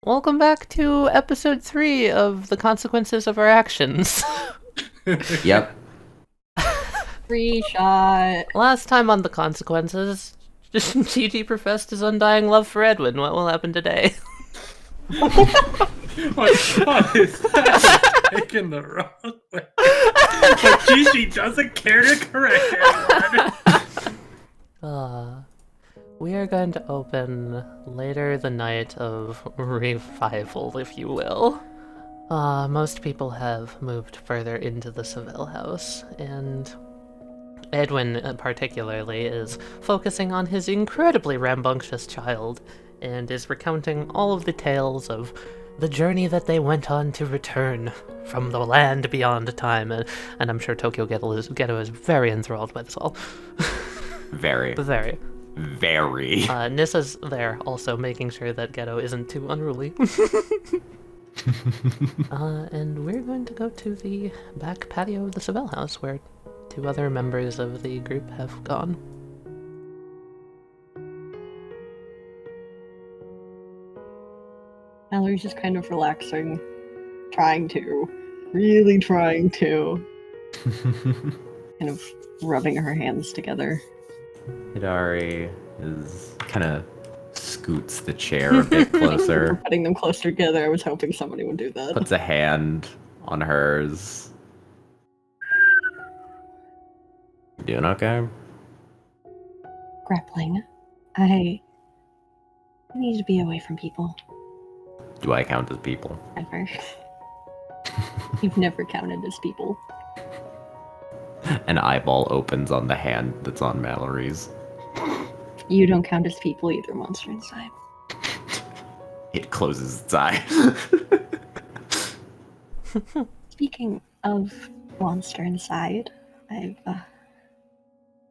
Welcome back to episode 3 of the consequences of our actions. Yep. Free shot. Last time on the consequences, Gigi professed his undying love for Edwin. What will happen today? What is that? Taken the wrong way. But Gigi doesn't care to correct anyone. We are going to open later the night of revival, if you will. Most people have moved further into the Sebel House, and Edwin particularly is focusing on his incredibly rambunctious child, and is recounting all of the tales of the journey that they went on to return from the land beyond time, and I'm sure Tokyo Ghetto is very enthralled by this all. Very. Very. Nissa's there, also making sure that Ghetto isn't too unruly. And we're going to go to the back patio of the Sebel House, where 2 other members of the group have gone. Mallory's just kind of relaxing, really trying to, kind of rubbing her hands together. Hidari is kind of scoots the chair a bit closer. Putting them closer together, I was hoping somebody would do that. Puts a hand on hers. You doing okay? Grappling. I need to be away from people. Do I count as people? Never. You've never counted as people. An eyeball opens on the hand that's on Mallory's. You don't count as people either, monster inside. It closes its eye. Speaking of monster inside, I've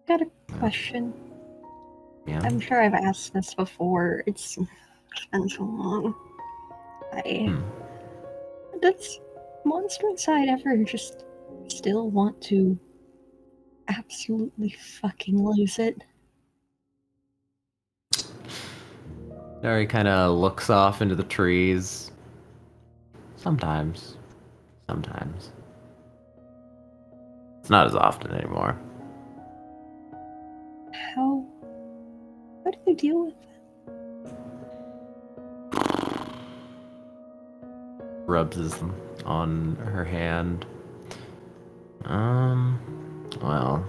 got a question. Yeah. I'm sure I've asked this before. It's been so long. Does monster inside ever just still want to absolutely fucking lose it? Hidari kind of looks off into the trees. Sometimes. It's not as often anymore. How do you deal with it? Rubs on her hand. Well,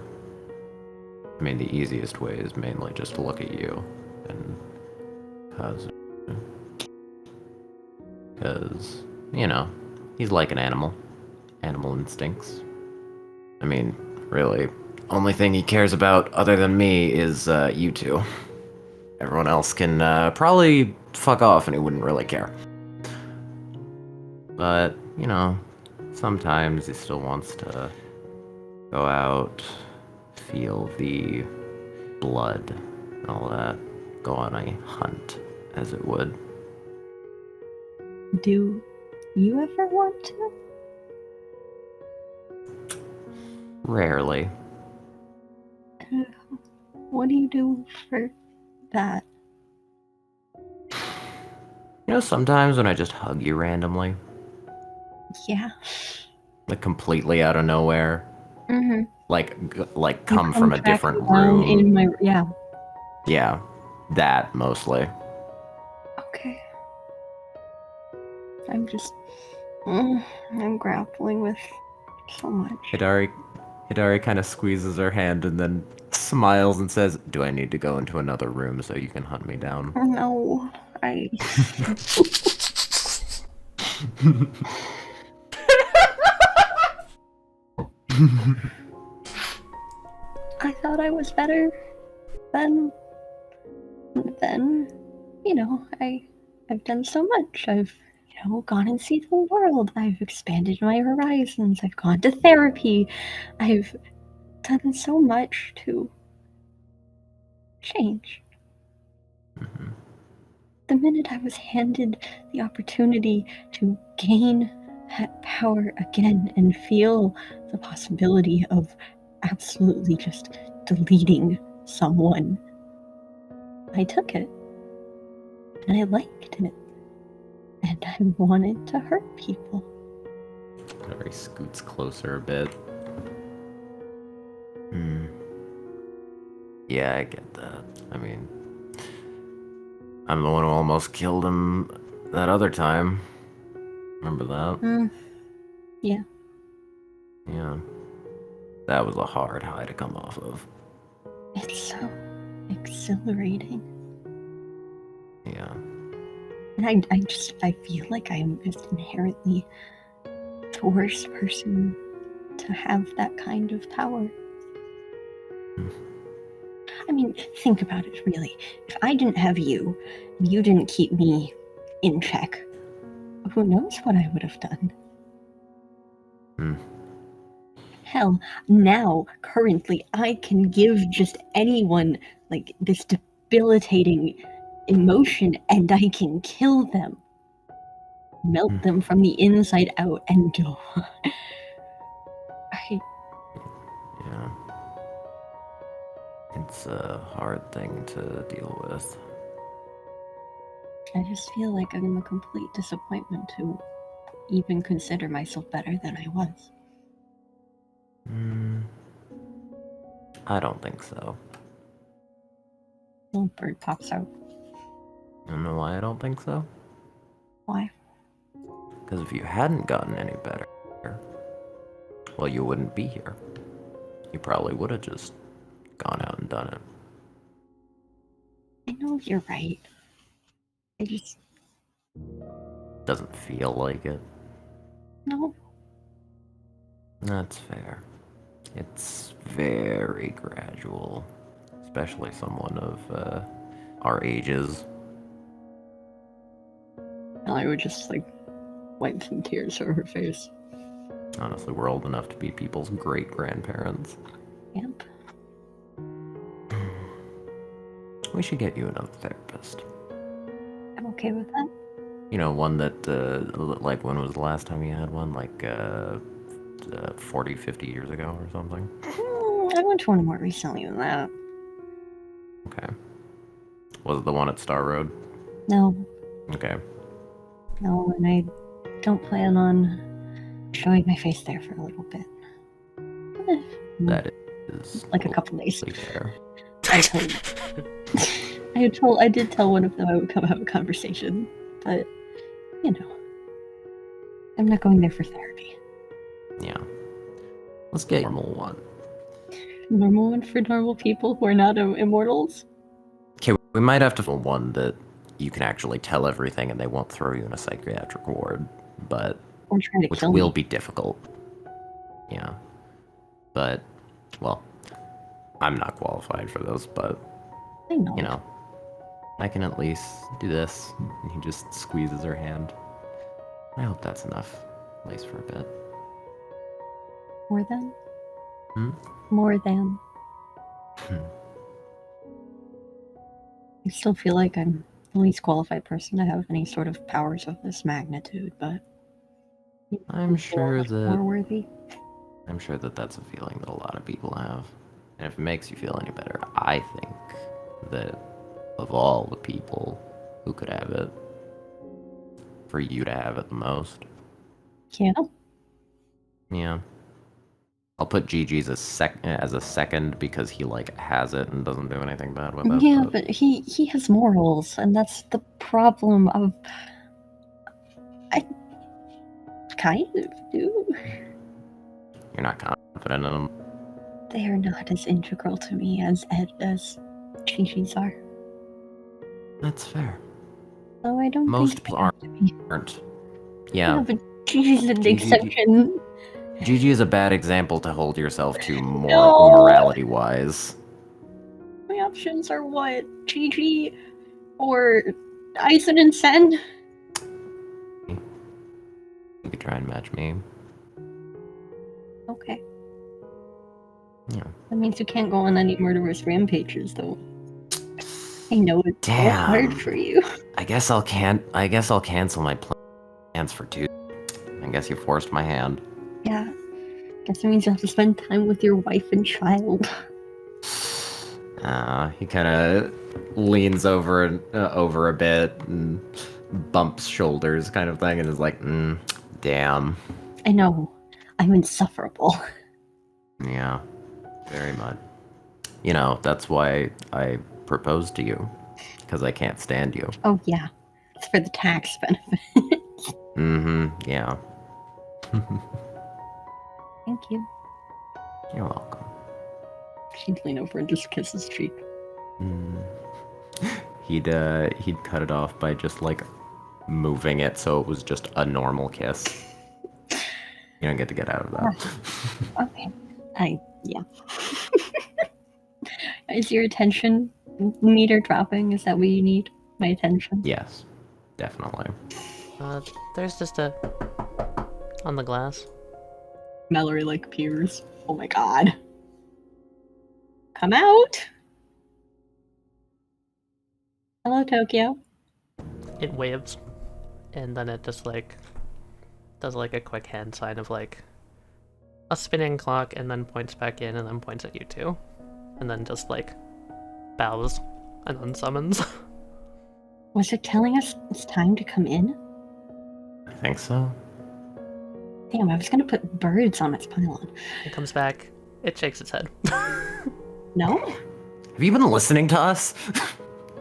I mean, the easiest way is mainly just to look at you, and because, you know, he's like an animal instincts. I mean, really, only thing he cares about other than me is you two. Everyone else can probably fuck off and he wouldn't really care. But, you know, sometimes he still wants to go out, feel the blood and all that, go on a hunt, as it would. Do you ever want to? Rarely. What do you do for that? You know, sometimes when I just hug you randomly, Yeah. like completely out of nowhere, Mm-hmm. like come from a different room. In my Yeah, that mostly. Okay. I'm grappling with so much. Hidari kind of squeezes her hand and then smiles and says, "Do I need to go into another room so you can hunt me down?" No, I thought I was better then. You know, I've done so much. I've, gone and seen the world. I've expanded my horizons. I've gone to therapy. I've done so much to change. Mm-hmm. The minute I was handed the opportunity to gain that power again and feel the possibility of absolutely just deleting someone, I took it. And I liked it. I wanted to hurt people. He scoots closer a bit. Yeah, I get that. I mean, I'm the one who almost killed him that other time. Remember that? Yeah. Yeah. That was a hard high to come off of. It's so exhilarating. Yeah. And I feel like I'm just inherently the worst person to have that kind of power. I mean, think about it, really. If I didn't have you, and you didn't keep me in check, who knows what I would have done? Hell, now, currently, I can give just anyone, like, this debilitating emotion, and I can kill them. Melt them from the inside out, and go. Yeah. It's a hard thing to deal with. I just feel like I'm a complete disappointment to even consider myself better than I was. I don't think so. Little bird pops out. You know why I don't think so? Why? Because if you hadn't gotten any better, well, you wouldn't be here. You probably would have just gone out and done it. I know you're right. I just... Doesn't feel like it. No. That's fair. It's very gradual, especially someone of our ages. I would just, like, wipe some tears from her face. Honestly, we're old enough to be people's great-grandparents. Yep. We should get you another therapist. I'm okay with that. You know, one that, like, when was the last time you had one? Like, 40, 50 years ago or something? I went to one more recently than that. Okay. Was it the one at Star Road? No. Okay. No, and I don't plan on showing my face there for a little bit. That is like a couple days. Fair. I did tell one of them I would come have a conversation, but you know, I'm not going there for therapy. Yeah. Let's get a normal one. Normal one for normal people who are not immortals? Okay, we might have to find one that you can actually tell everything and they won't throw you in a psychiatric ward, but Or try to which kill will me. be difficult. Yeah. But, well, I'm not qualified for those, but, I know. you know, I can at least do this. And he just squeezes her hand. I hope that's enough, at least for a bit. More than? Hmm? More than. I still feel like I'm the least qualified person to have any sort of powers of this magnitude, but I'm sure more worthy. that that's a feeling that a lot of people have. And if it makes you feel any better, I think that of all the people who could have it, for you to have it the most. Yeah. Yeah. I'll put Gigi's as a second because he like has it and doesn't do anything bad with it. Yeah, but he has morals, and that's the problem of... I kind of do. You're not confident in him. They are not as integral to me as Gigi's are. That's fair. So I don't Most think people they have to be. aren't. Yeah, Yeah. but Gigi's an Gigi- exception. Gigi is a bad example to hold yourself to No. morality-wise. My options are what? Gigi or Aizen and Sen? You could try and match me. Okay. Yeah. That means you can't go on any murderous rampages, though. I know it's so Damn. hard for you. I guess I'll cancel my plans for Tuesday. I guess you forced my hand. Yeah. Guess it means you have to spend time with your wife and child. He kind of leans over a bit and bumps shoulders kind of thing and is like, damn. I know. I'm insufferable. Yeah, very much. You know, that's why I proposed to you, because I can't stand you. Oh, yeah. It's for the tax benefit. Yeah. Thank you. You're welcome. She'd lean over and just kiss his cheek. He'd cut it off by just, like, moving it so it was just a normal kiss. You don't get to get out of that. Okay. Yeah. Is your attention meter dropping? Is that what you need? My attention? Yes, definitely. There's just a... on the glass. Mallory, like, peers. Oh my god. Come out! Hello, Tokyo. It waves, and then it just, like, does, like, a quick hand sign of, like, a spinning clock, and then points back in, and then points at you two. And then just, like, bows, and then summons. Was it telling us it's time to come in? I think so. Damn, I was gonna put birds on its pylon. It comes back, it shakes its head. No? Have you been listening to us?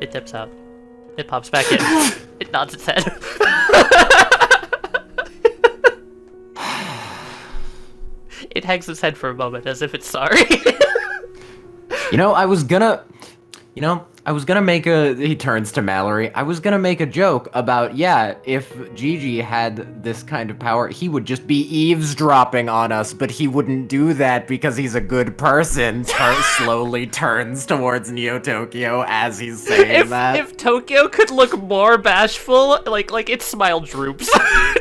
It dips out. It pops back in. It nods its head. It hangs its head for a moment as if it's sorry. I was gonna make he turns to Mallory. I was gonna make a joke about, if Gigi had this kind of power, he would just be eavesdropping on us, but he wouldn't do that because he's a good person. Slowly turns towards Neo Tokyo as he's saying that. If Tokyo could look more bashful, like its smile droops.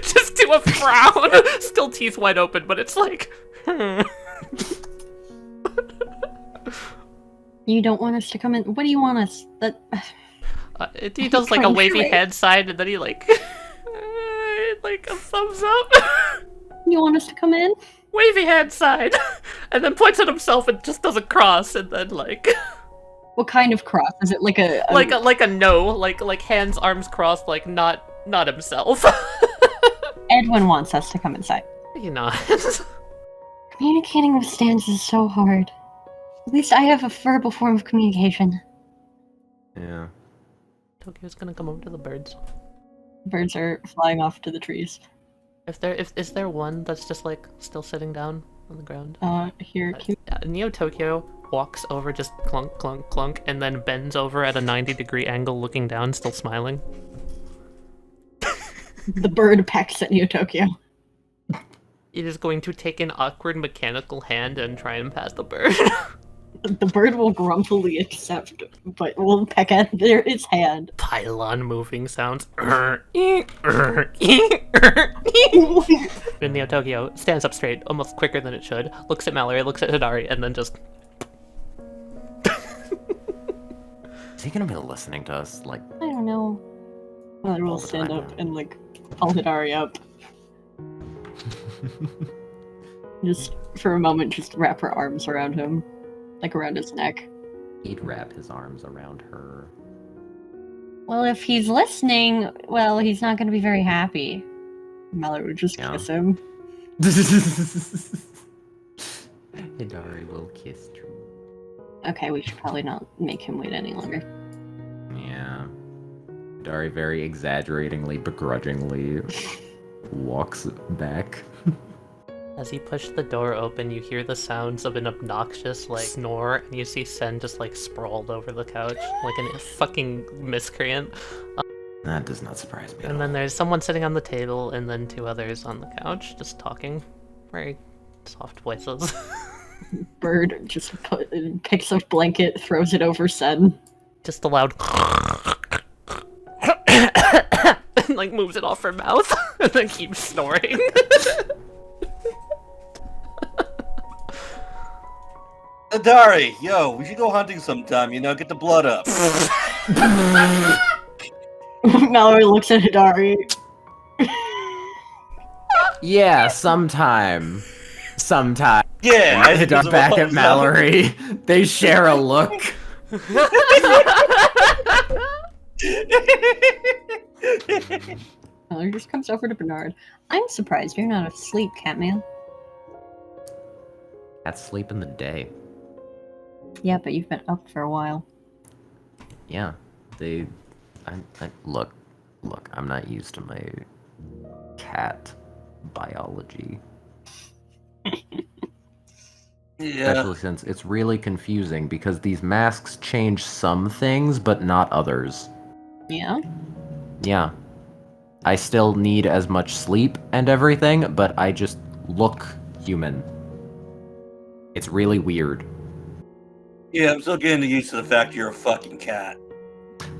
Just to a frown. Still teeth wide open, but it's like, You don't want us to come in? What do you want us? he does like a wavy hand sign, and then he like a thumbs up. You want us to come in? Wavy hand sign, and then points at himself and just does a cross, and then like. What kind of cross? Is it like a like a no, like hands, arms crossed, like not himself. Edwin wants us to come inside. You know. Communicating with stands is so hard. At least I have a verbal form of communication. Yeah. Tokyo's gonna come over to the birds. Birds are flying off to the trees. Is there one that's just like still sitting down on the ground? Here. Neo Tokyo walks over, just clunk, clunk, clunk, and then bends over at a 90-degree angle, looking down, still smiling. The bird pecks at Neo Tokyo. It is going to take an awkward mechanical hand and try and pass the bird. The bird will grumpily accept, but will peck at its hand. Pylon moving sounds. And Neo Tokyo stands up straight, almost quicker than it should, looks at Mallory, looks at Hidari, and then just... Is he gonna be listening to us? Like, I don't know. Mallory will stand up and, like, pull Hidari up. Just, for a moment, just wrap her arms around him. Like, around his neck. He'd wrap his arms around her. Well, if he's listening, well, he's not going to be very happy. Mallory would just kiss him. Hidari will kiss you. Okay, we should probably not make him wait any longer. Yeah. Hidari very exaggeratingly, begrudgingly walks back. As you push the door open, you hear the sounds of an obnoxious, like, snore, and you see Sen just, like, sprawled over the couch, like a fucking miscreant. That does not surprise me. And then there's someone sitting on the table, and then two others on the couch, just talking. Very soft voices. Bird just picks a blanket, throws it over Sen. Just a loud... and, like, moves it off her mouth, and then keeps snoring. Hidari, yo, we should go hunting sometime, get the blood up. Mallory looks at Hidari. Yeah, sometime. Yeah, I Hidari back at Mallory. They share a look. Mallory just comes over to Bernard. I'm surprised you're not asleep, Catman. Cats sleep in the day. Yeah, but you've been up for a while. Yeah, look, I'm not used to my cat biology. Yeah. Especially since it's really confusing because these masks change some things, but not others. Yeah? Yeah. I still need as much sleep and everything, but I just look human. It's really weird. Yeah, I'm still getting used to the fact you're a fucking cat.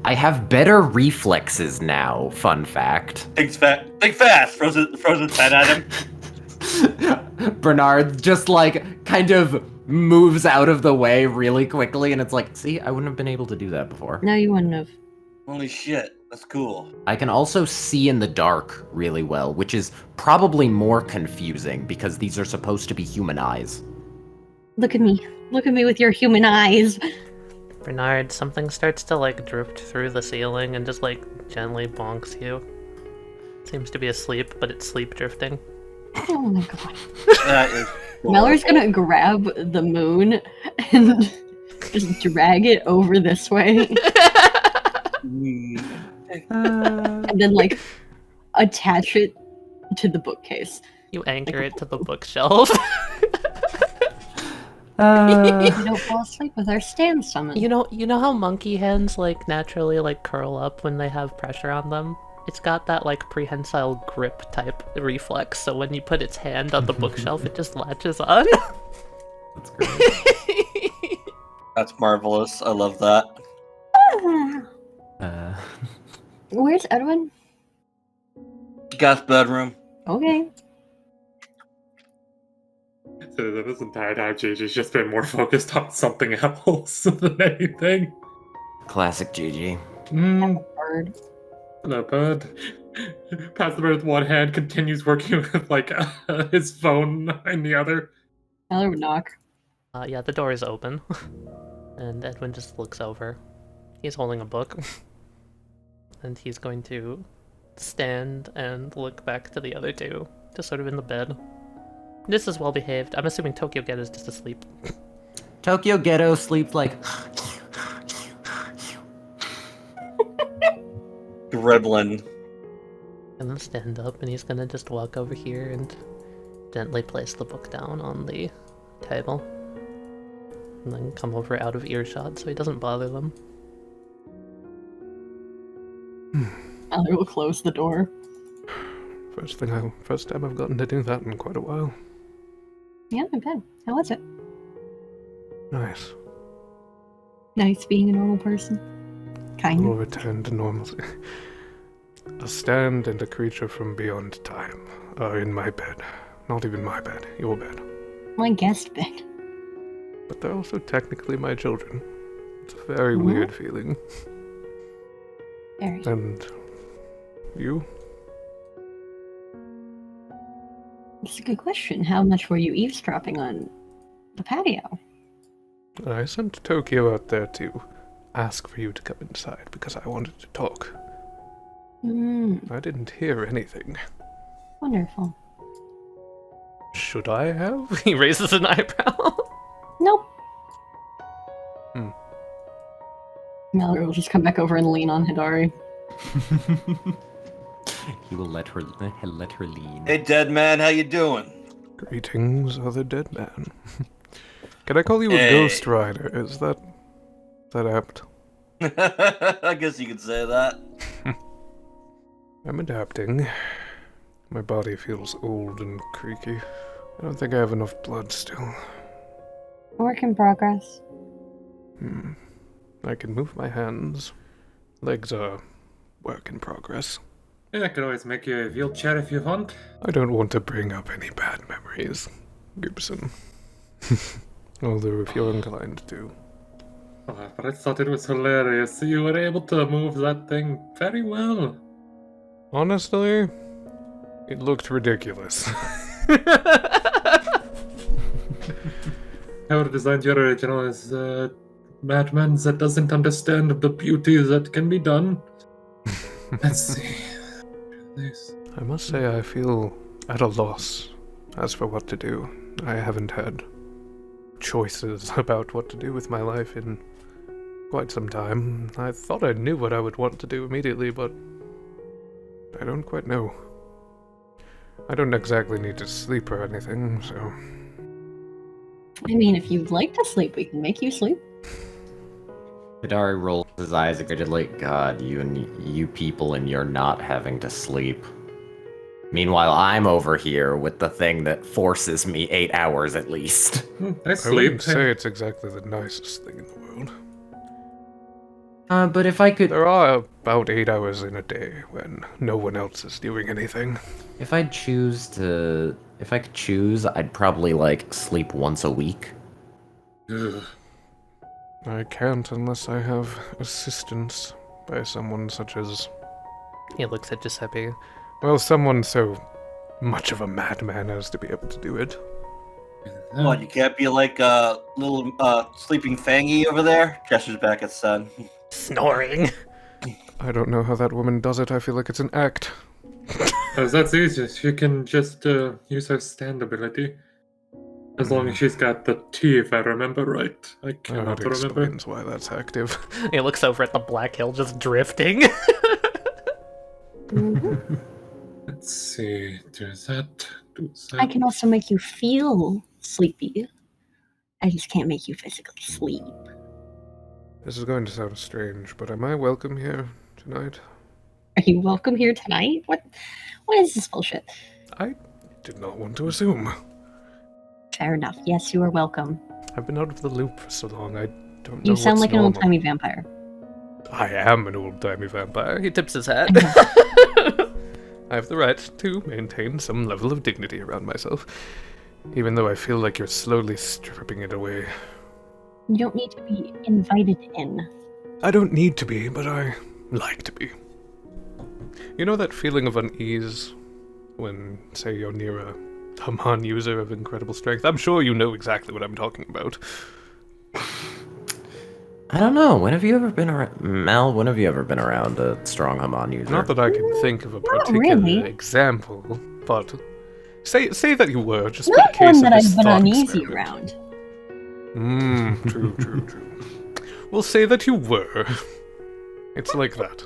I have better reflexes now, fun fact. Think fast. Throws his head at him. Bernard just like kind of moves out of the way really quickly, and it's like, see, I wouldn't have been able to do that before. No, you wouldn't have. Holy shit, that's cool. I can also see in the dark really well, which is probably more confusing because these are supposed to be human eyes. Look at me. Look at me with your human eyes. Bernard, something starts to like drift through the ceiling and just like gently bonks you. Seems to be asleep, but it's sleep drifting. Oh my god. That is Mallory's gonna grab the moon and just drag it over this way. And then like attach it to the bookcase. You anchor it to the bookshelf. You don't fall asleep with our stand summon. You know how monkey hens like naturally like curl up when they have pressure on them? It's got that like prehensile grip type reflex, so when you put its hand on the bookshelf, it just latches on. That's great. That's marvelous. I love that. Where's Edwin? Guest bedroom. Okay. So this entire time, JJ's just been more focused on something else than anything. Classic GG. Bird. The bird. Past the bird with one hand, continues working with like his phone in the other. Mallory would knock. Yeah, the door is open, and Edwin just looks over. He's holding a book, and he's going to stand and look back to the other two, just sort of in the bed. This is well behaved. I'm assuming Tokyo Ghetto is just asleep. Tokyo Ghetto sleeps like... Dribbling. And then stand up, and he's gonna just walk over here and gently place the book down on the table. And then come over out of earshot so he doesn't bother them. Mallory will close the door. First time I've gotten to do that in quite a while. Yeah, I bet. How was it? Nice. Nice being a normal person. Kind We'll of. return to normalcy. A stand and a creature from beyond time are in my bed. Not even my bed, your bed. My guest bed. But they're also technically my children. It's a very Mhm. weird feeling. Very. And you? It's a good question. How much were you eavesdropping on the patio? I sent Tokyo out there to ask for you to come inside because I wanted to talk. I didn't hear anything. Wonderful. Should I have? He raises an eyebrow. Nope. Hmm. Mallory will just come back over and lean on Hidari. He will let her lean. Hey, dead man, how you doing? Greetings, other dead man. Can I call you a Hey. ghost rider? Is that apt? I guess you could say that. I'm adapting. My body feels old and creaky. I don't think I have enough blood still. Work in progress. I can move my hands. Legs are work in progress. Yeah, I could always make you a wheelchair if you want. I don't want to bring up any bad memories, Gibson. Although if you're inclined to. But I thought it was hilarious. You were able to move that thing very well. Honestly, it looked ridiculous. Whoever designed your original is a madman that doesn't understand the beauty that can be done. Let's see. This. I must say I feel at a loss as for what to do. I haven't had choices about what to do with my life in quite some time. I thought I knew what I would want to do immediately, but I don't quite know. I don't exactly need to sleep or anything, so... I mean, if you'd like to sleep, we can make you sleep. Hidari rolls his eyes aggressively. God, you people and you're not having to sleep. Meanwhile, I'm over here with the thing that forces me 8 hours at least. I I sleep. wouldn't say it's exactly the nicest thing in the world. But if I could... There are about 8 hours in a day when no one else is doing anything. If I could choose, I'd probably, sleep once a week. Ugh. I can't unless I have assistance by someone such as... He looks at Giuseppe. Well, someone so much of a madman as to be able to do it. What, you can't be like a little sleeping Fangy over there? Gestures back at Son. Snoring. I don't know how that woman does it. I feel like it's an act. That's easy. She can just use her stand ability. As long as she's got the T, if I remember right. I cannot That remember. explains why that's active. He looks over at the Black Hill just drifting. Let's see. Do that. Do that. I can also make you feel sleepy. I just can't make you physically sleep. This is going to sound strange, but am I welcome here tonight? Are you welcome here tonight? What is this bullshit? I did not want to assume. Fair enough. Yes, you are welcome. I've been out of the loop for so long, I don't know You sound what's like an normal. old-timey vampire. I am an old-timey vampire. He tips his hat. I have the right to maintain some level of dignity around myself, even though I feel like you're slowly stripping it away. You don't need to be invited in. I don't need to be, but I like to be. You know that feeling of unease when, say, you're near a Haman user of incredible strength? I'm sure you know exactly what I'm talking about. I don't know. When have you ever been around... Mal, when have you ever been around a strong Haman user? Not that I can think of a Not particular really. example, but say that you were, just for Not the case one of that this I've been thought uneasy experiment. around. True. We'll say that you were. It's like that.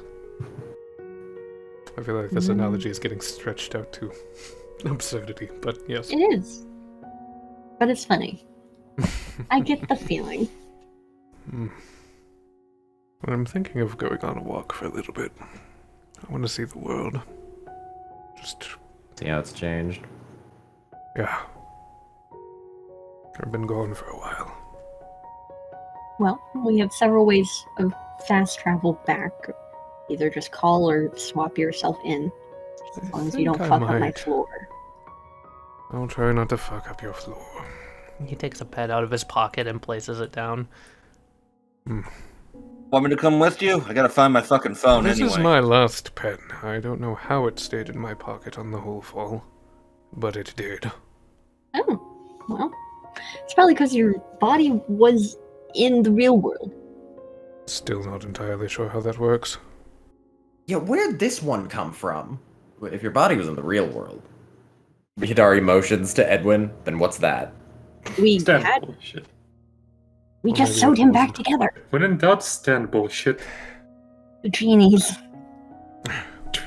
I feel like this analogy is getting stretched out to absurdity, but yes. It is. But it's funny. I get the feeling. When I'm thinking of going on a walk for a little bit, I want to see the world. Just, See how it's changed? yeah. I've been gone for a while. Well, we have several ways of fast travel back. Either just call or swap yourself in. As long as you don't think I fuck up my might. floor. I'll try not to fuck up your floor. He takes a pet out of his pocket and places it down. Want me to come with you? I gotta find my fucking phone This anyway. is my last pen. I don't know how it stayed in my pocket on the whole fall, but it did. Oh, well. It's probably because your body was in the real world. Still not entirely sure how that works. Yeah, where'd this one come from? If your body was in the real world. Hidari motions to Edwin, then what's that? We Stand had. bullshit. We Well, just maybe sewed it him back wasn't. together. When in doubt, stand bullshit. The genies.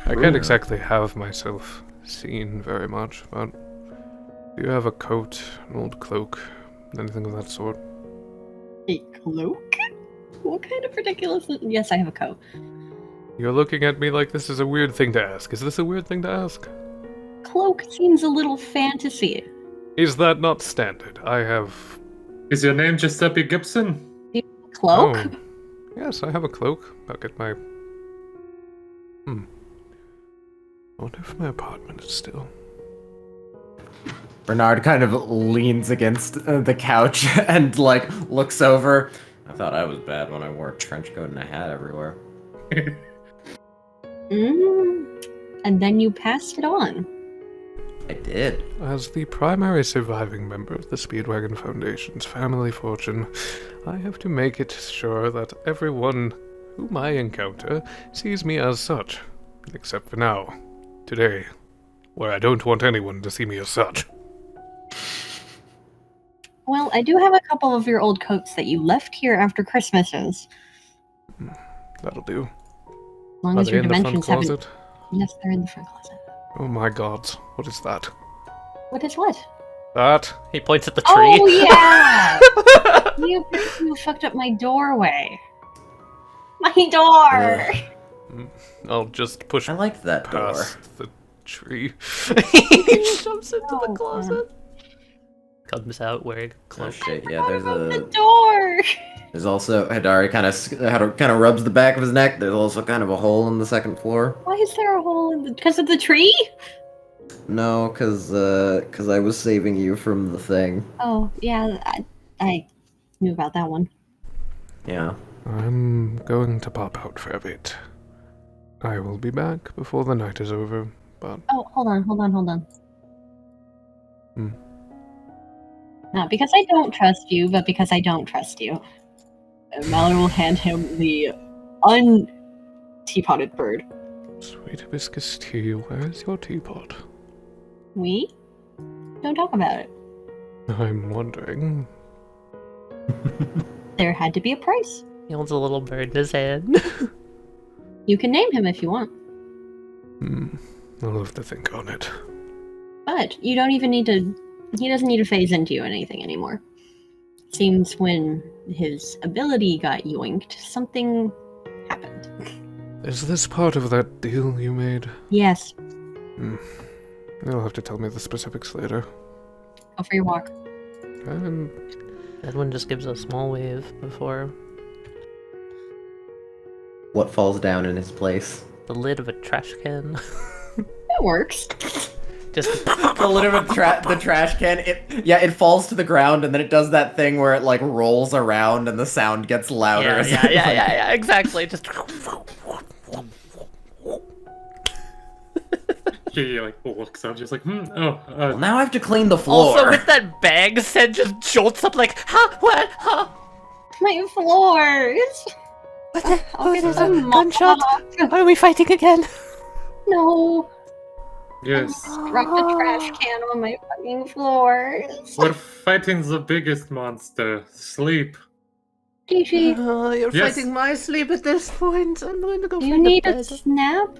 I can't exactly have myself seen very much, but do you have a coat, an old cloak, anything of that sort? A cloak? What kind of ridiculous? Yes, I have a coat. You're looking at me like this is a weird thing to ask. Is this a weird thing to ask? Cloak seems a little fantasy. Is that not standard? I have... Is your name Giuseppe Gibson? Cloak? Oh, yes, I have a cloak back at my... I wonder if my apartment is still... Bernard kind of leans against the couch and, looks over. I thought I was bad when I wore a trench coat and a hat everywhere. And then you passed it on. I did. As the primary surviving member of the Speedwagon Foundation's family fortune, I have to make it sure that everyone whom I encounter sees me as such. Except for now. Today. Where I don't want anyone to see me as such. Well, I do have a couple of your old coats that you left here after Christmases. That'll do. As long Are as they your in the front dimensions haven't... closet? Yes, they're in the front closet. Oh my god. What is that? What is what? That? He points at the tree. Oh, yeah! you fucked up my doorway. My door! I'll just push I liked that door. past the tree. He jumps into Oh, the closet. Comes out wearing a Oh cloak. shit! Yeah, there's The a. door! There's also Hidari kind of rubs the back of his neck. There's also kind of a hole in the second floor. Why is there a hole in the... Because of the tree? No, cause I was saving you from the thing. Oh, yeah, I knew about that one. Yeah. I'm going to pop out for a bit. I will be back before the night is over, but... Oh, hold on. Hmm. Not because I don't trust you, but because I don't trust you. Mallory will hand him the un-teapotted bird. Sweet hibiscus tea, where's your teapot? We? Don't talk about it. I'm wondering. There had to be a price. He holds a little bird in his hand. You can name him if you want. I'll have to think on it. But you don't even need to... He doesn't need to phase into you anything anymore. Seems when his ability got yoinked, something happened. Is this part of that deal you made? Yes. You'll have to tell me the specifics later. Go for your walk. And Edwin just gives a small wave before What falls down in his place? the lid of a trash can. That works. Just The lid of the trash can. It falls to the ground and then it does that thing where it like rolls around and the sound gets louder. as it, like- yeah, exactly. Just He like looks up, just like, Well, now I have to clean the floor. also with that bag, Sen just jolts up like, huh, what, huh? My floors! What the? Oh, there's a gunshot? Are we fighting again? No! yes, Struck the trash can on my fucking floors. we're fighting the biggest monster, sleep. Gigi, You're Yes. fighting my sleep at this point. I'm going to go do you find need a a bed. snap?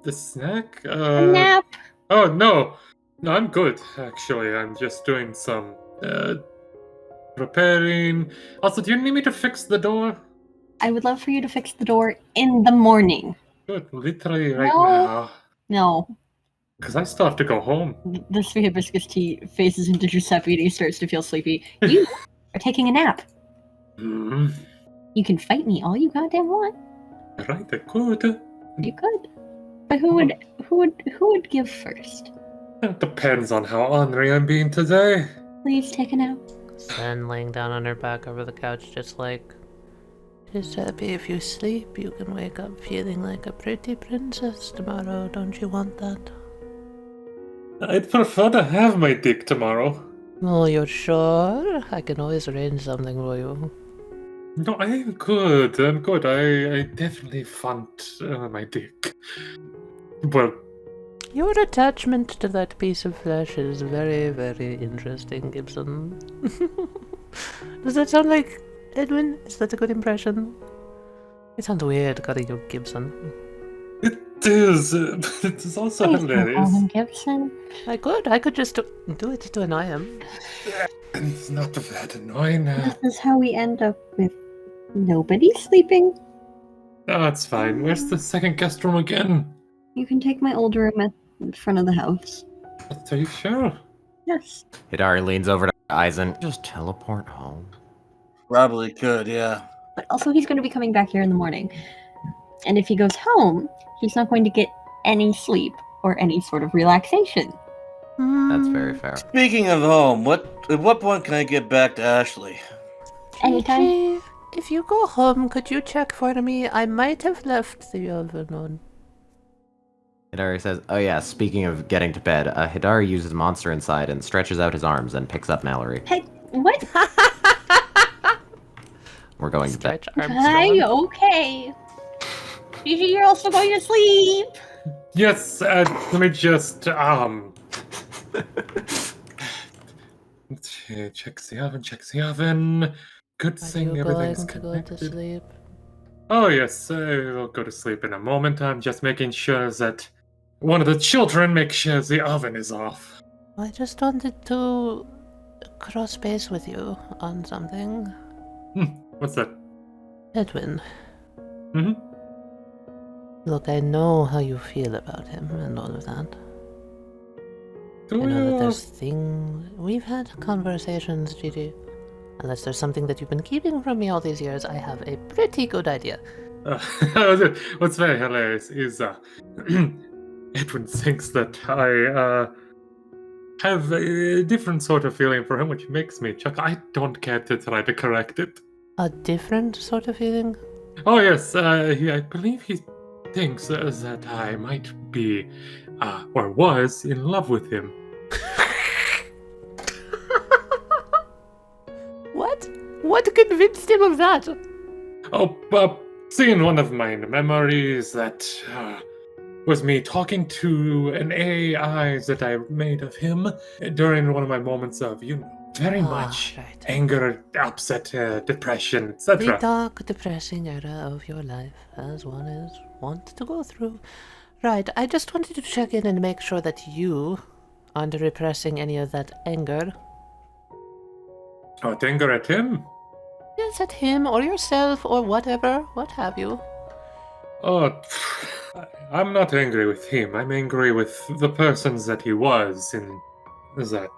The snack? A nap? Oh, no. No, I'm good, actually. I'm just doing some, repairing. Also, do you need me to fix the door? I would love for you to fix the door in the morning. Good, literally right No. now. No. Because I still have to go home. The sweet hibiscus tea faces into Giuseppe and he starts to feel sleepy. You are taking a nap. Hmm. You can fight me all you goddamn want. Right, I could. You could. But who would give first? It depends on how ornery I'm being today. Please take a nap. Sen laying down on her back over the couch, just like, Giuseppe, if you sleep, you can wake up feeling like a pretty princess tomorrow. Don't you want that? I'd prefer to have my dick tomorrow. Oh, you're sure? I can always arrange something for you. No, I'm good. I'm good. I definitely want my dick. Well, Your attachment to that piece of flesh is very, very interesting, Gibson. Does that sound like Edwin? Is that a good impression? It sounds weird calling you Gibson. it is, but it is also Please don't call hilarious. him Gibson. I could just do it to annoy him. It's not that annoying. This is how we end up with nobody sleeping. Oh, it's fine. Where's the second guest room again? You can take my old room at the front of the house. Are you sure? Yes. Hidari leans over to Eisen. Just teleport home. Probably could, yeah. But also, he's going to be coming back here in the morning. And if he goes home, he's not going to get any sleep or any sort of relaxation. That's very fair. Speaking of home, at what point can I get back to Ashley? Anytime. Gigi, if you go home, could you check for me? I might have left the oven on. Hidari says, oh yeah, speaking of getting to bed, Hidari uses Monster Inside and stretches out his arms and picks up Mallory. Hey, what? We're going to bed. Stretch arms. Hi, going. okay. You're also going to sleep. Yes, let me just check the oven. Good Are thing you everything's going to go connected. to sleep? Oh yes, I'll go to sleep in a moment. I'm just making sure that one of the children makes sure the oven is off. I just wanted to cross base with you on something. What's that? Edwin, Hmm. look, I know how you feel about him and all of that. Do I know that you? there's things... We've had conversations, Gigi. Unless there's something that you've been keeping from me all these years, I have a pretty good idea. What's very hilarious is Edwin thinks that I have a different sort of feeling for him, which makes me chuckle. I don't care to try to correct it. A different sort of feeling? Oh yes, I believe he thinks that I might be, or was, in love with him. What? What convinced him of that? Oh, seeing one of my memories that was me talking to an AI that I made of him during one of my moments of, very much right. anger, upset, depression, The etc. dark, depressing era of your life, as one is wont to go through. Right, I just wanted to check in and make sure that you aren't repressing any of that anger. Oh, anger at him? Yes, at him or yourself or whatever, what have you. Oh, I'm not angry with him. I'm angry with the persons that he was in that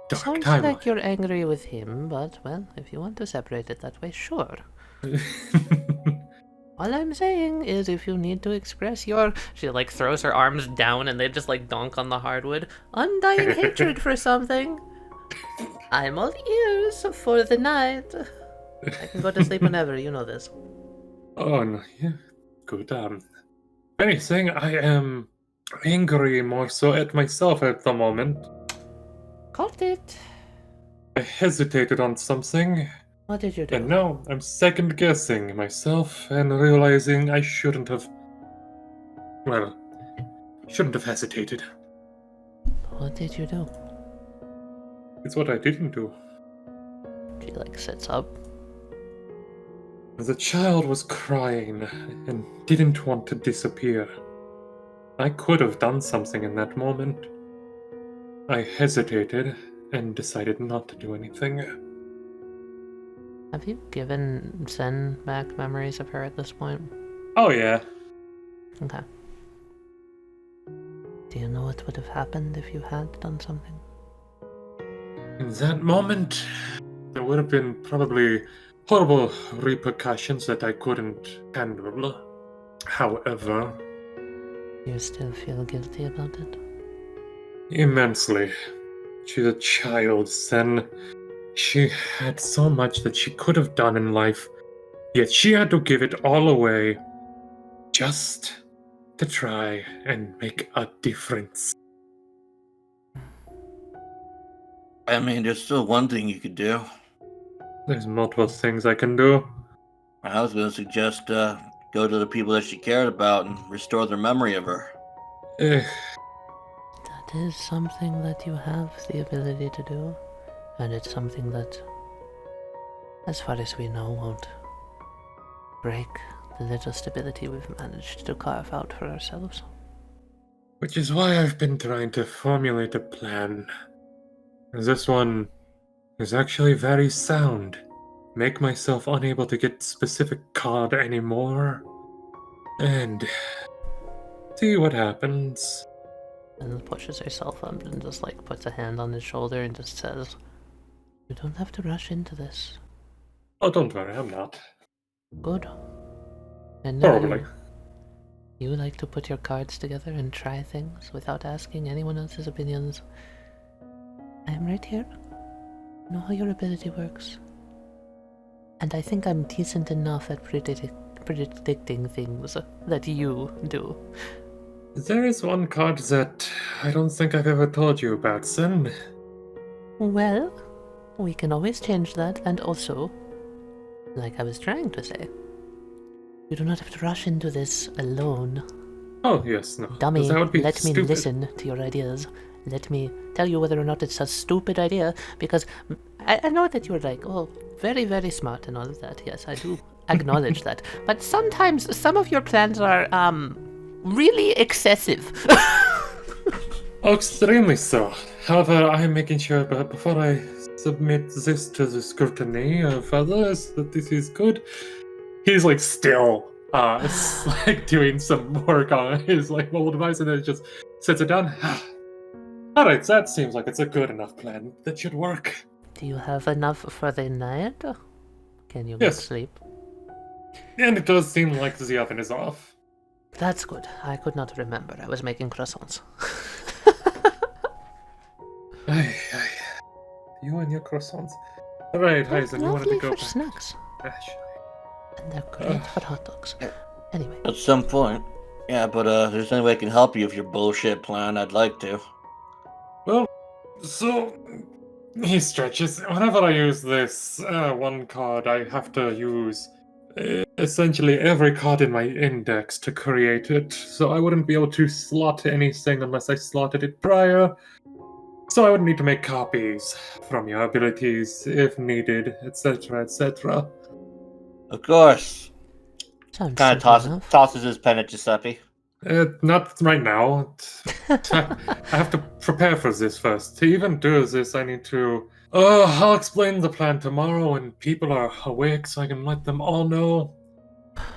dark Sounds timeline. like you're angry with him, but, well, if you want to separate it that way, sure. All I'm saying is if you need to express your... She, like, throws her arms down and they just, like, donk on the hardwood. Undying hatred for something. I'm all ears for the night. I can go to sleep whenever, you know this. Oh, no, yeah, good. Anything, I am angry more so at myself at the moment. Caught it. I hesitated on something, What did you do? and now I'm second guessing myself and realizing I shouldn't have. Well, shouldn't have hesitated. What did you do? It's what I didn't do. She, like, sits up. The child was crying and didn't want to disappear. I could have done something in that moment. I hesitated and decided not to do anything. Have you given Zen back memories of her at this point? Oh, yeah. Okay. Do you know what would have happened if you had done something? In that moment, there would have been probably horrible repercussions that I couldn't handle. However, You still feel guilty about it? immensely. She's a child, Sen. She had so much that she could have done in life, yet she had to give it all away just to try and make a difference. I mean, there's still one thing you could do. There's multiple things I can do. I was going to suggest go to the people that she cared about and restore their memory of her. Eh, That is something that you have the ability to do, and it's something that, as far as we know, won't break the little stability we've managed to carve out for ourselves. which is why I've been trying to formulate a plan. This one is actually very sound. Make myself unable to get specific card anymore, and see what happens. And pushes herself up and just, like, puts a hand on his shoulder and just says, "You don't have to rush into this. Oh, don't worry, I'm not. Good. And now Probably. you like to put your cards together and try things without asking anyone else's opinions. I am right here. I know how your ability works. And I think I'm decent enough at predicting things that you do." There is one card that I don't think I've ever told you about, Sen. Well, we can always change that, and also, like I was trying to say, You do not have to rush into this alone. Oh, yes, no. Dummy, That would be let me stupid. listen to your ideas. Let me tell you whether or not it's a stupid idea, because I know that you're like, oh, very, very smart and all of that. Yes, I do acknowledge that. But sometimes some of your plans are, really excessive. Oh, extremely so. However, I am making sure that before I submit this to the scrutiny of others that this is good. He's like still like doing some work on his like mobile device and then just sets it down. Alright, that seems like it's a good enough plan. That should work. Do you have enough for the night? Can you Yes. sleep? And it does seem like the oven is off. That's good. I could not remember. I was making croissants. Ay. You and your croissants. Alright, They're Heisen, you wanted to lovely go for back. snacks. And they're great for hot dogs. Anyway, At some point. Yeah, but if there's any way I can help you with your bullshit plan, I'd like to. Well, so he stretches. Whenever I use this one card, I have to use essentially every card in my index to create it. So I wouldn't be able to slot anything unless I slotted it prior. So I would need to make copies from your abilities if needed, etc., etc. Of course. sounds Kind simple of enough. tosses his pen at Giuseppe. Not right now. I have to prepare for this first. To even do this, I need to. I'll explain the plan tomorrow when people are awake so I can let them all know.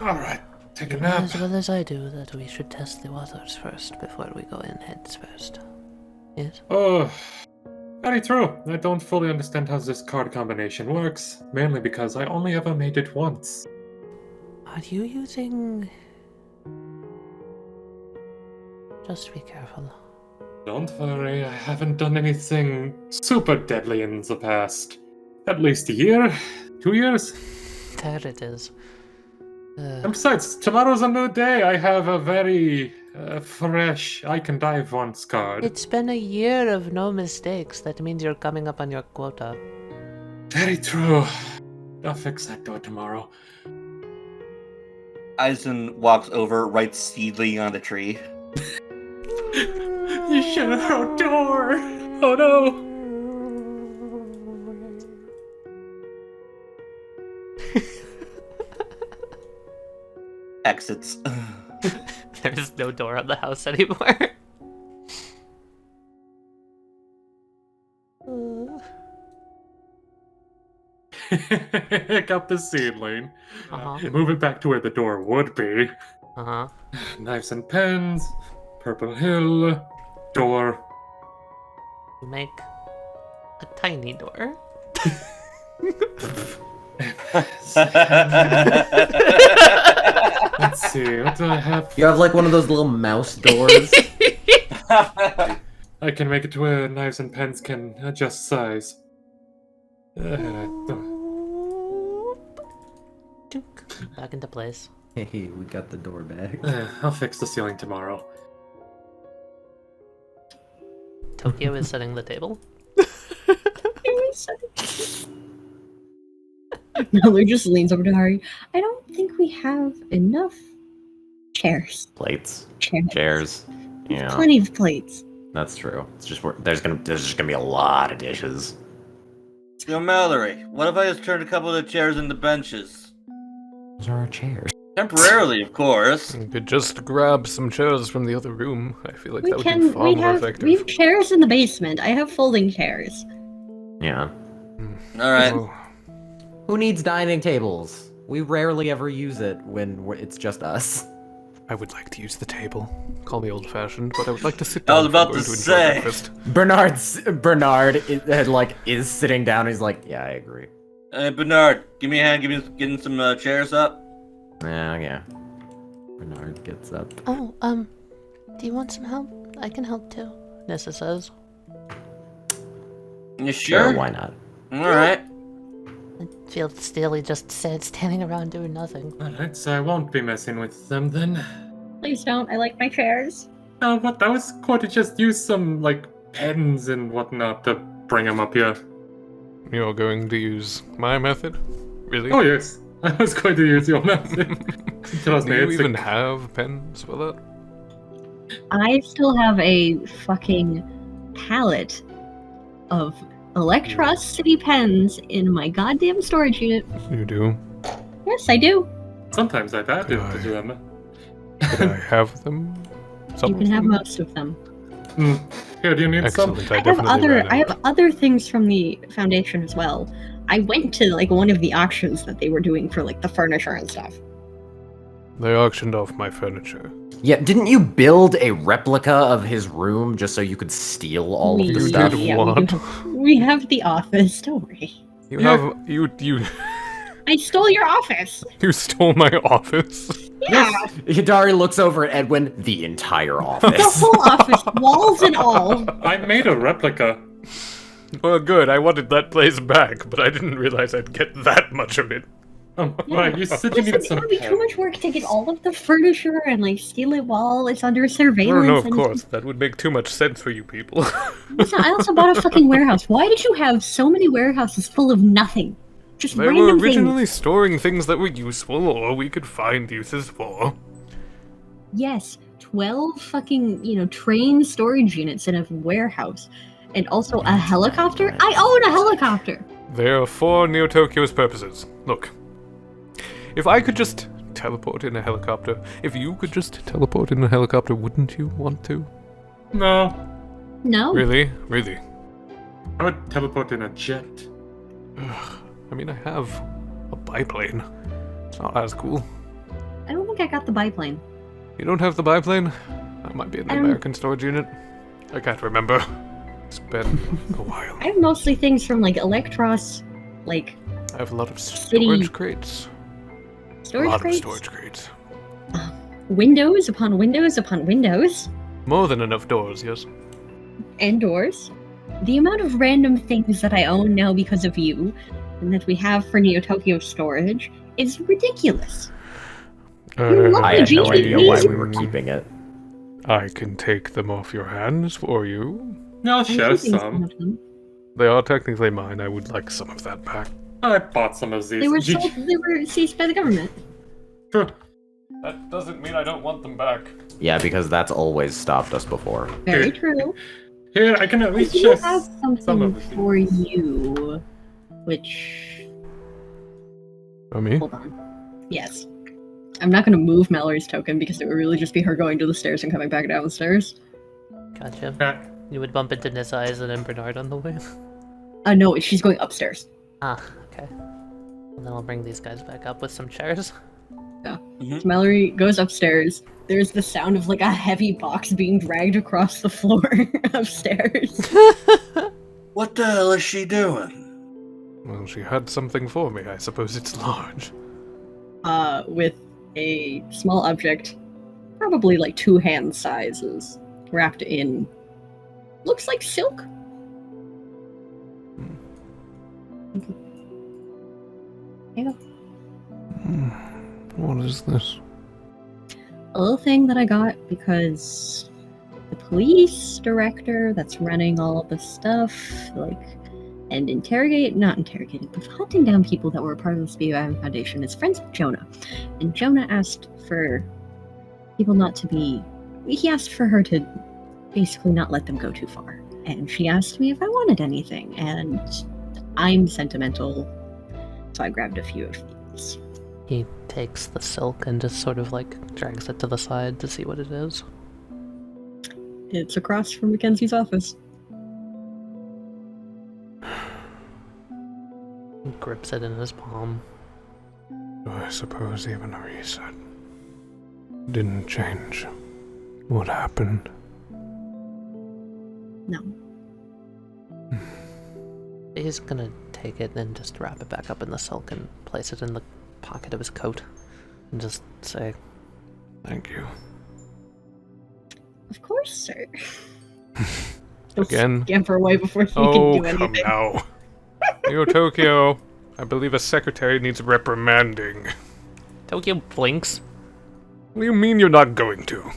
Alright, take a You know nap. as well as I do that we should test the waters first before we go in heads first. Yes? Oh, very true. I don't fully understand how this card combination works, mainly because I only ever made it once. Are you using... Just be careful. Don't worry, I haven't done anything super deadly in the past. At least a year? 2 years? There it is. And besides, tomorrow's a new day. I have a very fresh I can dive once card. It's been a year of no mistakes. That means you're coming up on your quota. Very true. I'll fix that door tomorrow. Eisen walks over, writes Seedling on the tree. You shut our door! Oh no! Exits. There's no door on the house anymore. Pick up the seedling. Uh-huh. Move it back to where the door would be. Uh-huh. Knives and pens. Purple Hill. Door. You make a tiny door. Let's see, what do I have? You have like one of those little mouse doors. I can make it to where knives and pens can adjust size. Back into place. Hey, we got the door back. I'll fix the ceiling tomorrow. Tokyo is setting the table. Mallory just leans over to Hari. I don't think we have enough chairs. Plates, Chairs. chairs. Yeah, Plenty of plates. that's true. It's just there's just gonna be a lot of dishes. Yo, Mallory, what if I just turned a couple of the chairs into benches? Those are our chairs. Temporarily, of course. You could just grab some chairs from the other room. I feel like We that would be can. far We more have. effective. We have chairs in the basement. I have folding chairs. Yeah. All right. Oh, Who needs dining tables? We rarely ever use it when it's just us. I would like to use the table. Call me old-fashioned, but I would like to sit I down. was about if I'm to going enjoy say. breakfast. Bernard is sitting down. He's like, yeah, I agree. Hey, Bernard, give me a hand. Getting some chairs up. Yeah. Bernard gets up. Oh, do you want some help? I can help too, Nissa says. You Sure, sure? why not? All right. I feel Steely just standing around doing nothing. Alright, so I won't be messing with them then. Please don't. I like my chairs. What? I was going to just use some, like, pens and whatnot to bring them up here. You're going to use my method? Really? Oh, yes. I was going to use your method. Trust Do me, you it's even have pens for that? I still have a fucking palette of Electricity pens in my goddamn storage unit. You do? Yes, I do. Sometimes I've added to Good. them. Could I have them? Some You of can have them? most of them. Here, do you need some? Excellent. I have definitely ran I out. have other things from the foundation as well. I went to like one of the auctions that they were doing for like the furniture and stuff. They auctioned off my furniture. Yeah, didn't you build a replica of his room just so you could steal all of the You stuff? did We, what? we have the office. Don't worry. You Yeah. have you I stole your office. you stole my office. Yeah, Hidari looks over at Edwin, the entire the office. whole office, walls and all. I made a replica. Well, good. I wanted that place back, but I didn't realize I'd get that much of it. Right, you said you Listen, needed it's some. gonna be too much work to get all of the furniture and like steal it while it's under surveillance. No, of and- course. That would make too much sense for you people. Listen, I also bought a fucking warehouse. Why did you have so many warehouses full of nothing? Just They were random originally things. storing things that were useful or we could find uses for. Yes, 12 fucking, train storage units in a warehouse. And also a helicopter? I own a helicopter! They are for Neo Tokyo's purposes. Look, if I could just teleport in a helicopter, if you could just teleport in a helicopter, wouldn't you want to? No, No? Really? Really? I would teleport in a jet. I mean, I have a biplane. It's not as cool. I don't think I got the biplane. You don't have the biplane? That might be in the I don't- American storage unit. I can't remember. It's been a while. I have mostly things from like Electros, like I have a lot of City- storage crates. storage a lot crates, of storage crates. windows upon windows upon windows, More than enough doors, yes. and doors. The amount of random things that I own now because of you, and that we have for Neo Tokyo storage, is ridiculous. love I had no Gee, idea why these- we were keeping it. I can take them off your hands for you. I'll I'm share keeping some. of them. They are technically mine. I would like some of that back. I bought some of these. They were Gee, seized by the government. sure. That doesn't mean I don't want them back. Yeah, because that's always stopped us before. Very Here. true. Here, I can at I least do share have some something of these. for you, which For me? hold on. Yes, I'm not going to move Mallory's token because it would really just be her going to the stairs and coming back downstairs. Gotcha. Yeah. You would bump into Nizai's and then Bernard on the way. No, she's going upstairs. Ah, okay. And then I'll bring these guys back up with some chairs. So Mallory goes upstairs. There's the sound of like a heavy box being dragged across the floor upstairs. What the hell is she doing? Well, she had something for me. I suppose it's large. With a small object, probably like 2 hand sizes, wrapped in looks like silk. There you go. What is this? A little thing that I got because the police director that's running all of the stuff, like, and not interrogating, but hunting down people that were a part of the Speed Foundation is friends with Jonah. And Jonah asked for people not to be, he asked for her to basically not let them go too far. And she asked me if I wanted anything, and I'm sentimental, so I grabbed a few of these. He takes the silk and just sort of like drags it to the side to see what it is. It's across from Mackenzie's office. He grips it in his palm. I suppose even a reset didn't change what happened. No. He's gonna take it and just wrap it back up in the silk and place it in the pocket of his coat and just say, Thank you. Of course, sir. He'll Again? scamper away before he Oh, can do come anything. now. Neo Tokyo, I believe a secretary needs reprimanding. Tokyo blinks. What do you mean you're not going to?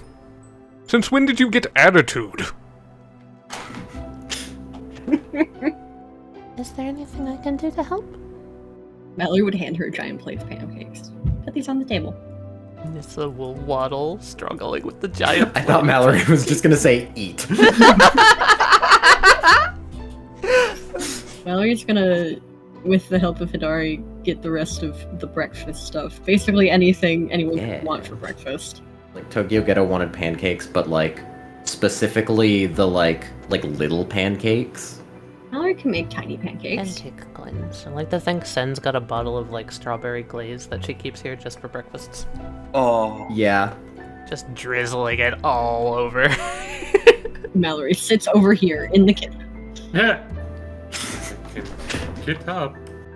Since when did you get attitude? Is there anything I can do to help? Mallory would hand her a giant plate of pancakes. Put these on the table. Nissa will waddle, struggling with the giant I thought Mallory was just gonna say eat. Mallory's gonna, with the help of Hidari, get the rest of the breakfast stuff. Basically anything anyone could want for breakfast. Like Tokyo Ghetto wanted pancakes, but like specifically the like little pancakes. Mallory can make tiny pancakes. pancake coins. I like to think Sen's got a bottle of like strawberry glaze that she keeps here just for breakfasts. Oh. Yeah. Just drizzling it all over. Mallory sits over here in the kitchen. Yeah. Get up.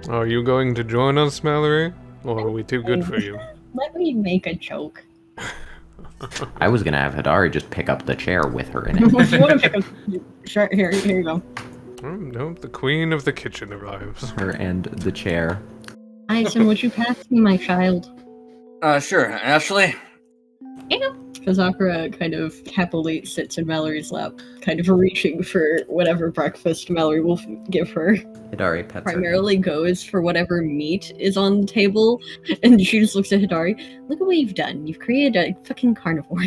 Are you going to join us, Mallory? Or are we too good for you? Let me make a joke. I was gonna have Hidari just pick up the chair with her in If it. you want to pick up... Sure, here you go. Oh, no, the queen of the kitchen arrives. Her and the chair. Aisen, would you pass me my child? Sure. Ashley? Kazakura kind of happily sits in Mallory's lap, kind of reaching for whatever breakfast Mallory will give her. Hidari pets Primarily goes for whatever meat is on the table, and she just looks at Hidari. Look at what you've done. You've created a fucking carnivore.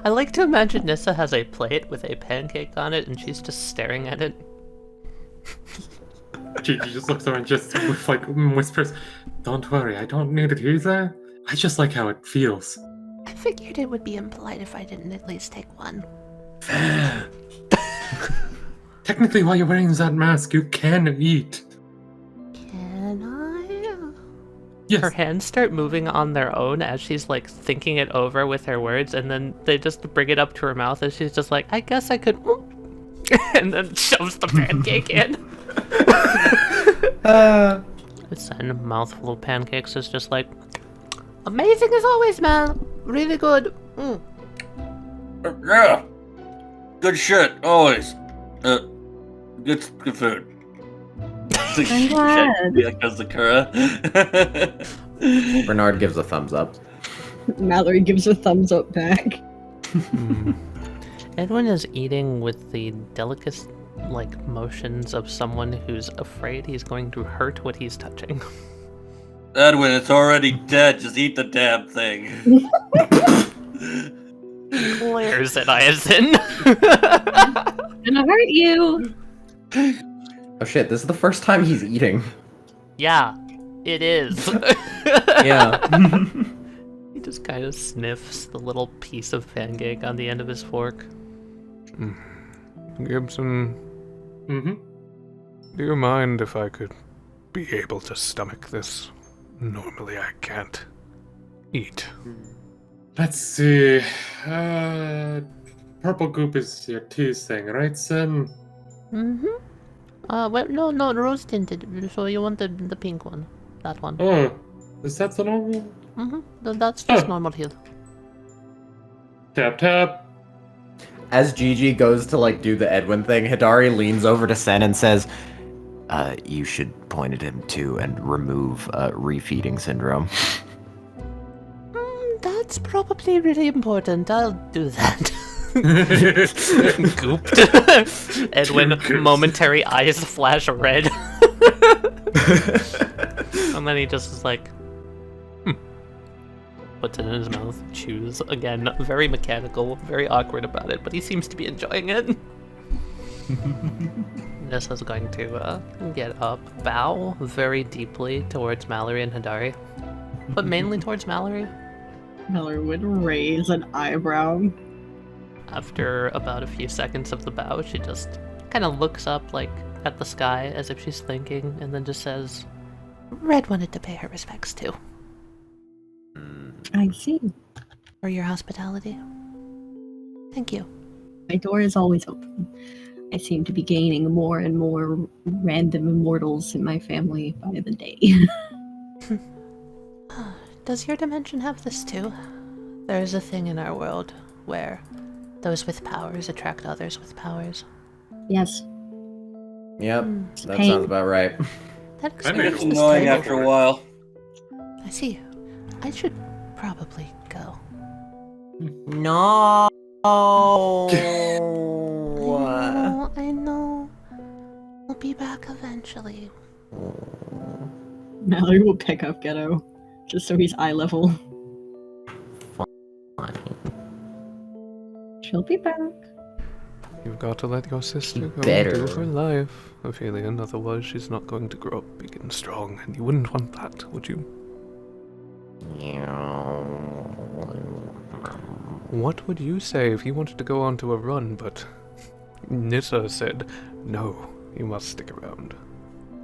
I like to imagine Nissa has a plate with a pancake on it and she's just staring at it. Gigi just looks over and just with, like, whispers, "Don't worry, I don't need it either. I just like how it feels." I figured it would be impolite if I didn't at least take one. Technically, while you're wearing that mask, you can eat. Can I? Yes. Her hands start moving on their own as she's like thinking it over with her words, and then they just bring it up to her mouth and she's just like, I guess I could and then shoves the pancake in. Sen, a mouthful of pancakes, is just like, amazing as always, man. Really good. Yeah. Good shit, always. Good food. I'm glad. Yeah, Kazakura. Bernard gives a thumbs up. Mallory gives a thumbs up back. Edwin is eating with the delicate, motions of someone who's afraid he's going to hurt what he's touching. Edwin, it's already dead. Just eat the damn thing. Glares at Aisen. Gonna hurt you. Oh shit, this is the first time he's eating. Yeah, it is. Yeah. He just kind of sniffs the little piece of pancake on the end of his fork. Gibson, Mm-hmm. do you mind if I could be able to stomach this? Normally I can't eat. Let's see. Purple goop is your tease thing, right, Sen? Mm-hmm. Well, no, rose tinted. So you want the pink one, that one. Oh, is that the normal? Mm-hmm. That's just normal here. Tap tap. As Gigi goes to do the Edwin thing, Hidari leans over to Sen and says, you should point at him too and remove refeeding syndrome. That's probably really important. I'll do that. Gooped. Edwin, momentary eyes flash red. And then he just is like, puts it in his mouth, chews again, very mechanical, very awkward about it, but he seems to be enjoying it. Nissa's going to get up, bow very deeply towards Mallory and Hidari, but mainly towards Mallory. Mallory would raise an eyebrow. After about a few seconds of the bow, she just kind of looks up at the sky as if she's thinking, and then just says, Red wanted to pay her respects too. I see. For your hospitality. Thank you. My door is always open. I seem to be gaining more and more random immortals in my family by the day. Does your dimension have this too? There is a thing in our world where those with powers attract others with powers. Yes. Yep, that Pain. sounds about right. That It's explains the annoying story. after a while. I see. I should probably go. No. I know. I'll be be back eventually. Mallory will pick up Ghetto, just so he's eye level. Fine. She'll be back. You've got to let your sister You go better. and do her life, Ophelia, otherwise she's not going to grow up big and strong, and you wouldn't want that, would you? What would you say if you wanted to go on to a run, but Nissa said, no, you must stick around?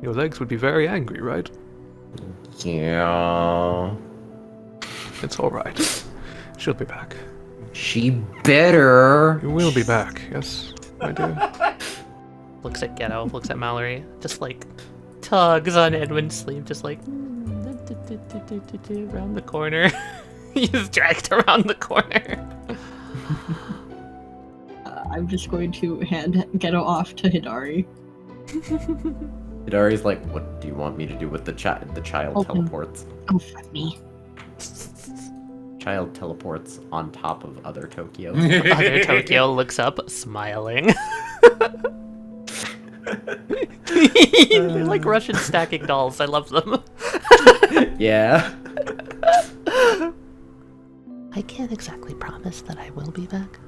Your legs would be very angry, right? Yeah. It's alright. She'll be back. She better. You will be back, yes, my dear. Looks at Ghetto, looks at Mallory, just like tugs on Edwin's sleeve, just like around the corner. He's dragged around the corner. I'm just going to hand Ghetto off to Hidari. Hidari's like, what do you want me to do with the child? The child Open. teleports. Oh, fuck me. Child teleports on top of other Tokyo. Other Tokyo looks up, smiling. They're like Russian stacking dolls. I love them. Yeah. I can't exactly promise that I will be back.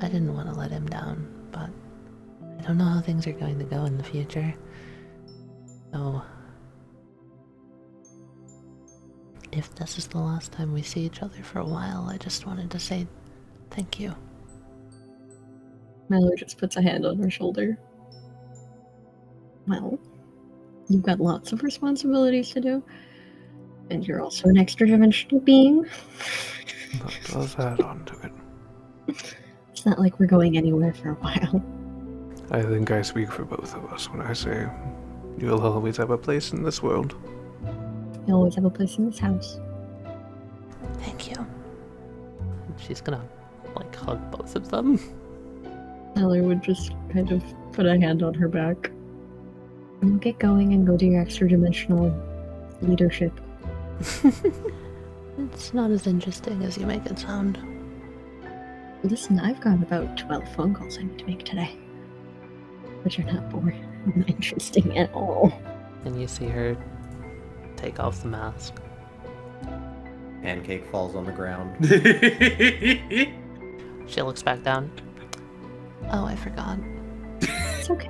I didn't want to let him down, but I don't know how things are going to go in the future. So, if this is the last time we see each other for a while, I just wanted to say thank you. Mallory just puts a hand on her shoulder. Well, you've got lots of responsibilities to do, and you're also an extra-dimensional being. That does add on to it. It's not like we're going anywhere for a while. I think I speak for both of us when I say you'll always have a place in this world. You always have a place in this house. Thank you. She's gonna, like, hug both of them. Mallory would just kind of put a hand on her back. And get going and go to your extra-dimensional leadership. It's not as interesting as you make it sound. Listen, I've got about 12 phone calls I need to make today. Which are not boring. Not interesting at all. And you see her take off the mask. Pancake falls on the ground. She looks back down. Oh, I forgot. It's okay.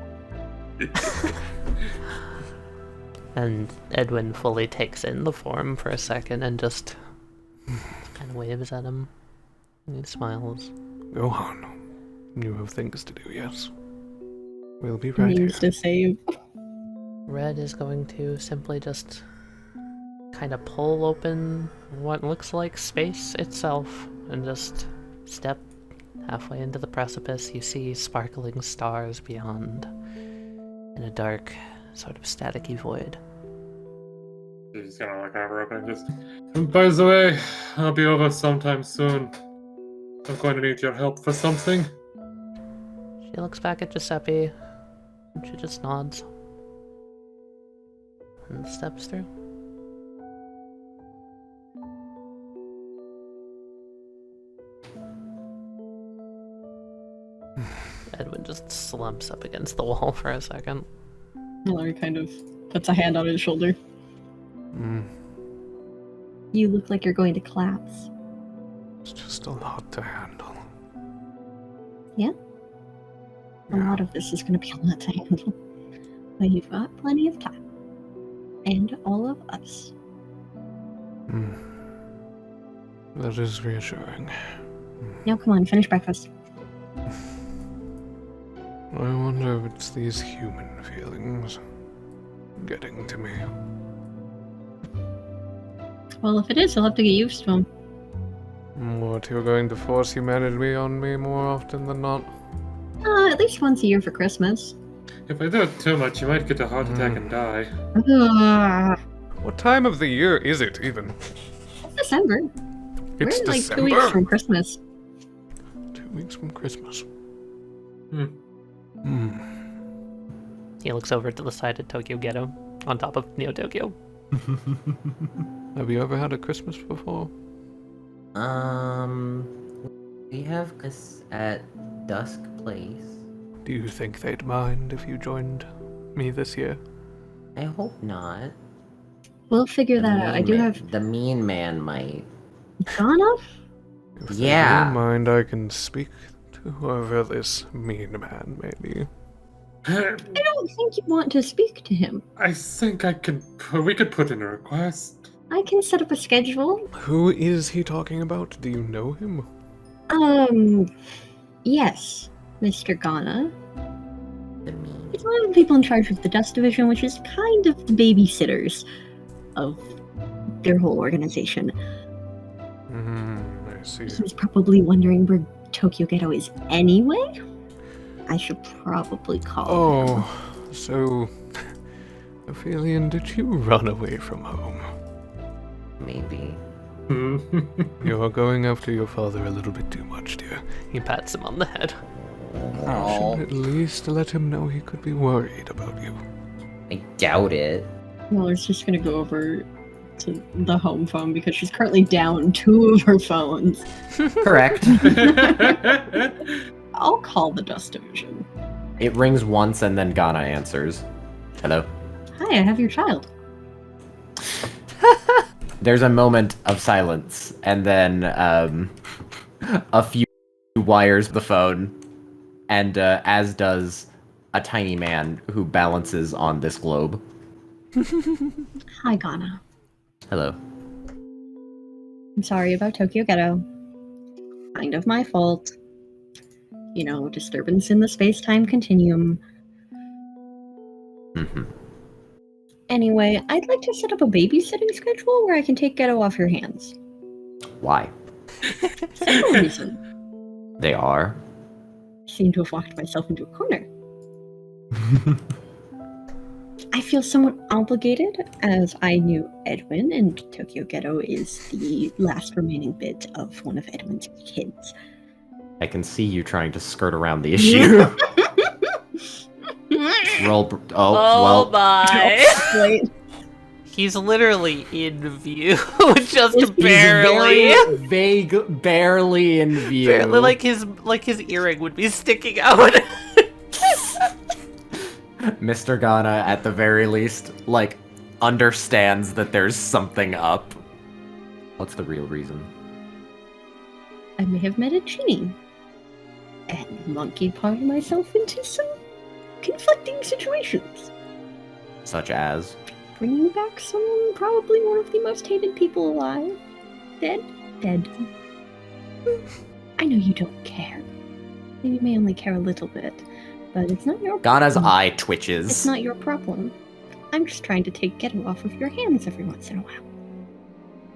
And Edwin fully takes in the form for a second and just kind of waves at him. And he smiles. Go on. You have things to do, yes. We'll be right here. Means to save. Red is going to simply just kind of pull open what looks like space itself and just step halfway into the precipice. You see sparkling stars beyond in a dark, sort of staticky void. She's just gonna look over and just. And by the way, I'll be over sometime soon. I'm going to need your help for something. She looks back at Giuseppe and she just nods and steps through. Edwin just slumps up against the wall for a second. Mallory kind of puts a hand on his shoulder. You look like you're going to collapse. It's just a lot to handle. Yeah? A lot of this is going to be a lot to handle. But you've got plenty of time. And all of us. That is reassuring. Now come on, finish breakfast. I wonder if it's these human feelings getting to me. Well, if it is, you'll have to get used to them. What, you're going to force humanity on me more often than not? At least once a year for Christmas. If I do it too much, you might get a heart attack and die. What time of the year is it, even? December. It's We're like December. 2 weeks from Christmas. 2 weeks from Christmas. He looks over to the side of Tokyo Ghetto, on top of Neo Tokyo. Have you ever had a Christmas before? We have this at Dusk Place. Do you think they'd mind if you joined me this year? I hope not. We'll figure that out. I do have The mean man might. Ghana? If Yeah. they don't mind, I can speak to whoever this mean man may be. I don't think you want to speak to him. I think we could put in a request. I can set up a schedule. Who is he talking about? Do you know him? Yes, Mr. Ghana. The mean. He's one of the people in charge of the Dust Division, which is kind of the babysitters of their whole organization. I see. He's probably wondering where Tokyo Ghetto is anyway. I should probably call him. Oh, so... Ophelia, did you run away from home? Maybe. You're going after your father a little bit too much, dear. He pats him on the head. Oh, Should at least let him know he could be worried about you. I doubt it. Mallory's just gonna go over to the home phone because she's currently down 2 of her phones. Correct. I'll call the Dust Division. It rings once and then Ghana answers. Hello. Hi, I have your child. There's a moment of silence, and then a few wires the phone, and as does a tiny man who balances on this globe. Hi, Ghana. Hello. I'm sorry about Tokyo Ghetto. Kind of my fault. You know, disturbance in the space-time continuum. Mm-hmm. Anyway, I'd like to set up a babysitting schedule where I can take Ghetto off your hands. Why? Simple reason. They are. I seem to have walked myself into a corner. I feel somewhat obligated, as I knew Edwin, and Tokyo Ghetto is the last remaining bit of one of Edwin's kids. I can see you trying to skirt around the issue. Oh my! Wait. He's literally in view, just He's barely. Very vague, barely in view. Barely, like his earring would be sticking out. Mr. Ghana, at the very least, like, understands that there's something up. What's the real reason? I may have met a genie and monkey-pawed myself into some conflicting situations. Such as? Bringing back someone, probably one of the most hated people alive. Dead. I know you don't care. You may only care a little bit, but it's not your Ghana's problem. eye twitches. It's not your problem. I'm just trying to take Ghetto off of your hands every once in a while.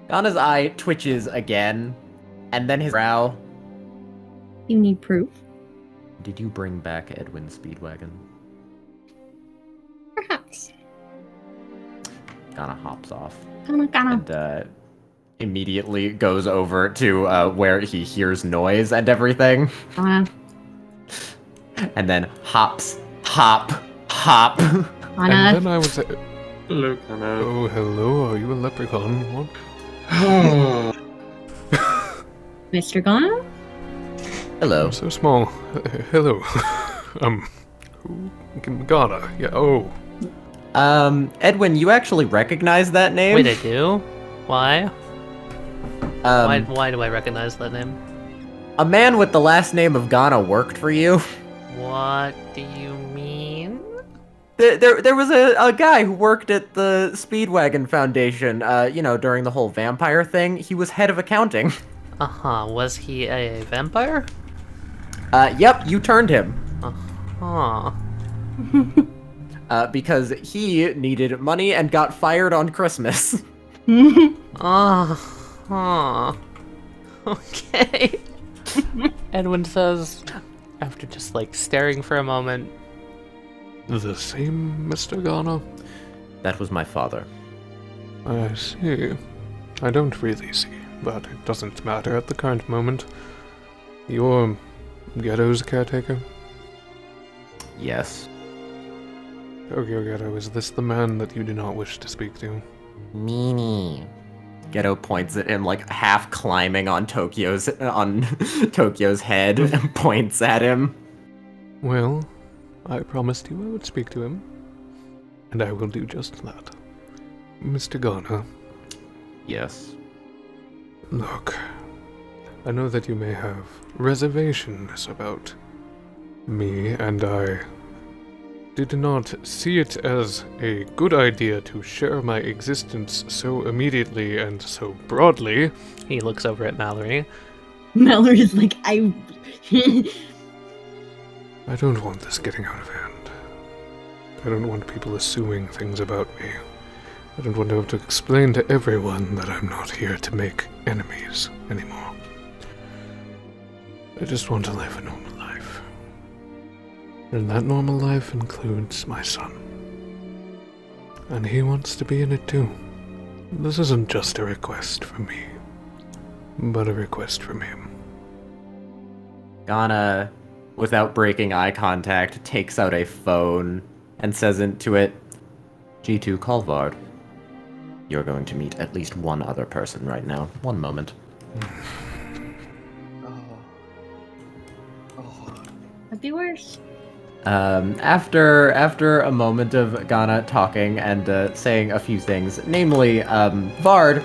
Ghana's eye twitches again, and then his brow. You need proof? Did you bring back Edwin Speedwagon? Perhaps. Ghana hops off Ghana. and immediately goes over to where he hears noise and everything, Ghana. and then hops, hop. And Ghana. then I would say, Hello, Kana. oh, hello, are you a leprechaun? What? Mr. Ghana? Hello. I'm so small. Hello. Ghana. Yeah, oh. Edwin, you actually recognize that name? Wait, I do? Why? Um, Why do I recognize that name? A man with the last name of Ghana worked for you. What do you mean? There was a guy who worked at the Speedwagon Foundation, during the whole vampire thing. He was head of accounting. Uh-huh, was he a vampire? Yep, you turned him. Huh. Because he needed money and got fired on Christmas. Huh. Okay. Edwin says, after just like staring for a moment, The same Mr. Ghana? That was my father. I see. I don't really see, but it doesn't matter at the current moment. You're Ghetto's caretaker? Yes. Tokyo Ghetto, is this the man that you do not wish to speak to? Meanie. Ghetto points at him, like half climbing on Tokyo's head, and points at him. Well, I promised you I would speak to him, and I will do just that. Mr. Garner. Yes. Look, I know that you may have reservations about me, and I did not see it as a good idea to share my existence so immediately and so broadly. He looks over at Mallory. Mallory's like, I don't want this getting out of hand. I don't want people assuming things about me. I don't want to have to explain to everyone that I'm not here to make enemies anymore. I just want to live a normal life. And that normal life includes my son. And he wants to be in it too. This isn't just a request from me, but a request from him. Ghana, without breaking eye contact, takes out a phone and says into it, G2, call Vard. You're going to meet at least one other person right now. One moment. Could be worse. After a moment of Ghana talking and saying a few things, namely, Vard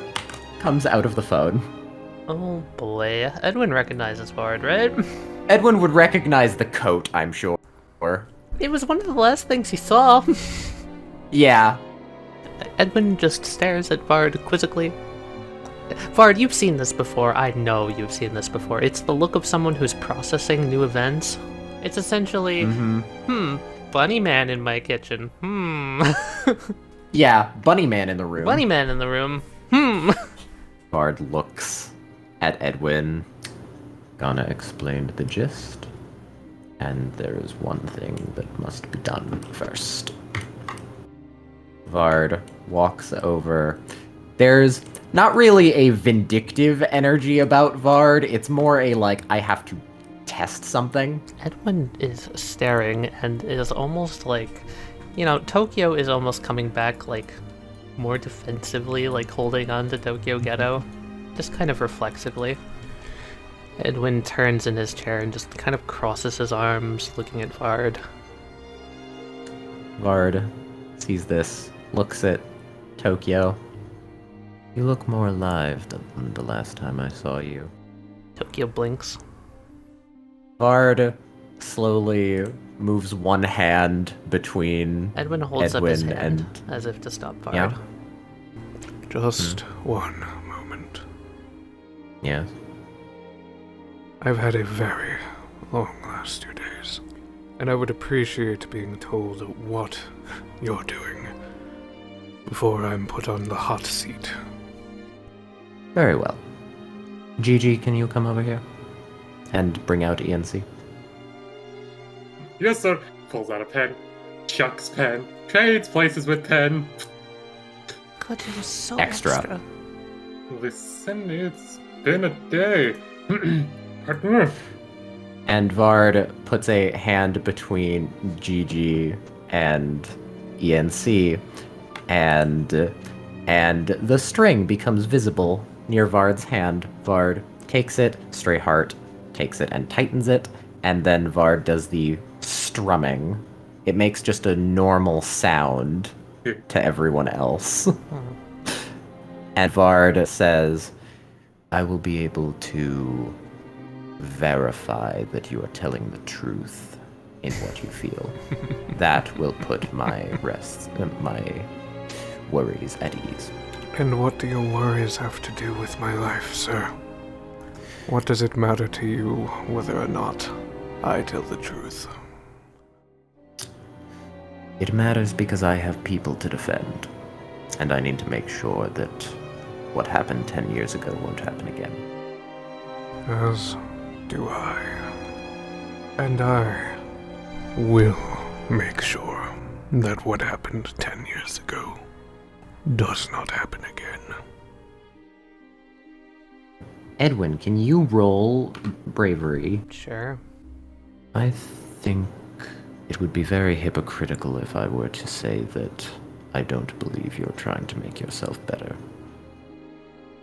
comes out of the phone. Oh boy, Edwin recognizes Vard, right? Edwin would recognize the coat, I'm sure. It was one of the last things he saw. Yeah. Edwin just stares at Vard quizzically. Vard, you've seen this before. I know you've seen this before. It's the look of someone who's processing new events. It's essentially, bunny man in my kitchen. Yeah, bunny man in the room. Bunny man in the room. Vard looks at Edwin. Ghana explained the gist. And there is one thing that must be done first. Vard walks over. There's not really a vindictive energy about Vard. It's more a, like, I have to test something. Edwin is staring and is almost like, Tokyo is almost coming back, like, more defensively, like holding on to Tokyo Ghetto. Just kind of reflexively. Edwin turns in his chair and just kind of crosses his arms, looking at Vard. Vard sees this, looks at Tokyo. You look more alive than the last time I saw you. Tokyo blinks. Vard slowly moves one hand between Edwin holds up his Edwin hand, and... as if to stop Vard. Yeah? Just one moment. Yes? I've had a very long last 2 days, and I would appreciate being told what you're doing before I'm put on the hot seat. Very well. Gigi, can you come over here? And bring out ENC. Yes, sir. Pulls out a pen. Chucks pen. Trades places with pen. God, it was so Extra. Listen, it's been a day. Partner. And Vard puts a hand between Gigi and ENC, and the string becomes visible near Vard's hand. Vard takes it, Stray Heart takes it and tightens it, and then Vard does the strumming. It makes just a normal sound to everyone else. And Vard says, I will be able to verify that you are telling the truth in what you feel. That will put my worries at ease. And what do your worries have to do with my life, sir? What does it matter to you whether or not I tell the truth? It matters because I have people to defend, and I need to make sure that what happened 10 years ago won't happen again. As do I. And I will make sure that what happened 10 years ago does not happen again. Edwin, can you roll bravery? Sure. I think it would be very hypocritical if I were to say that I don't believe you're trying to make yourself better.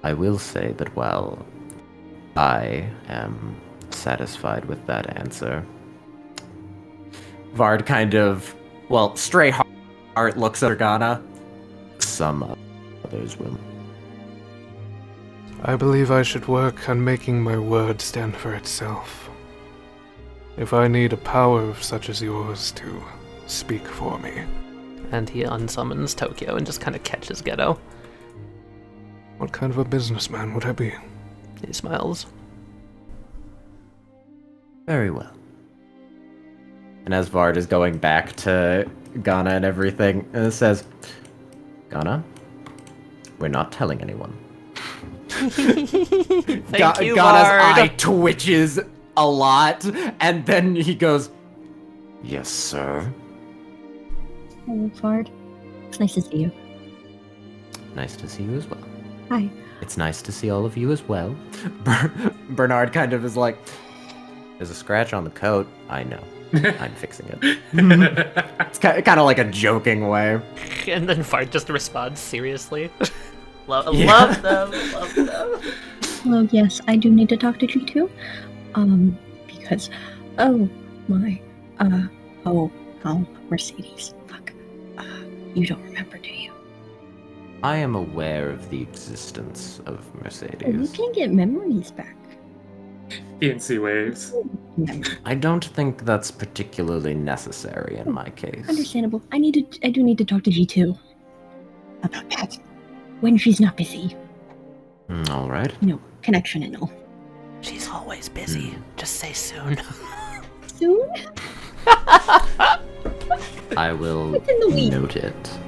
I will say that while I am satisfied with that answer, Vard kind of, stray heart looks at Organa. Some others will. I believe I should work on making my word stand for itself. If I need a power such as yours to speak for me. And he unsummons Tokyo and just kind of catches Ghetto. What kind of a businessman would I be? He smiles. Very well. And as Vard is going back to Ghana and everything, it says, Ghana, we're not telling anyone. Thank you, Ghana's Vard. eye twitches a lot, and then he goes, yes, sir. Hello, Vard. It's nice to see you. Nice to see you as well. Hi. It's nice to see all of you as well. Bernard kind of is like, there's a scratch on the coat. I know. I'm fixing it. It's kind of like a joking way. And then Vard just responds seriously. Love them. Hello, yes, I do need to talk to G2. Because, Mercedes. Fuck. You don't remember, do you? I am aware of the existence of You Mercedes. can get memories back. PNC waves. I don't think that's particularly necessary in my case. Understandable. I do need to talk to G2 about that. When she's not busy. All right. Connection and all. She's always busy. Just say soon. Soon? I will Within the week. note it.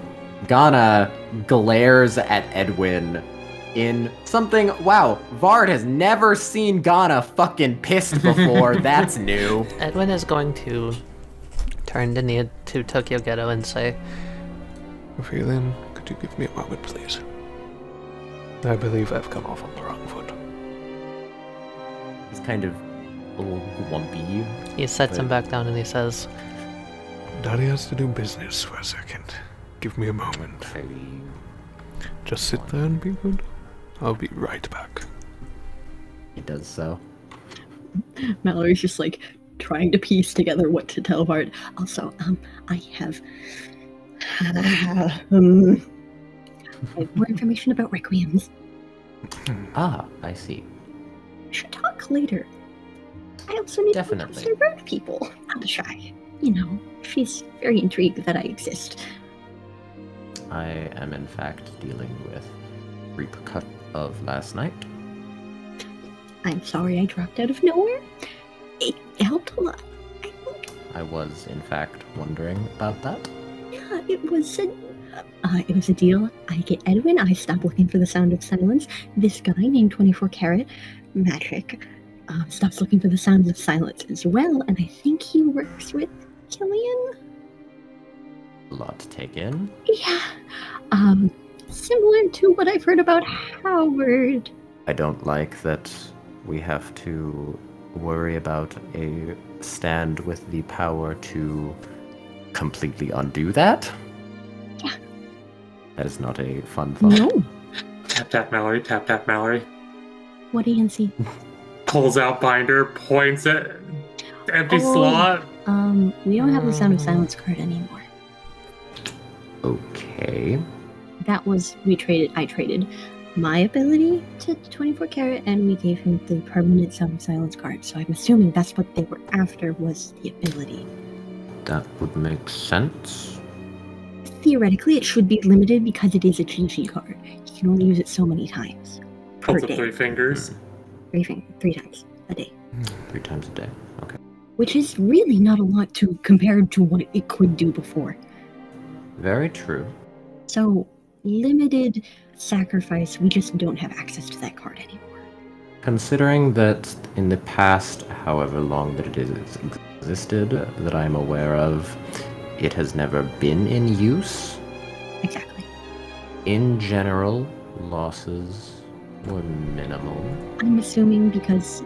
Ghana glares at Edwin in something. Wow, Vard has never seen Ghana fucking pissed before. That's new. Edwin is going to turn to Tokyo Ghetto and say, Phelan, could you give me a moment, please? I believe I've come off on the wrong foot. He's kind of a little grumpy. he sets him back down and he says, Daddy has to do business for a second. Give me a moment. Just sit there and be good. I'll be right back. He does so. Mallory's just like trying to piece together what to tell Vard. Also, I have more information about requiems. Ah, I see. We should talk later. I also need Definitely. to convert people. Not be shy. She's very intrigued that I exist. I am in fact dealing with repercut of last night. I'm sorry I dropped out of nowhere. It helped a lot, I think. I was in fact wondering about that. Yeah, it was a deal. I get Edwin, I stop looking for the sound of silence. This guy named 24 Karat, Magic, stops looking for the sounds of silence as well, and I think he works with Killian? A lot to take in. Yeah. Similar to what I've heard about Howard. I don't like that we have to worry about a stand with the power to completely undo that. Yeah. That is not a fun thought. No. Tap tap Mallory, tap tap Mallory. What do you see? Pulls out binder, points at empty slot. We don't have the sound of silence card anymore. Okay. That was, I traded my ability to 24 Karat, and we gave him the permanent sound of silence card, so I'm assuming that's what they were after, was the ability. That would make sense. Theoretically, it should be limited because it is a GG card. You can only use it so many times per Pulls up day. 3 fingers. Three times a day. 3 times a day. Okay. Which is really not a lot to compared to what it could do before. Very true. So, limited sacrifice, we just don't have access to that card anymore. Considering that in the past, however long that it has existed, that I'm aware of, it has never been in use. Exactly. In general, losses were minimal. I'm assuming because,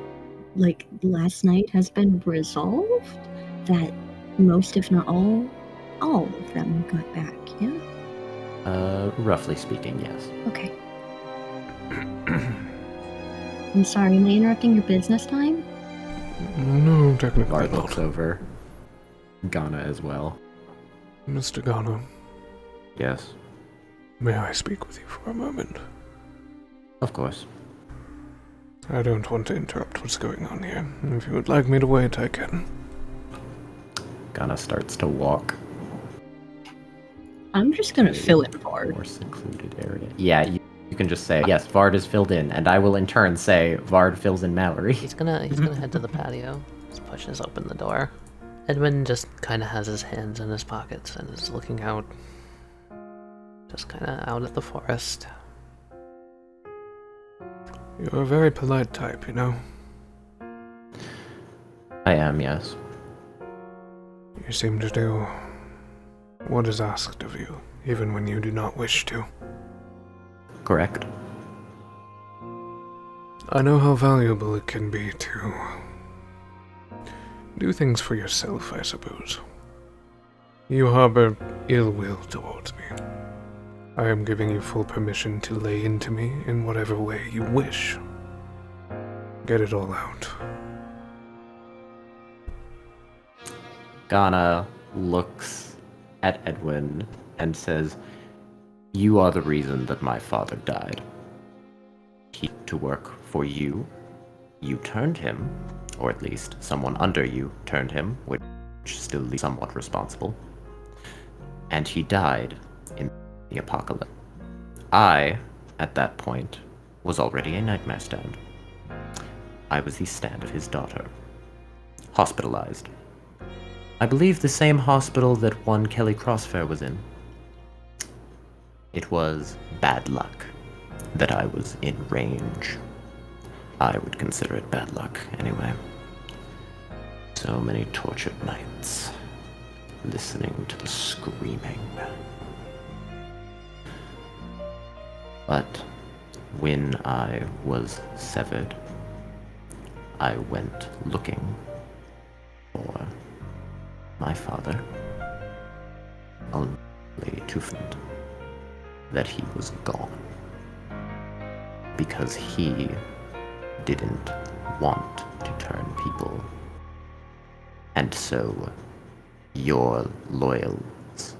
last night has been resolved, that most, if not all of them got back, yeah? Roughly speaking, yes. Okay. I'm sorry, am I interrupting your business time? No, technically Bart not. looks over. Ghana as well. Mr. Ghana, Yes, may I speak with you for a moment? of course. I don't want to interrupt what's going on here. If you would like me to wait, I can. Ghana starts to walk. I'm just gonna fill in Vard. More secluded area. Yeah, you can just say, yes, Vard is filled in, and I will in turn say, Vard fills in Mallory. He's gonna head to the patio. Just pushes open the door. Edwin just kind of has his hands in his pockets and is looking out. Just kind of out at the forest. You're a very polite type, you know. I am, yes. You seem to do what is asked of you, even when you do not wish to. Correct. I know how valuable it can be to do things for yourself, I suppose. You harbor ill will towards me. I am giving you full permission to lay into me in whatever way you wish. Get it all out. Ghana looks at Edwin and says, you are the reason that my father died. He to work for you. You turned him, or at least someone under you turned him, which still leaves somewhat responsible. And he died in the apocalypse. I, at that point, was already a nightmare stand. I was the stand of his daughter. Hospitalized. I believe the same hospital that one Kelly Crossfair was in. It was bad luck that I was in range. I would consider it bad luck, anyway. So many tortured nights, listening to the screaming. But when I was severed, I went looking for my father, only to find that he was gone. Because he didn't want to turn people. And so your loyals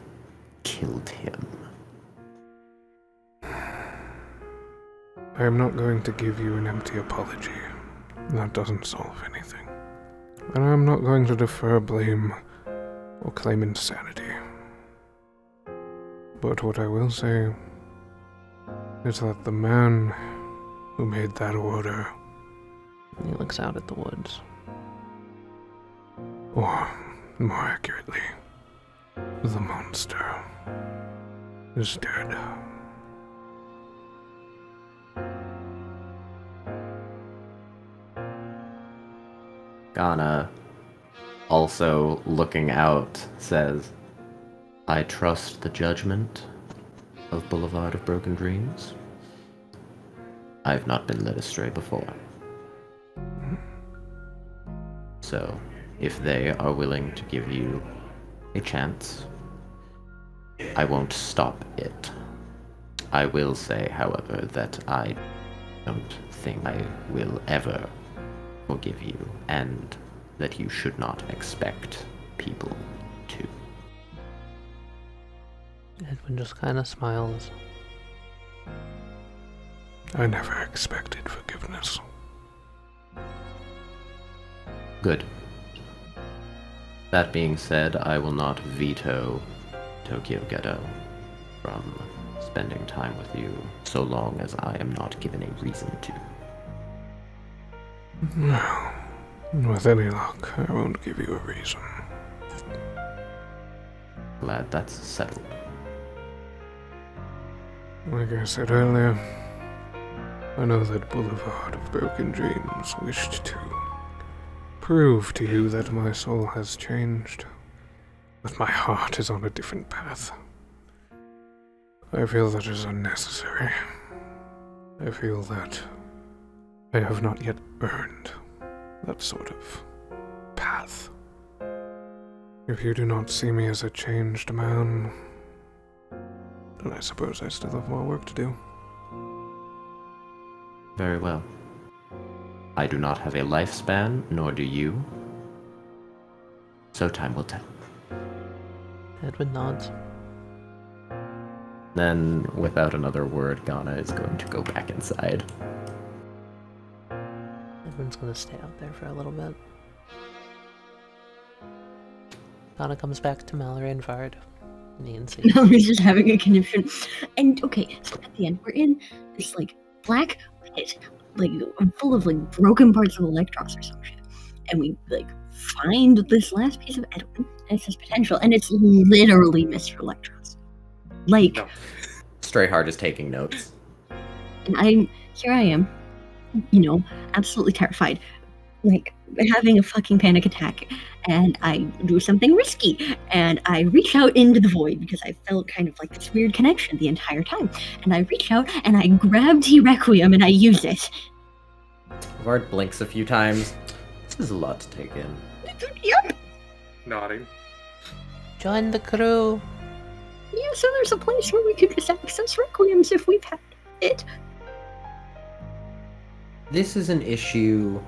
killed him. I am not going to give you an empty apology. That doesn't solve anything. And I am not going to defer blame or claim insanity. But what I will say is that the man who made that order, He looks out at the woods. or more accurately, the monster, is dead. Ghana, also looking out, says, I trust the judgment of Boulevard of Broken Dreams. I've not been led astray before. So, if they are willing to give you a chance, I won't stop it. I will say, however, that I don't think I will ever forgive you, and that you should not expect people to. Edwin just kind of smiles. I never expected forgiveness. Good. That being said, I will not veto Tokyo Ghetto from spending time with you so long as I am not given a reason to. Well, with any luck, I won't give you a reason. Glad that's settled. Like I said earlier, I know that Boulevard of Broken Dreams wished to prove to you that my soul has changed, but my heart is on a different path. I feel that is unnecessary. I feel that I have not yet earned that sort of path. If you do not see me as a changed man, then I suppose I still have more work to do. Very well. I do not have a lifespan, nor do you. So time will tell. Edwin nods. Then, without another word, Ghana is going to go back inside. Edwin's gonna stay out there for a little bit. Donna comes back to Mallory and Vard. Nancy. Mallory's just having a conniption. And okay, so at the end, we're in this like black pit, like full of like broken parts of Electros or some shit. And we like find this last piece of Edwin, and it says potential, and it's literally Mr. Electros. Like, No. Strayhard is taking notes. and I am, you know, absolutely terrified, like having a fucking panic attack, and I do something risky, and I reach out into the void because I felt kind of like this weird connection the entire time, and I reach out and I grab T Requiem and I use it. Vard blinks a few times. This is a lot to take in. Yep. Nodding. Join the crew. Yeah, so there's a place where we could just access Requiems if we've had it. This is an issue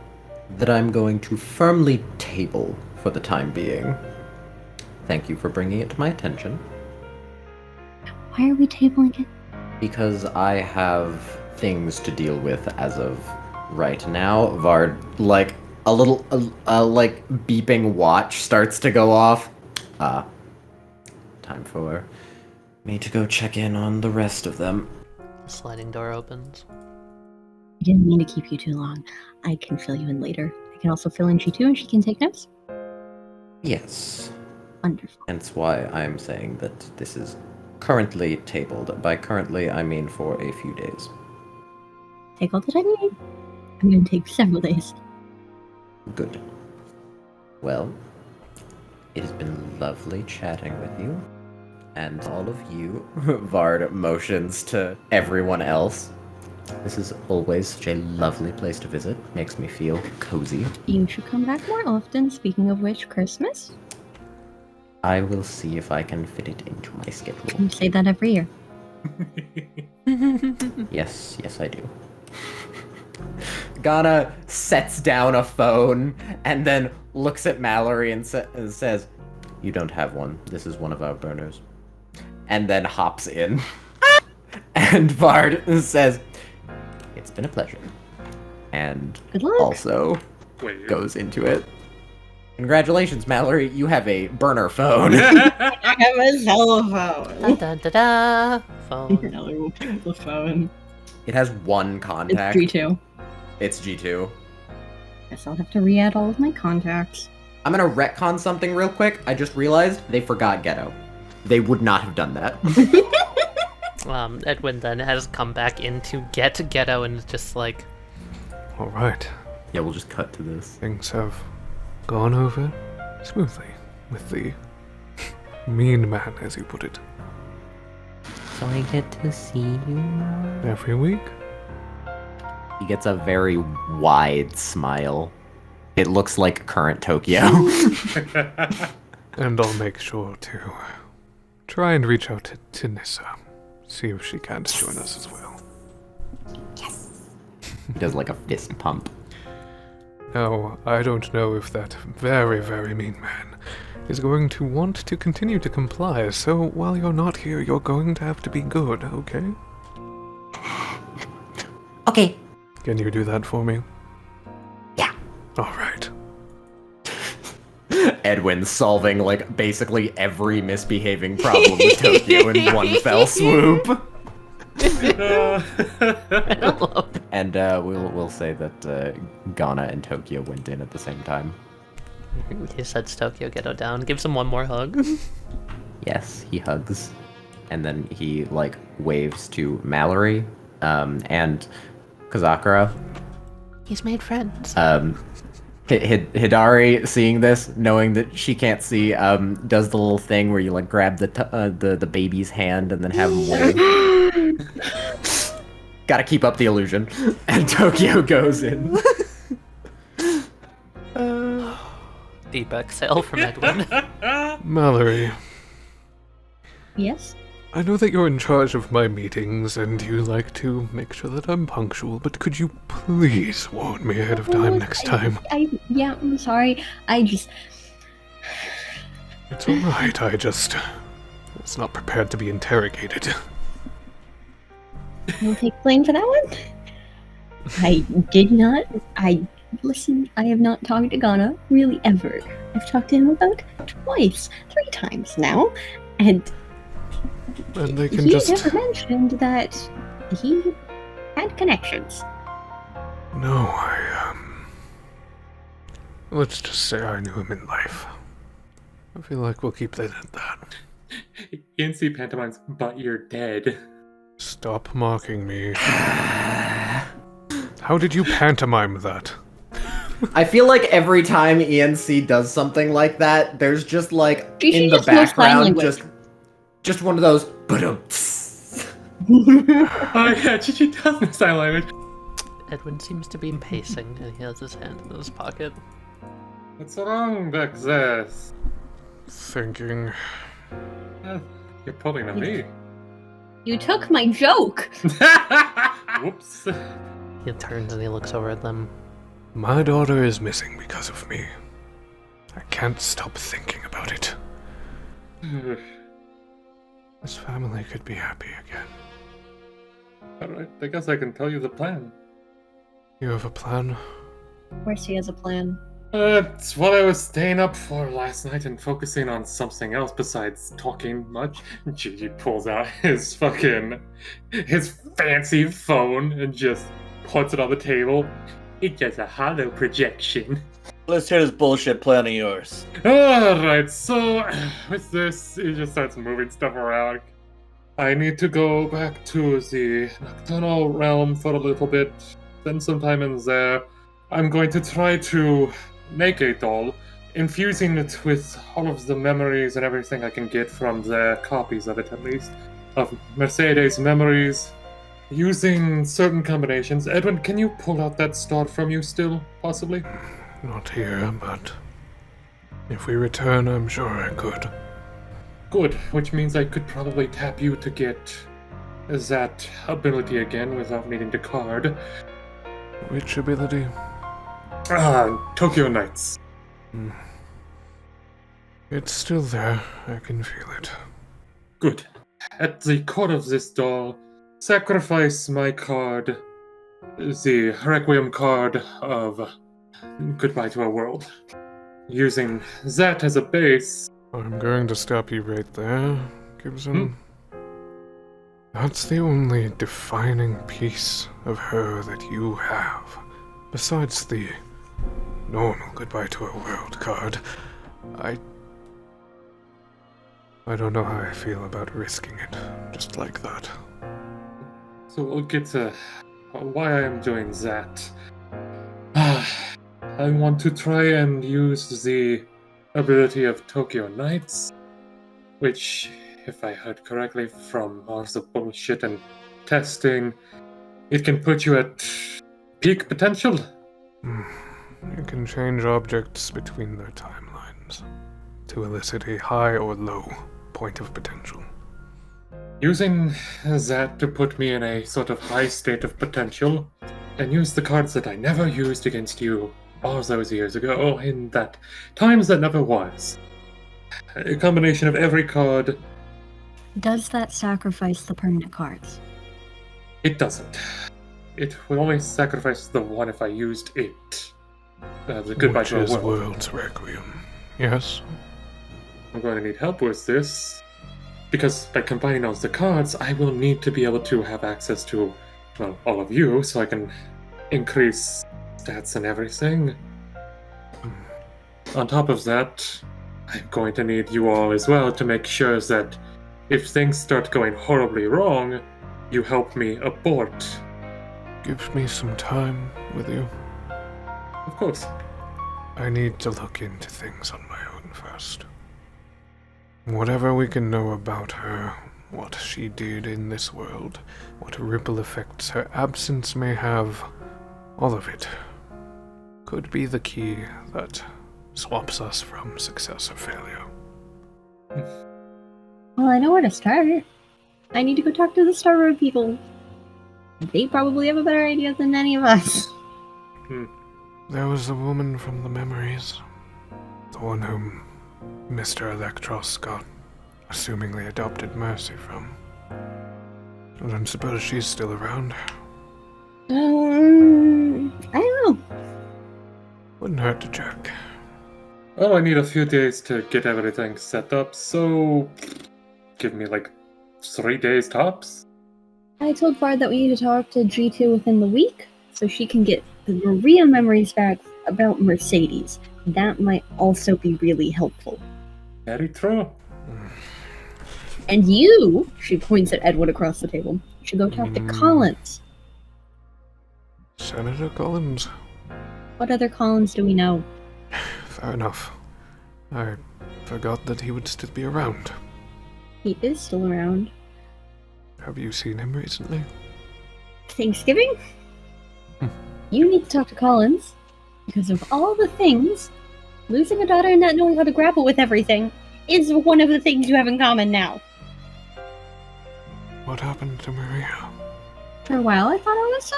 that I'm going to firmly table for the time being. Thank you for bringing it to my attention. Why are we tabling it? Because I have things to deal with as of right now. Vard, like, a little, like, beeping watch starts to go off. Time for me to go check in on the rest of them. The sliding door opens. I didn't mean to keep you too long. I can fill you in later. I can also fill in G2 and she can take notes. Yes. Wonderful. Hence why I'm saying that this is currently tabled. By currently, I mean for a few days. Take all the time you need. I'm going to take several days. Good. Well, it has been lovely chatting with you. And all of you, Vard motions to everyone else. This is always such a lovely place to visit. Makes me feel cozy. You should come back more often. Speaking of which, Christmas? I will see if I can fit it into my schedule. You say that every year. Yes, I do. Ghana sets down a phone and then looks at Mallory and says, "You don't have one. This is one of our burners." And then hops in. And Vard says, "It's been a pleasure." And Good luck. also Wait. goes into it. Congratulations, Mallory. You have a burner phone. I have a cell phone. Da da da da. Phone. Mallory will pick up the phone. It has one It's contact. G2. It's G2. Guess I'll have to re-add all of my contacts. I'm gonna retcon something real quick. I just realized they forgot Ghetto. They would not have done that. Edwin then has come back in to get Ghetto and is just like, Alright, Yeah, we'll just cut to this. things have gone over smoothly with the mean man, as you put it. So I get to see you. Every week? He gets a very wide smile. It looks like current Tokyo. And I'll make sure to try and reach out to Nissa. See if she can join us as well. He does like a fist pump. Now, I don't know if that very, very mean man is going to want to continue to comply, so while you're not here, you're going to have to be good, okay? Okay. Can you do that for me? Yeah. Alright. Edwin solving like basically every misbehaving problem with Tokyo in one fell swoop. And we'll say that Ghana and Tokyo went in at the same time. he sets Tokyo Ghetto down, gives him one more hug. Yes, he hugs, and then he like waves to Mallory, and Kazakura. He's made friends. Hidari, seeing this, knowing that she can't see, does the little thing where you like grab the baby's hand and then have him wave. Gotta keep up the illusion. And Tokyo goes in. Deep exhale from Edwin. Mallory, Yes? I know that you're in charge of my meetings and you like to make sure that I'm punctual, but could you please warn me ahead of time next time? Yeah, I'm sorry. I just... It's alright, I just was not prepared to be interrogated. I'll take blame for that one. Listen, I have not talked to Ghana, really, ever. I've talked to him about twice, 3 times now, and And they can he just... never mentioned that he had connections. No, let's just say I knew him in life. I feel like we'll keep that at that. ENC pantomimes, but you're dead. Stop mocking me. How did you pantomime that? I feel like every time ENC does something like that, there's just like She in should the just know sign background, language. just one of those. Oh yeah, Chichi does know sign language. Edwin seems to be pacing, and he has his hand in his pocket. What's wrong back there? Thinking. You're pulling on me. You took my joke! Whoops. He turns and he looks over at them. My daughter is missing because of me. I can't stop thinking about it. This family could be happy again. Alright, I guess I can tell you the plan. You have a plan? Of course he has a plan. It's what I was staying up for last night and focusing on something else besides talking much. Gigi pulls out his fancy phone and just puts it on the table. It's just a hollow projection. Let's hear this bullshit plan of yours. Alright, so with this, he just starts moving stuff around. I need to go back to the nocturnal realm for a little bit, spend some time in there. I'm going to try to make a doll, infusing it with all of the memories and everything I can get from the copies of it, at least, of Mercedes' memories, using certain combinations. Edwin, can you pull out that star from you still, possibly? Not here, but if we return, I'm sure I could. Good, which means I could probably tap you to get that ability again without needing to card. Which ability? Tokyo Nights. It's still there. I can feel it. Good. At the core of this doll, sacrifice my card, the Requiem card of Goodbye to a World. Using that as a base... I'm going to stop you right there, Gibson. That's the only defining piece of her that you have. Besides the normal Goodbye to a World card, I don't know how I feel about risking it, just like that. So we'll get to why I am doing that. I want to try and use the ability of Tokyo Nights, which, if I heard correctly from all the bullshit and testing, it can put you at peak potential. You can change objects between their timelines to elicit a high or low point of potential. Using that to put me in a sort of high state of potential, and use the cards that I never used against you all those years ago, in that times that never was. A combination of every card. Does that sacrifice the permanent cards? It doesn't. It will only sacrifice the one if I used it. The Goodbye Which to a is World. World's Requiem. Yes? I'm going to need help with this, because by combining all the cards, I will need to be able to have access to, well, all of you, so I can increase stats and everything. On top of that, I'm going to need you all as well to make sure that if things start going horribly wrong, you help me abort. Give me some time with you. Of course. I need to look into things on my own first. Whatever we can know about her, what she did in this world, what ripple effects her absence may have, all of it could be the key that swaps us from success or failure. Well, I know where to start. I need to go talk to the Star Road people. They probably have a better idea than any of us. There was a woman from the memories, the one whom Mr. Electros got assumingly adopted Mercy from. I don't suppose she's still around. I don't know. Wouldn't hurt to check. Well, I need a few days to get everything set up, so give me like 3 days tops. I told Vard that we need to talk to G2 within the week, so she can get the Maria memories back about Mercedes. That might also be really helpful. Very true. And you, she points at Edwin across the table, should go talk to Collins. Senator Collins? What other Collins do we know? Fair enough. I forgot that he would still be around. He is still around. Have you seen him recently? Thanksgiving? You need to talk to Collins, because of all the things, losing a daughter and not knowing how to grapple with everything is one of the things you have in common now. What happened to Maria? For a while, I thought it was,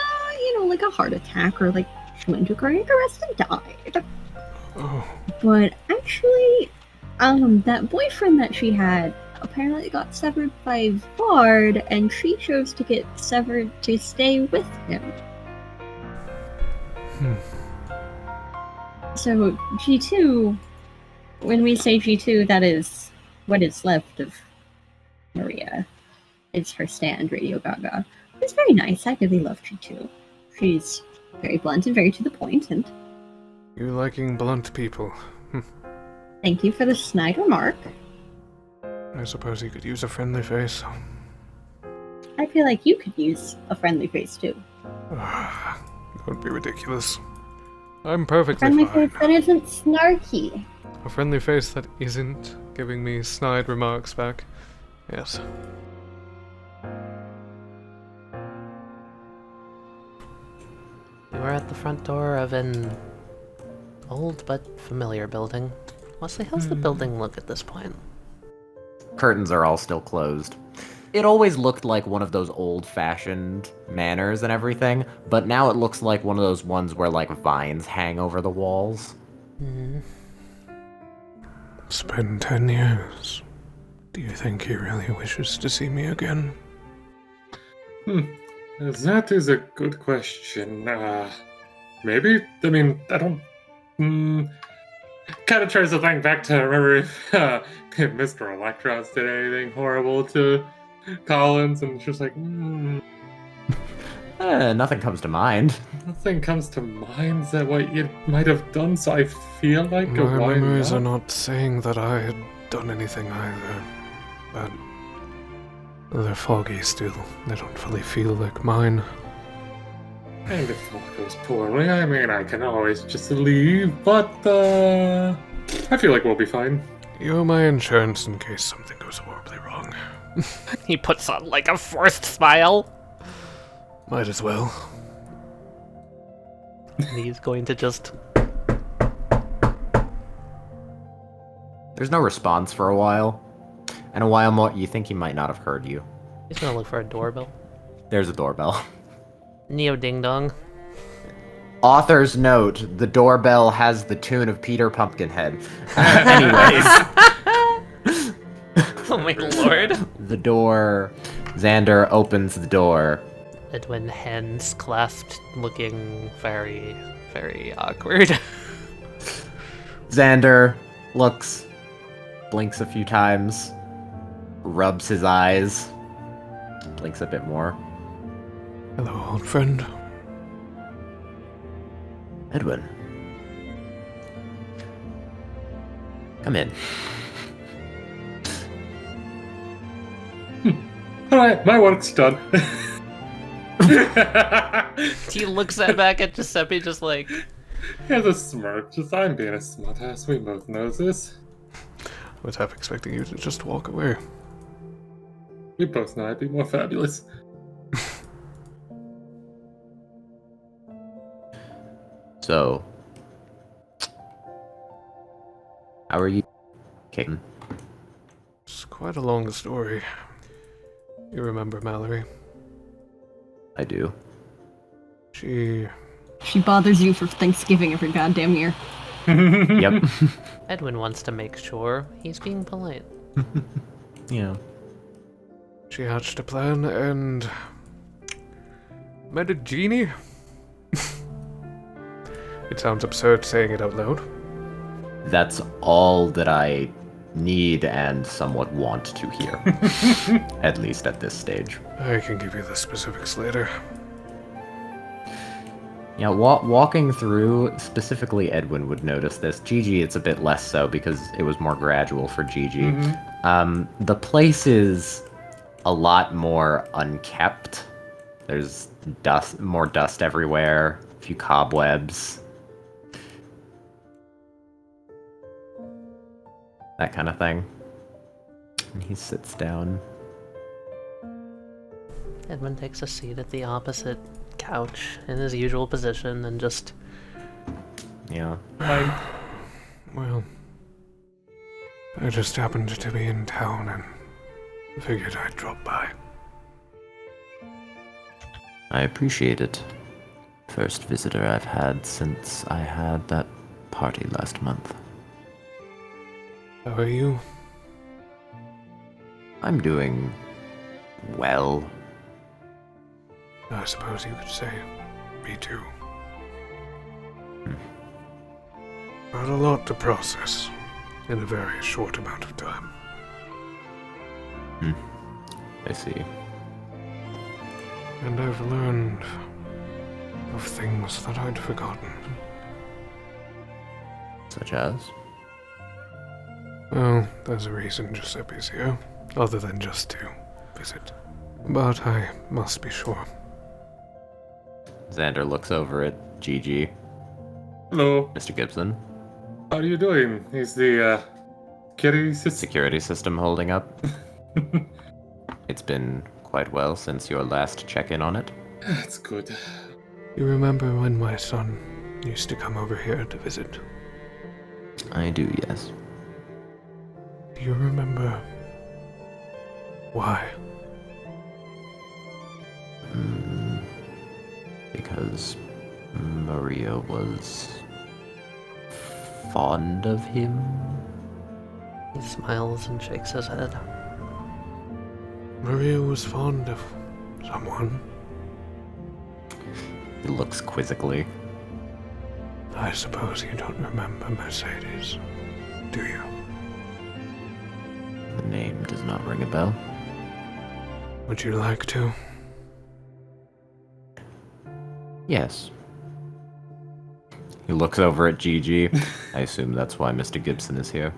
like a heart attack, or like she went into cardiac arrest and died. Oh. But actually, that boyfriend that she had apparently got severed by Vard, and she chose to get severed to stay with him. So, G2, when we say G2, that is what is left of Maria. It's her stand, Radio Gaga. It's very nice. I really love G2. She's very blunt and very to the point, and You liking blunt people? thank you for the snide remark. I suppose you could use a friendly face. I feel like you could use a friendly face, too. Don't be ridiculous. I'm perfectly Friendly fine. face that isn't snarky. A friendly face that isn't giving me snide remarks back. Yes. You are at the front door of an old but familiar building. Wesley, how's the building look at this point? Curtains are all still closed. It always looked like one of those old-fashioned manors and everything, but now it looks like one of those ones where, like, vines hang over the walls. It's been 10 years. Do you think he really wishes to see me again? That is a good question. Maybe? I mean, I don't... Kind of tries to think back to remember if Mr. Electros did anything horrible to Collins, and she's like, Nothing comes to mind. Nothing comes to mind that what you might have done, so I feel like My why memories not? are not saying that I had done anything either, but they're foggy still. They don't fully feel like mine. And if all goes poorly, I mean, I can always just leave, but, I feel like we'll be fine. You're my insurance in case something goes horribly wrong. He puts on like a forced smile. Might as well. He's going to just... There's no response for a while. And a while more, you think he might not have heard you. He's gonna look for a doorbell. There's a doorbell. Neo Ding Dong. Author's note, the doorbell has the tune of Peter Pumpkinhead. Anyways. Oh my lord. The door... Xander opens the door. Edwin, hands clasped, looking very, very awkward. Xander looks, blinks a few times, rubs his eyes, blinks a bit more. Hello, old friend. Edwin. Come in. Alright, my work's done. He looks back at Giuseppe just like... He has a smirk, just I'm being a smartass, we both know this. I was half expecting you to just walk away. We both know I'd be more fabulous. So, how are you, Kitten? It's quite a long story. You remember Mallory? I do. She She bothers you for Thanksgiving every goddamn year. Yep. Edwin wants to make sure he's being polite. Yeah. She hatched a plan and met a genie? It sounds absurd saying it out loud. That's all that I need and somewhat want to hear. At least at this stage. I can give you the specifics later. Yeah, walking through, specifically Edwin would notice this. Gigi, it's a bit less so because it was more gradual for Gigi. The place is a lot more unkept. There's more dust everywhere, a few cobwebs. That kind of thing. And he sits down. Edwin takes a seat at the opposite couch in his usual position and just... Yeah. Well, I just happened to be in town and figured I'd drop by. I appreciate it. First visitor I've had since I had that party last month. How are you? I'm doing well. I suppose you could say, me too. Not a lot to process in a very short amount of time. I see. And I've learned of things that I'd forgotten. Such as? Well, there's a reason Giuseppe's here, other than just to visit. But I must be sure. Xander looks over at Gigi. Hello. Mr. Gibson. How are you doing? Is the Security system holding up? It's been quite well since your last check-in on it. That's good. You remember when my son used to come over here to visit? I do, yes. Do you remember why? Because Maria was fond of him? He smiles and shakes his head. Maria was fond of someone. He looks quizzically. I suppose you don't remember Mercedes, do you? The name does not ring a bell. Would you like to? Yes. He looks over at Gigi. I assume that's why Mr. Gibson is here.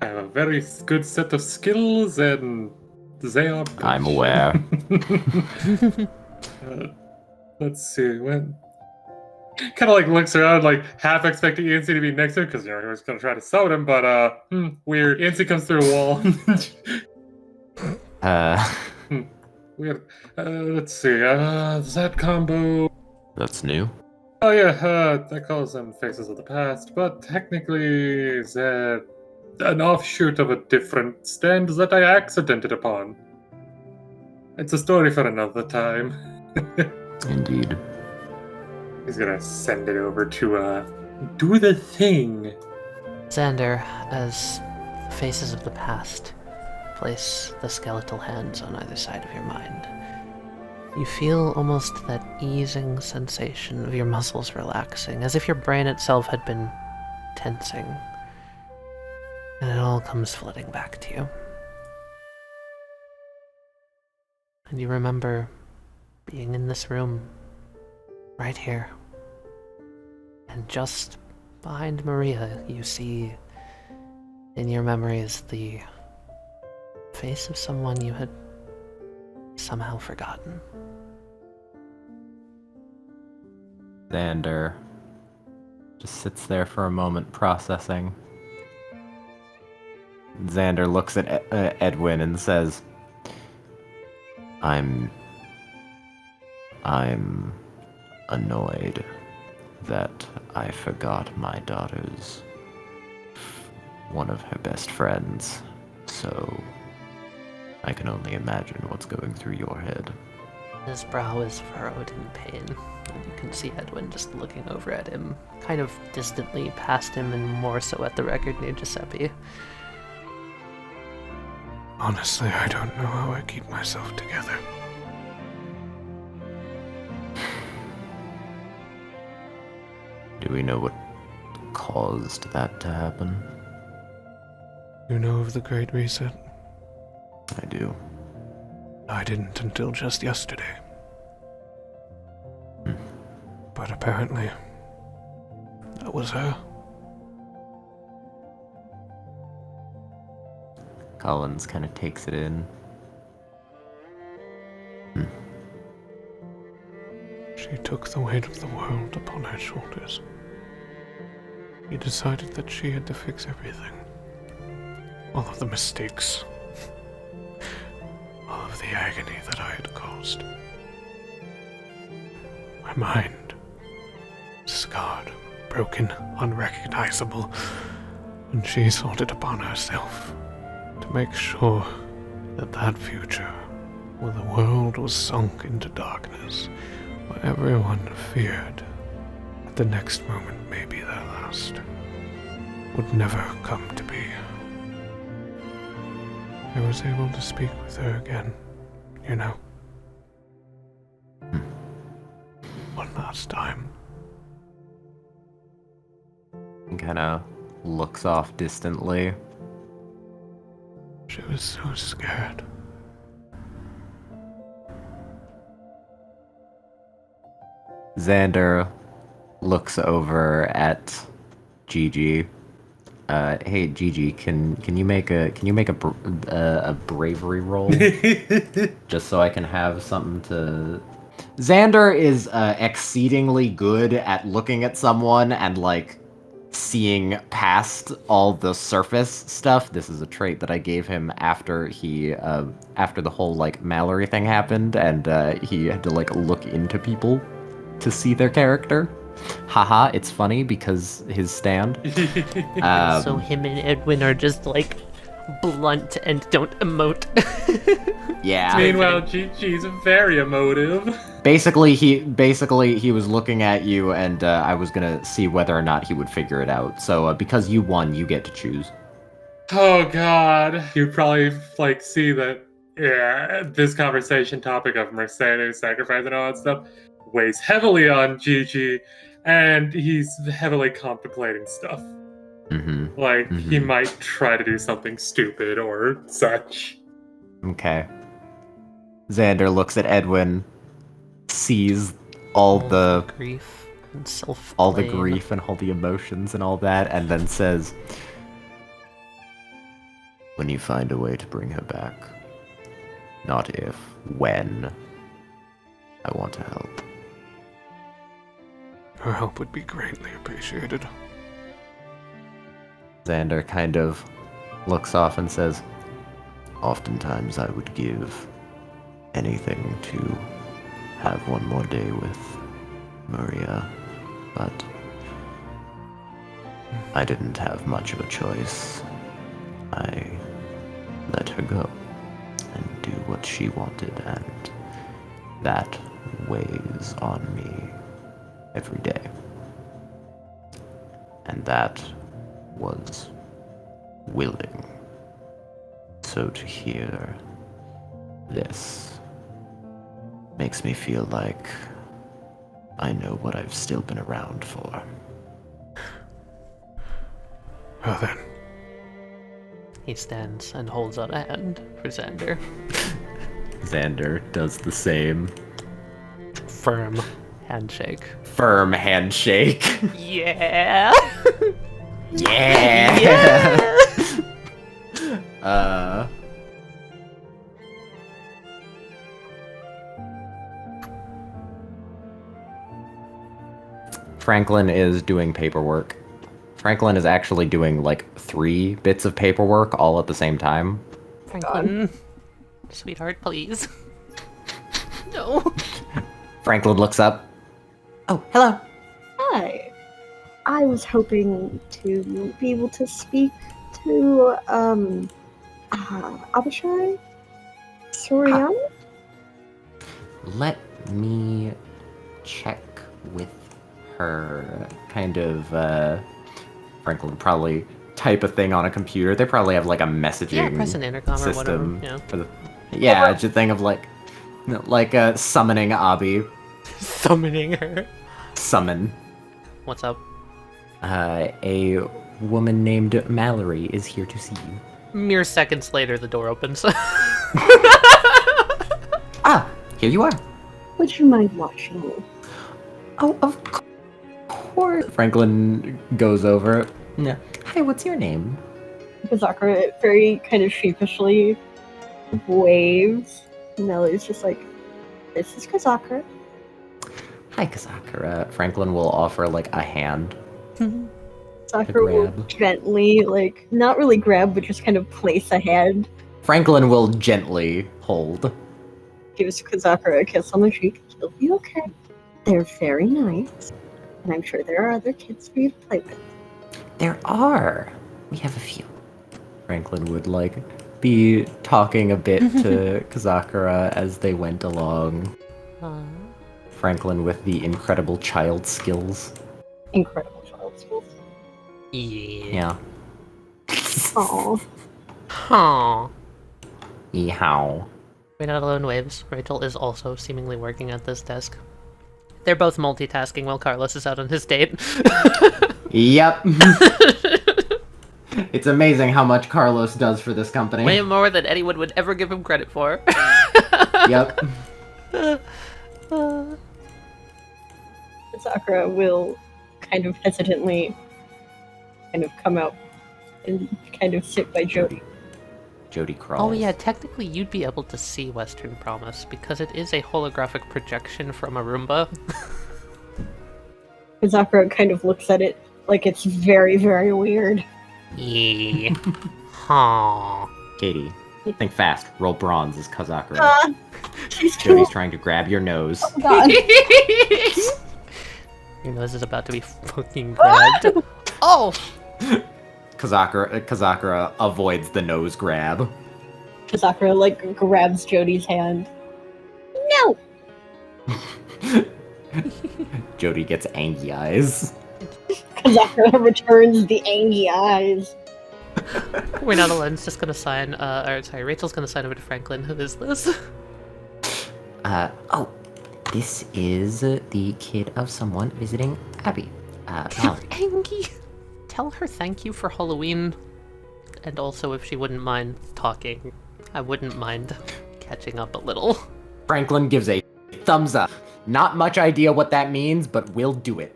I have a very good set of skills, and they are... I'm aware. Let's see, when... Kind of like looks around, like half expecting Yancy to be next to him, because he was going to try to summon him, but weird. Yancy comes through a wall. Weird. Let's see, that combo... That's new. Oh yeah, that calls them Faces of the Past, but technically that an offshoot of a different stand that I accidented upon. It's a story for another time. Indeed. He's gonna send it over to do the thing. Xander, as the faces of the past place the skeletal hands on either side of your mind, you feel almost that easing sensation of your muscles relaxing, as if your brain itself had been tensing. And it all comes flooding back to you. And you remember being in this room, right here. And just behind Maria, you see in your memories the face of someone you had somehow forgotten. Xander just sits there for a moment processing. Xander looks at Edwin and says, I'm annoyed that I forgot my daughter's one of her best friends, so I can only imagine what's going through your head. His brow is furrowed in pain, and you can see Edwin just looking over at him, kind of distantly past him and more so at the record near Giuseppe. Honestly, I don't know how I keep myself together. Do we know what caused that to happen? You know of the Great Reset? I do. I didn't until just yesterday. But apparently, that was her. Collins kind of takes it in. She took the weight of the world upon her shoulders. He decided that she had to fix everything. All of the mistakes. All of the agony that I had caused. My mind, scarred, broken, unrecognizable, and she sought it upon herself to make sure that that future, where the world was sunk into darkness, where everyone feared that the next moment may be their last, would never come to be. I was able to speak with her again, you know. One last time. He kind of looks off distantly. She was so scared. Xander looks over at Gigi. Hey Gigi, can you make a bravery roll just so I can have something to. Xander is exceedingly good at looking at someone and like seeing past all the surface stuff. This is a trait that I gave him after after the whole like Mallory thing happened, and he had to like look into people to see their character. Haha, it's funny because his stand. So him and Edwin are just like blunt and don't emote. Yeah. Meanwhile, Gigi's very emotive. Basically, he was looking at you, and I was gonna see whether or not he would figure it out. So because you won, you get to choose. Oh god. You'd probably like see that this conversation topic of Mercedes sacrifice and all that stuff weighs heavily on Gigi, and he's heavily contemplating stuff. Mm-hmm. Like he might try to do something stupid or such. Okay. Xander looks at Edwin, sees all the grief and self-blame. all the grief and all the emotions and all that, and then says, "When you find a way to bring her back, not if, when, I want to help." Her help would be greatly appreciated. Xander kind of looks off and says, "Oftentimes I would give anything to have one more day with Maria, but I didn't have much of a choice. I let her go and do what she wanted, and that weighs on me every day. And that was willing. So to hear this makes me feel like I know what I've still been around for." Well then. He stands and holds out a hand for Xander. Xander does the same. Firm handshake. Firm handshake. Yeah! Yeah! Yeah! Franklin is doing paperwork. Franklin is actually doing like 3 bits of paperwork all at the same time. Franklin, sweetheart, please. No. Franklin looks up. "Oh, hello." Hi. I was hoping to be able to speak to Abishai Soriano. Let me check with her. Kind of, Franklin would probably type a thing on a computer. They probably have like a messaging press an intercom or whatever. system Yeah. for the. It's a thing of like summoning Abby. Summoning her. Summon. What's up? A woman named Mallory is here to see you. Mere seconds later, the door opens. Ah, here you are. Would you mind watching me? Oh, of course. Franklin goes over. Yeah. Hi, what's your name? Kazakura very kind of sheepishly waves. Mallory's just like, this is Kazakura. Hi, Kazakura. Franklin will offer like a hand. Kazakura will grab. gently, like, not really grab, but just kind of place a hand. Franklin will gently hold. Gives Kazakura a kiss on the cheek. He'll be okay. They're very nice. And I'm sure there are other kids for you to play with. There are. We have a few. Franklin would like be talking a bit to Kazakura as they went along. Franklin with the incredible child skills. Incredible child skills. Yeah. Aww. Huh. Yeehaw. We're not alone, Waves. Rachel is also seemingly working at this desk. They're both multitasking while Carlos is out on his date. Yep. It's amazing how much Carlos does for this company. Way more than anyone would ever give him credit for. Yep. Sakura will kind of hesitantly kind of come out and kind of sit by Jody. Jody crawls. Oh yeah, technically you'd be able to see Western Promise because it is a holographic projection from a Roomba. Sakura kind of looks at it like it's very, very weird. Yeah. Huh. Katie, think fast. Roll bronze as Kazakura. Jody's trying to grab your nose. Oh god. Your nose is about to be fucking grabbed. Oh! Kazakura avoids the nose grab. Sakura like grabs Jody's hand. No! Jody gets angry eyes. Sakura returns the angry eyes. We're not alone. It's just gonna sign. Rachel's gonna sign over to Franklin. Who is this? This is the kid of someone visiting Abby. Mallory. Angie. Tell her thank you for Halloween, and also if she wouldn't mind talking, I wouldn't mind catching up a little. Franklin gives a thumbs up. Not much idea what that means, but we'll do it.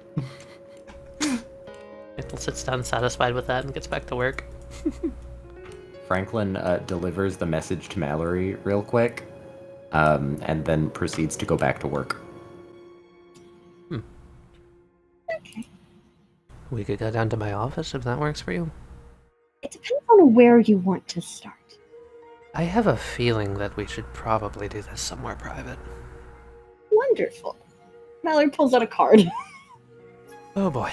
Rachel sits down satisfied with that and gets back to work. Franklin delivers the message to Mallory real quick, and then proceeds to go back to work. Okay. We could go down to my office if that works for you. It depends on where you want to start. I have a feeling that we should probably do this somewhere private. Wonderful. Mallory pulls out a card. Oh boy.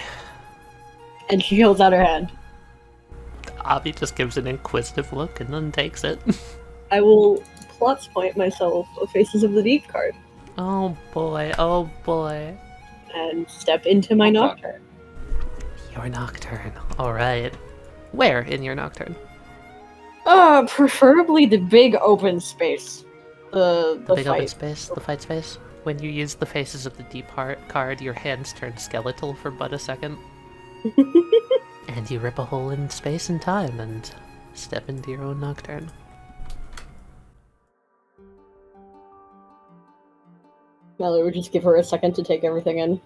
And she holds out her hand. Abby just gives an inquisitive look and then takes it. I will plots point myself a Faces of the Deep card. Oh boy, oh boy. And step into my Nocturne. Your Nocturne. Alright. Where in your Nocturne? Preferably the big open space. The big fight. open space? The fight space? When you use the Faces of the Deep card, your hands turn skeletal for but a second. And you rip a hole in space and time and step into your own Nocturne. Mallory would just give her a second to take everything in.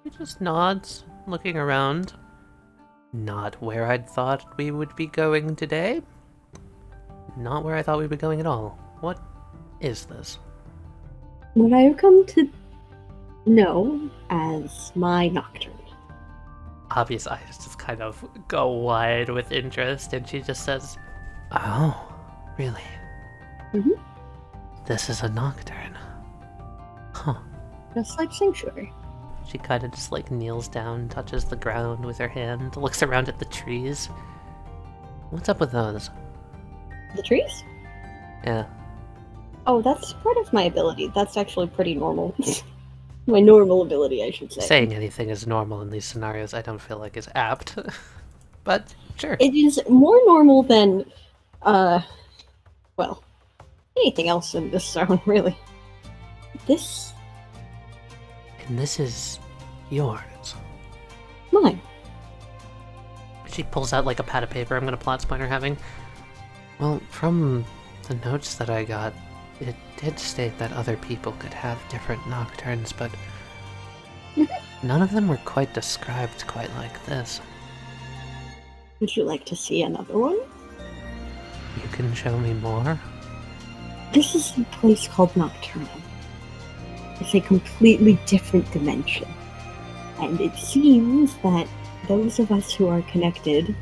He just nods, looking around. Not where I'd thought we would be going today. Not where I thought we'd be going at all. What is this? What I have come to know as my Nocturne. Abby's eyes just kind of go wide with interest, and she just says, "Oh, really? Mhm. This is a Nocturne. Huh." Just like Sanctuary. She kind of just like kneels down, touches the ground with her hand, looks around at the trees. What's up with those? The trees? Yeah. Oh, that's part of my ability. That's actually pretty normal. My normal ability, I should say. Saying anything is normal in these scenarios I don't feel like is apt. But, sure. It is more normal than, well, anything else in this zone, really. This... And this is yours. mine. She pulls out like a pad of paper I'm gonna plot point her having. Well, from the notes that I got, it did state that other people could have different nocturnes, but none of them were quite described quite like this. Would you like to see another one? You can show me more? This is a place called Nocturne. It's a completely different dimension. And it seems that those of us who are connected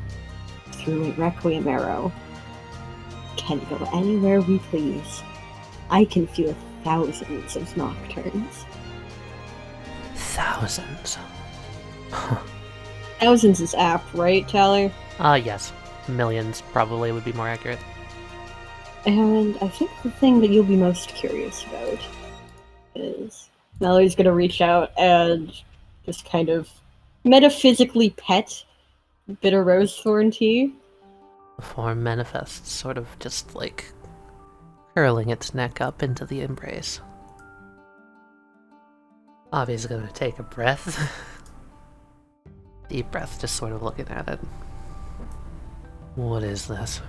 through a Requiem arrow can go anywhere we please. I can feel thousands of nocturnes. Thousands. Thousands is apt, right, Taliyah? Yes. Millions probably would be more accurate. And I think the thing that you'll be most curious about is Mallory's gonna reach out and just kind of metaphysically pet bitter rose thorn tea. The form manifests, sort of just like curling its neck up into the embrace. Avi's gonna take a breath. Deep breath, just sort of looking at it. What is this?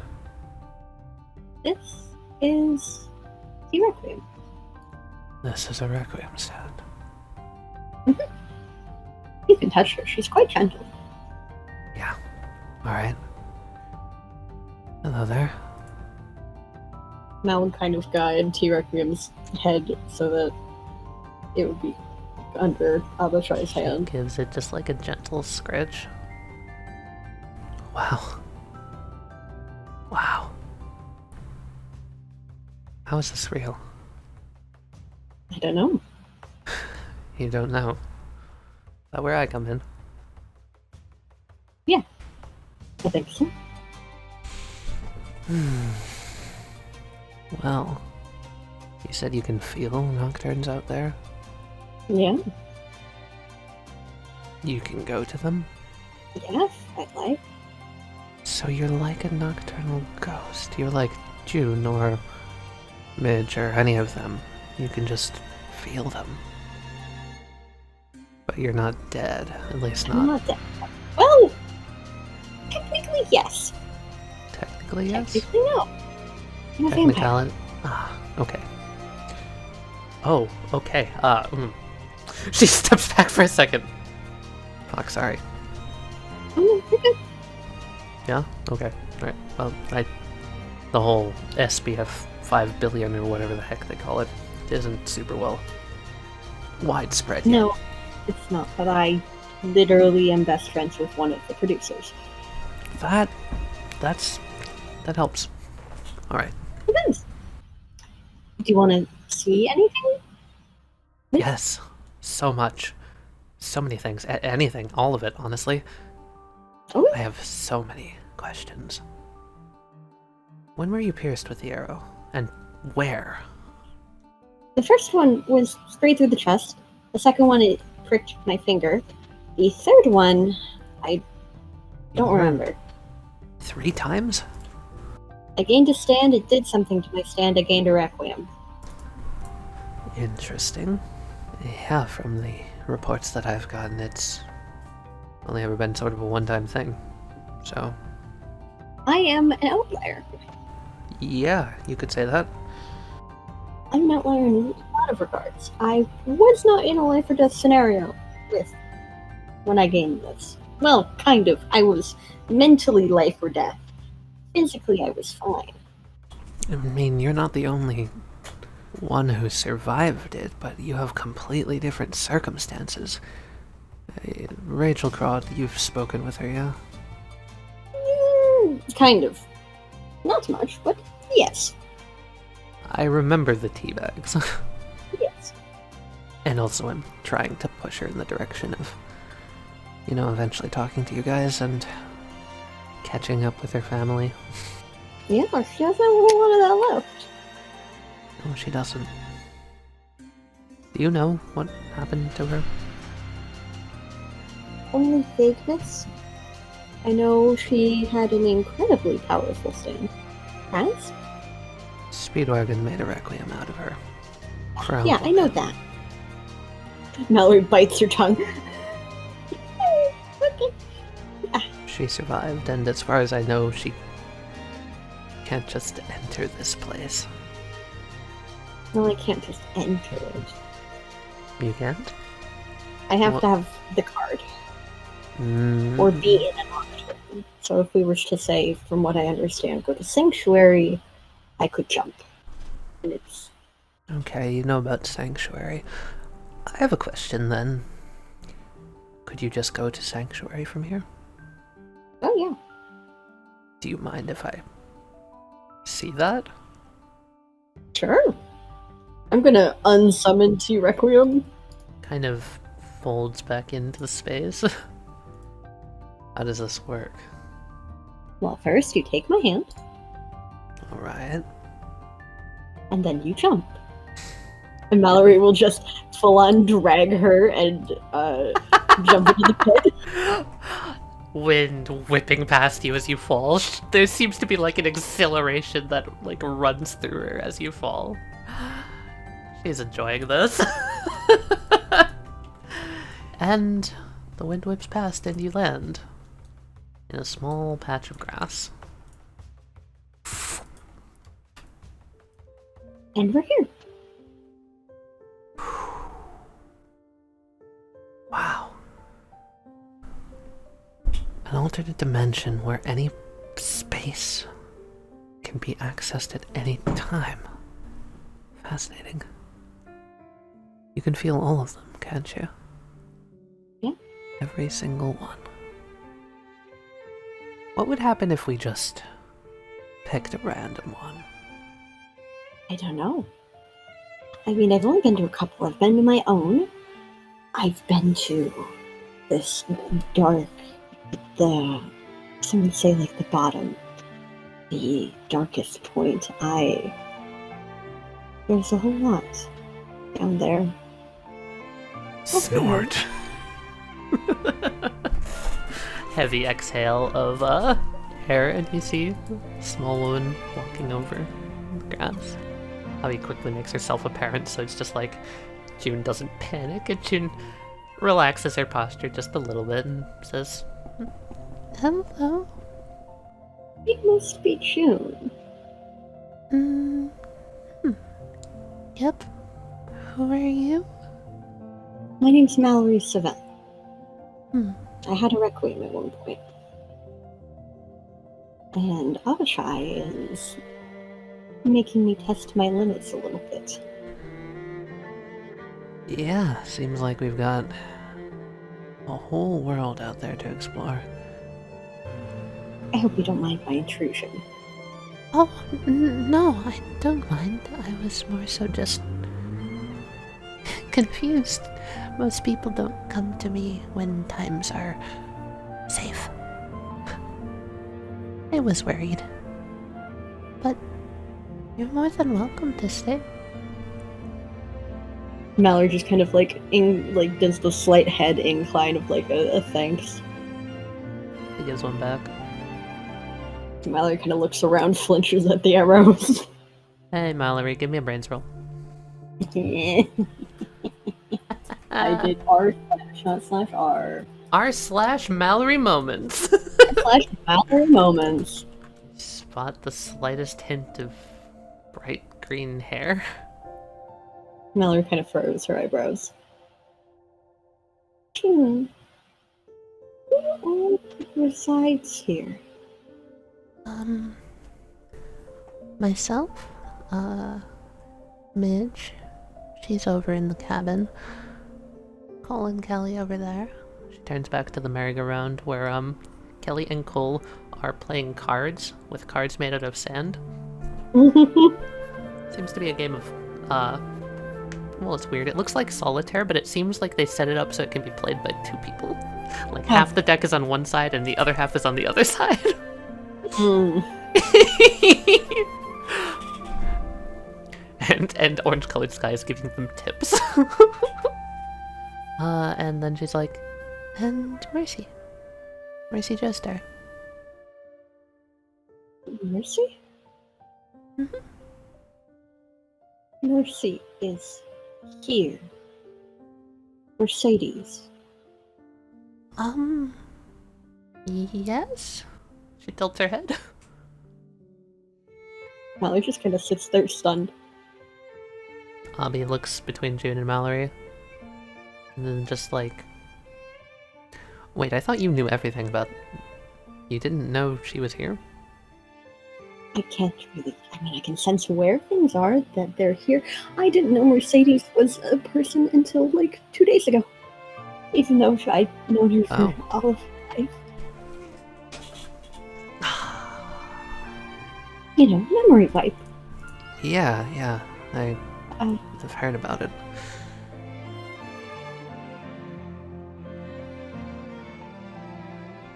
This is the Requiem. This is a Requiem stand. You can touch her, she's quite gentle. Yeah. Alright. Hello there. Mal would kind of guide T Requiem's head so that it would be under Abishai's hand. Gives it just like a gentle scratch. Wow. Wow. How is this real? I don't know. You don't know. Is that where I come in? Yeah. I think so. Well, you said you can feel nocturnes out there? Yeah. You can go to them? Yes, I'd like. So you're like a nocturnal ghost. You're like June or Midge or any of them. You can just feel them. But you're not dead, at least I'm not. not dead. Well, technically yes. Technically, yes? Technically no. I'm a vampire. Technicality. Ah, okay. Oh, okay. She steps back for a second. Fuck, sorry. Oh, you're good. Yeah? Okay. Alright. Well, the whole SBF 5 billion or whatever the heck they call it isn't super well widespread yet. No, it's not, but I literally am best friends with one of the producers. That helps. Alright. Depends. Do you want to see anything? Yes. So much. So many things. Anything. All of it, honestly. Oh, I have so many questions. When were you pierced with the arrow? And where? the first one was straight through the chest. The second one, it pricked my finger. The third one, I don't remember. 3 times? I gained a stand, it did something to my stand, I gained a requiem. Interesting. Yeah, from the reports that I've gotten, it's only ever been sort of a one-time thing. So, I am an outlier. yeah, you could say that. I'm an outlier in a lot of regards. I was not in a life or death scenario with when I gained this. Well, kind of. I was mentally life or death. Physically, I was fine. I mean, you're not the only one who survived it, but you have completely different circumstances. Rachel Crawd, you've spoken with her, yeah? Kind of. Not much, but yes. I remember the tea bags. Yes. And also I'm trying to push her in the direction of, you know, eventually talking to you guys and catching up with her family. Yeah, she doesn't have a whole lot of that left. No, she doesn't. Do you know what happened to her? Only vagueness. I know she had an incredibly powerful stand. Has? Speedwagon made a requiem out of her. For a Yeah, little I know bit. that. Mallory bites her tongue. Okay. She survived, and as far as I know, she can't just enter this place. No, I can't just enter it. You can't? I have What? to have the card. Mm. Or be in an Nocturne. So if we were to say, from what I understand, go to Sanctuary, I could jump. And it's... Okay, you know about Sanctuary. I have a question then. Could you just go to Sanctuary from here? Oh, yeah. Do you mind if I see that? Sure. I'm gonna unsummon T Requiem. Kind of folds back into the space. How does this work? Well, first you take my hand, Alright. and then you jump. And Mallory will just full-on drag her and jump into the pit. Wind whipping past you as you fall. There seems to be like an exhilaration that like runs through her as you fall. She's enjoying this. And the wind whips past and you land in a small patch of grass. And we're here. Wow. An alternate dimension where any space can be accessed at any time. Fascinating. You can feel all of them, can't you? Yeah. Every single one. What would happen if we just picked a random one? I don't know. I mean, I've only been to a couple. I've been to my own. I've been to this dark, some would say like the bottom, the darkest point. There's a whole lot down there. Snort. Heavy exhale of air, and you see a small woman walking over the grass. Abby quickly makes herself apparent, so it's just like June doesn't panic, and June relaxes her posture just a little bit and says, "Hello." It must be June. Yep. Who are you? My name's Mallory Sebel. Hmm. I had a requiem at one point. And Avishai is making me test my limits a little bit. Yeah, seems like we've got a whole world out there to explore. I hope you don't mind my intrusion. Oh, no, I don't mind. I was more so just confused. Most people don't come to me when times are safe. I was worried. But you're more than welcome to stay. Mallory just kind of does the slight head incline of like a thanks. He gives one back. Mallory kind of looks around, flinches at the arrows. Hey, Mallory, give me a brains roll. I did R / R. R/Mallory moments. / Mallory moments. Spot the slightest hint of bright green hair. Mallory kind of furrows her eyebrows. Who all resides here? Myself, Midge, she's over in the cabin. Cole and Kelly over there. She turns back to the merry-go-round where, Kelly and Cole are playing cards with cards made out of sand. Seems to be a game of, well, it's weird. It looks like solitaire, but it seems like they set it up so it can be played by two people. Like, half the deck is on one side and the other half is on the other side. And and orange-colored skies giving them tips. And then she's like, and Mercy Joestar. Mercy? Mhm. Mercy is here. Mercedes. Yes? She tilts her head. Mallory just kind of sits there stunned. Abby looks between June and Mallory. And then just like... Wait, I thought you knew everything about... You didn't know she was here? I can't really. I mean, I can sense where things are, that they're here. I didn't know Mercedes was a person until like 2 days ago. Even though I'd known her for all of life. You know, memory wipe. Yeah, I've heard about it.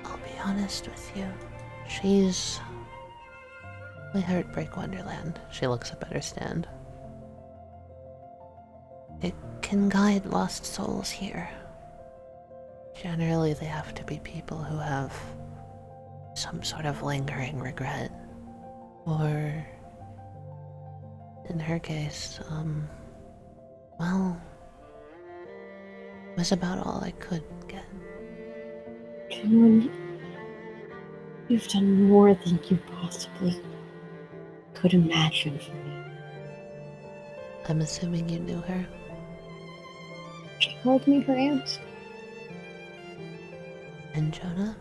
I'll be honest with you. She's my Heartbreak Wonderland. She looks up at her stand. It can guide lost souls here. Generally, they have to be people who have some sort of lingering regret. Or, in her case, well, it was about all I could get. Cameron, you've done more than you possibly could imagine for me. I'm assuming you knew her. She called me her aunt. And Jonah?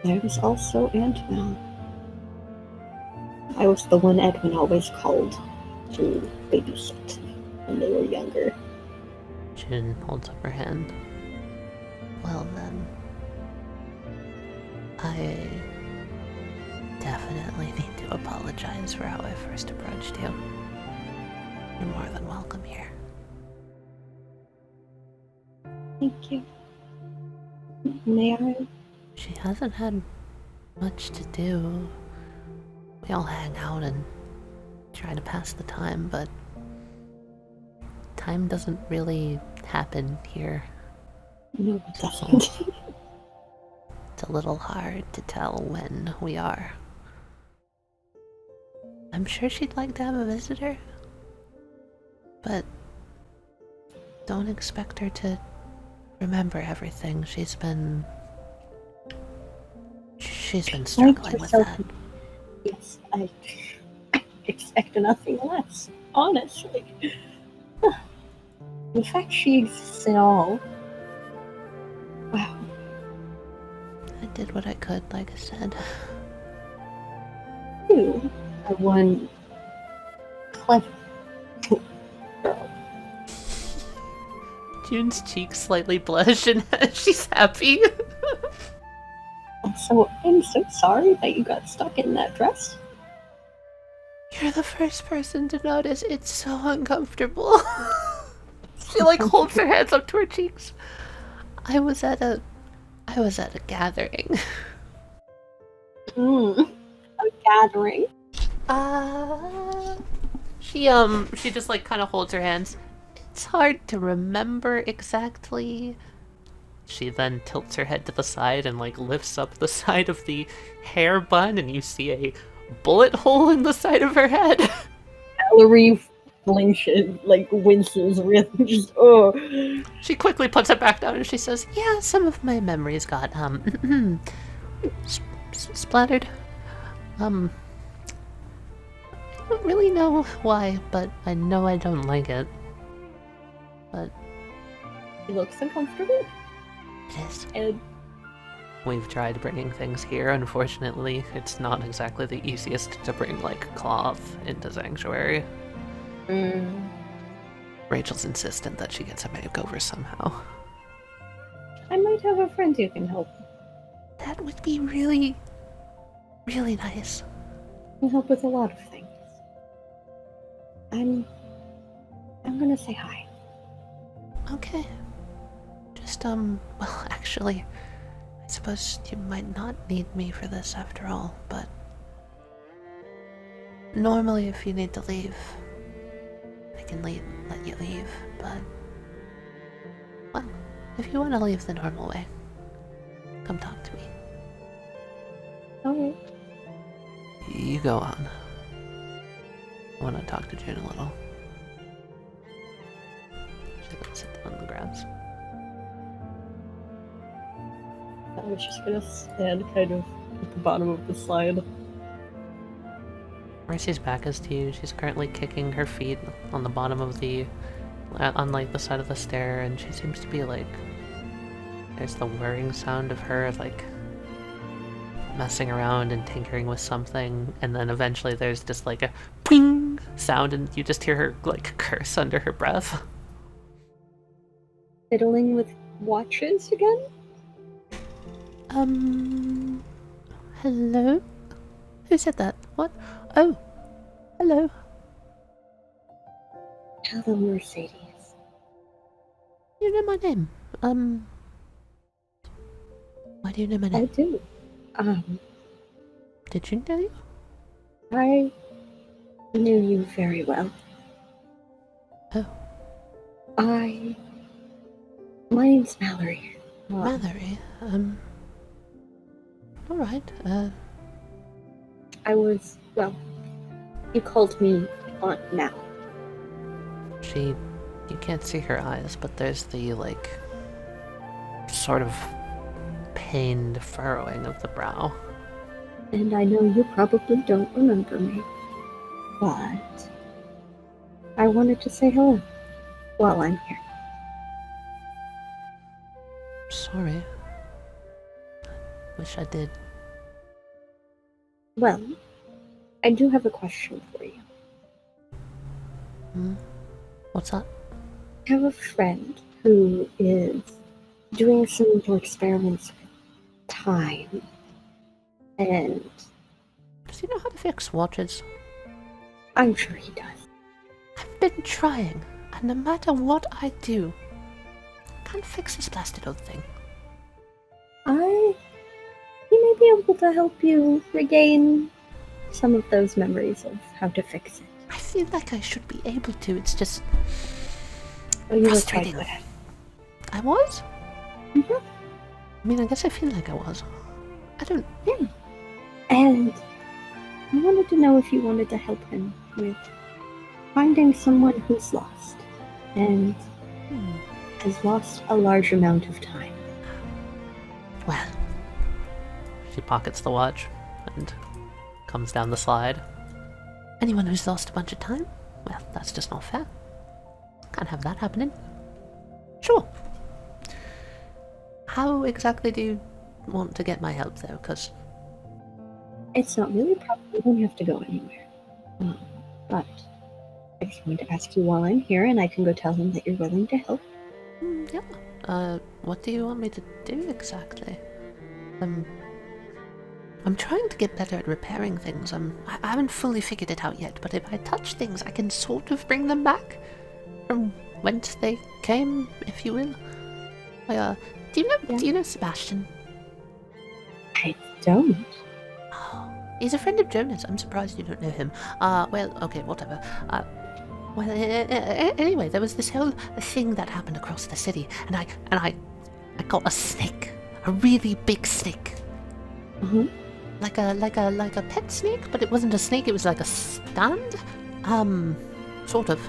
There was also Aunt Mal. I was the one Edwin always called to babysit when they were younger. June holds up her hand. Well then, I definitely need to apologize for how I first approached you. You're more than welcome here. Thank you. May I? She hasn't had much to do. We all hang out and try to pass the time, but time doesn't really happen here. No, it doesn't. It's a little hard to tell when we are. I'm sure she'd like to have a visitor, but don't expect her to remember everything. She's been struggling with that. Yes, I expect nothing less, honestly. The fact she exists at all. Wow. I did what I could, like I said. You are one clever girl. June's cheeks slightly blush and she's happy. Also, I'm so sorry that you got stuck in that dress. You're the first person to notice. It's so uncomfortable. She like holds her hands up to her cheeks. I was at a gathering. A gathering. She just like kind of holds her hands. It's hard to remember exactly. She then tilts her head to the side and like lifts up the side of the hair bun, and you see a bullet hole in the side of her head. Mallory flinches, like winces, really just She quickly puts it back down and she says, "Yeah, some of my memories got splattered. I don't really know why, but I know I don't like it. But It looks uncomfortable. it is. And We've tried bringing things here. Unfortunately, it's not exactly the easiest to bring like cloth into Sanctuary. Rachel's insistent that she gets a makeover somehow. I might have a friend who can help. That would be really, really nice. Can help with a lot of things. I'm gonna say hi. Okay. Just, well, actually, I suppose you might not need me for this after all, but Normally, if you need to leave, I can let you leave, but... Well, if you want to leave the normal way, come talk to me. Alright. You go on. I want to talk to June a little. She's gonna sit down on the grass. I was just gonna stand kind of at the bottom of the slide. Mercy's back is to you. She's currently kicking her feet on the bottom of the... on like the side of the stair, and she seems to be like... There's the whirring sound of her like... messing around and tinkering with something, and then eventually there's just like a ping sound, and you just hear her like curse under her breath. Fiddling with watches again? Hello? Who said that? What? Oh, hello. Hello, Mercedes. You know my name? Why do you know my I name? do. Did you know you? I knew you very well. Oh. My name's Mallory. Mallory? Alright, I was, well, you called me Aunt Mal. you can't see her eyes, but there's the, like, sort of pained furrowing of the brow. And I know you probably don't remember me, but I wanted to say hello while I'm here. Sorry. Wish I did. Well, I do have a question for you. What's that? I have a friend who is doing some more experiments with time, and Does he know how to fix watches? I'm sure he does. I've been trying, and no matter what I do, I can't fix this blasted old thing. He may be able to help you regain some of those memories of how to fix it. I feel like I should be able to, it's just... Oh, you were quite frustrating. good at it. I was? Mhm. I mean, I guess I feel like I was. I don't... Yeah. And I wanted to know if you wanted to help him with finding someone who's lost and has lost a large amount of time. Well... She pockets the watch and comes down the slide. Anyone who's lost a bunch of time? Well, that's just not fair. Can't have that happening. Sure. How exactly do you want to get my help, though? Because... It's not really a problem. You don't have to go anywhere. But I just wanted to ask you while I'm here, and I can go tell him that you're willing to help. Yeah. What do you want me to do exactly? I'm trying to get better at repairing things. I haven't fully figured it out yet, but if I touch things, I can sort of bring them back from whence they came, if you will. Do you know Sebastian? I don't. Oh, he's a friend of Jonas. I'm surprised you don't know him. Well, okay, whatever. Anyway, there was this whole thing that happened across the city, and I got a snake, a really big snake. Mm-hmm. Like a pet snake, but it wasn't a snake, it was like a stand? Sort of,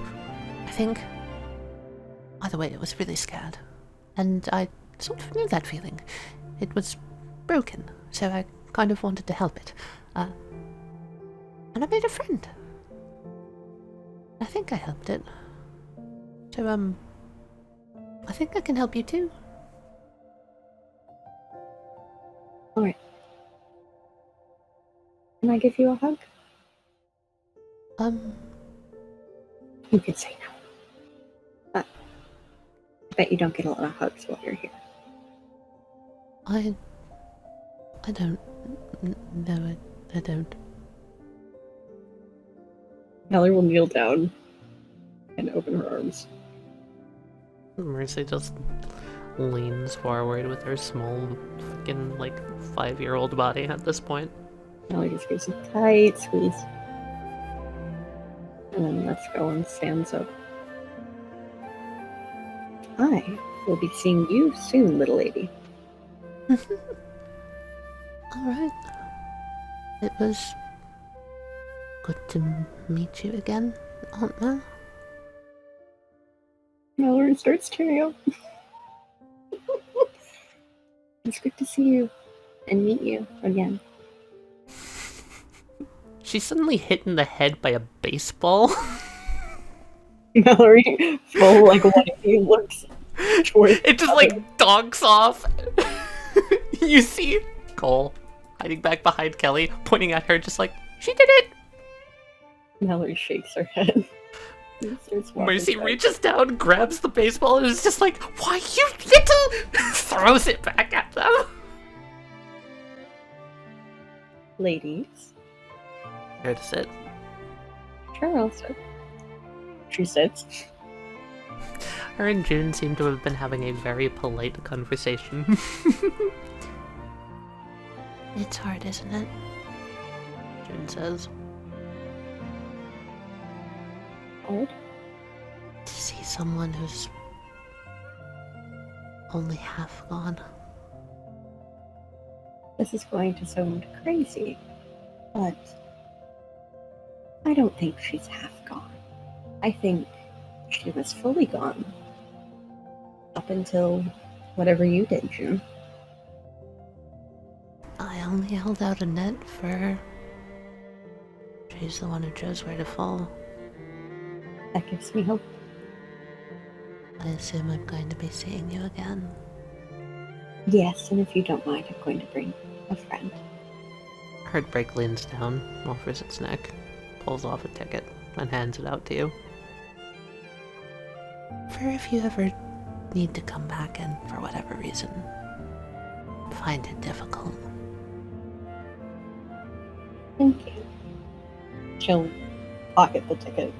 I think. Either way, it was really scared. And I sort of knew that feeling. It was broken, so I kind of wanted to help it. And I made a friend. I think I helped it. So, I think I can help you too. Alright. Can I give you a hug? You can say no. I bet you don't get a lot of hugs while you're here. I don't. No, I don't. Mallory will kneel down and open her arms. Mercy just leans forward with her small, fucking, like, 5-year-old body at this point. Mallory just gives a tight squeeze. And then Let's-Go and stands up. I will be seeing you soon, little lady. Alright. It was good to meet you again, Aunt Ma. Mallory starts tearing up. It's good to see you and meet you again. She's suddenly hit in the head by a baseball. Mallory, full like one of you looks towards It just like donks off. You see Cole hiding back behind Kelly, pointing at her just like, she did it! Mallory shakes her head. And starts walking Mercy back. reaches down, grabs the baseball, and is just like, why you little... throws it back at them. Ladies. Here to sit. Sure, I'll sit. She sits. Her and June seem to have been having a very polite conversation. It's hard, isn't it? June says. Hard? To see someone who's only half gone. This is going to sound crazy, but I don't think she's half gone. I think she was fully gone. Up until whatever you did, June. I only held out a net for her. She's the one who chose where to fall. That gives me hope. I assume I'm going to be seeing you again. Yes, and if you don't mind, I'm going to bring a friend. Heartbreak leans down, offers its neck, pulls off a ticket, and hands it out to you. For if you ever need to come back and, for whatever reason, find it difficult. Thank you. She'll pocket the ticket.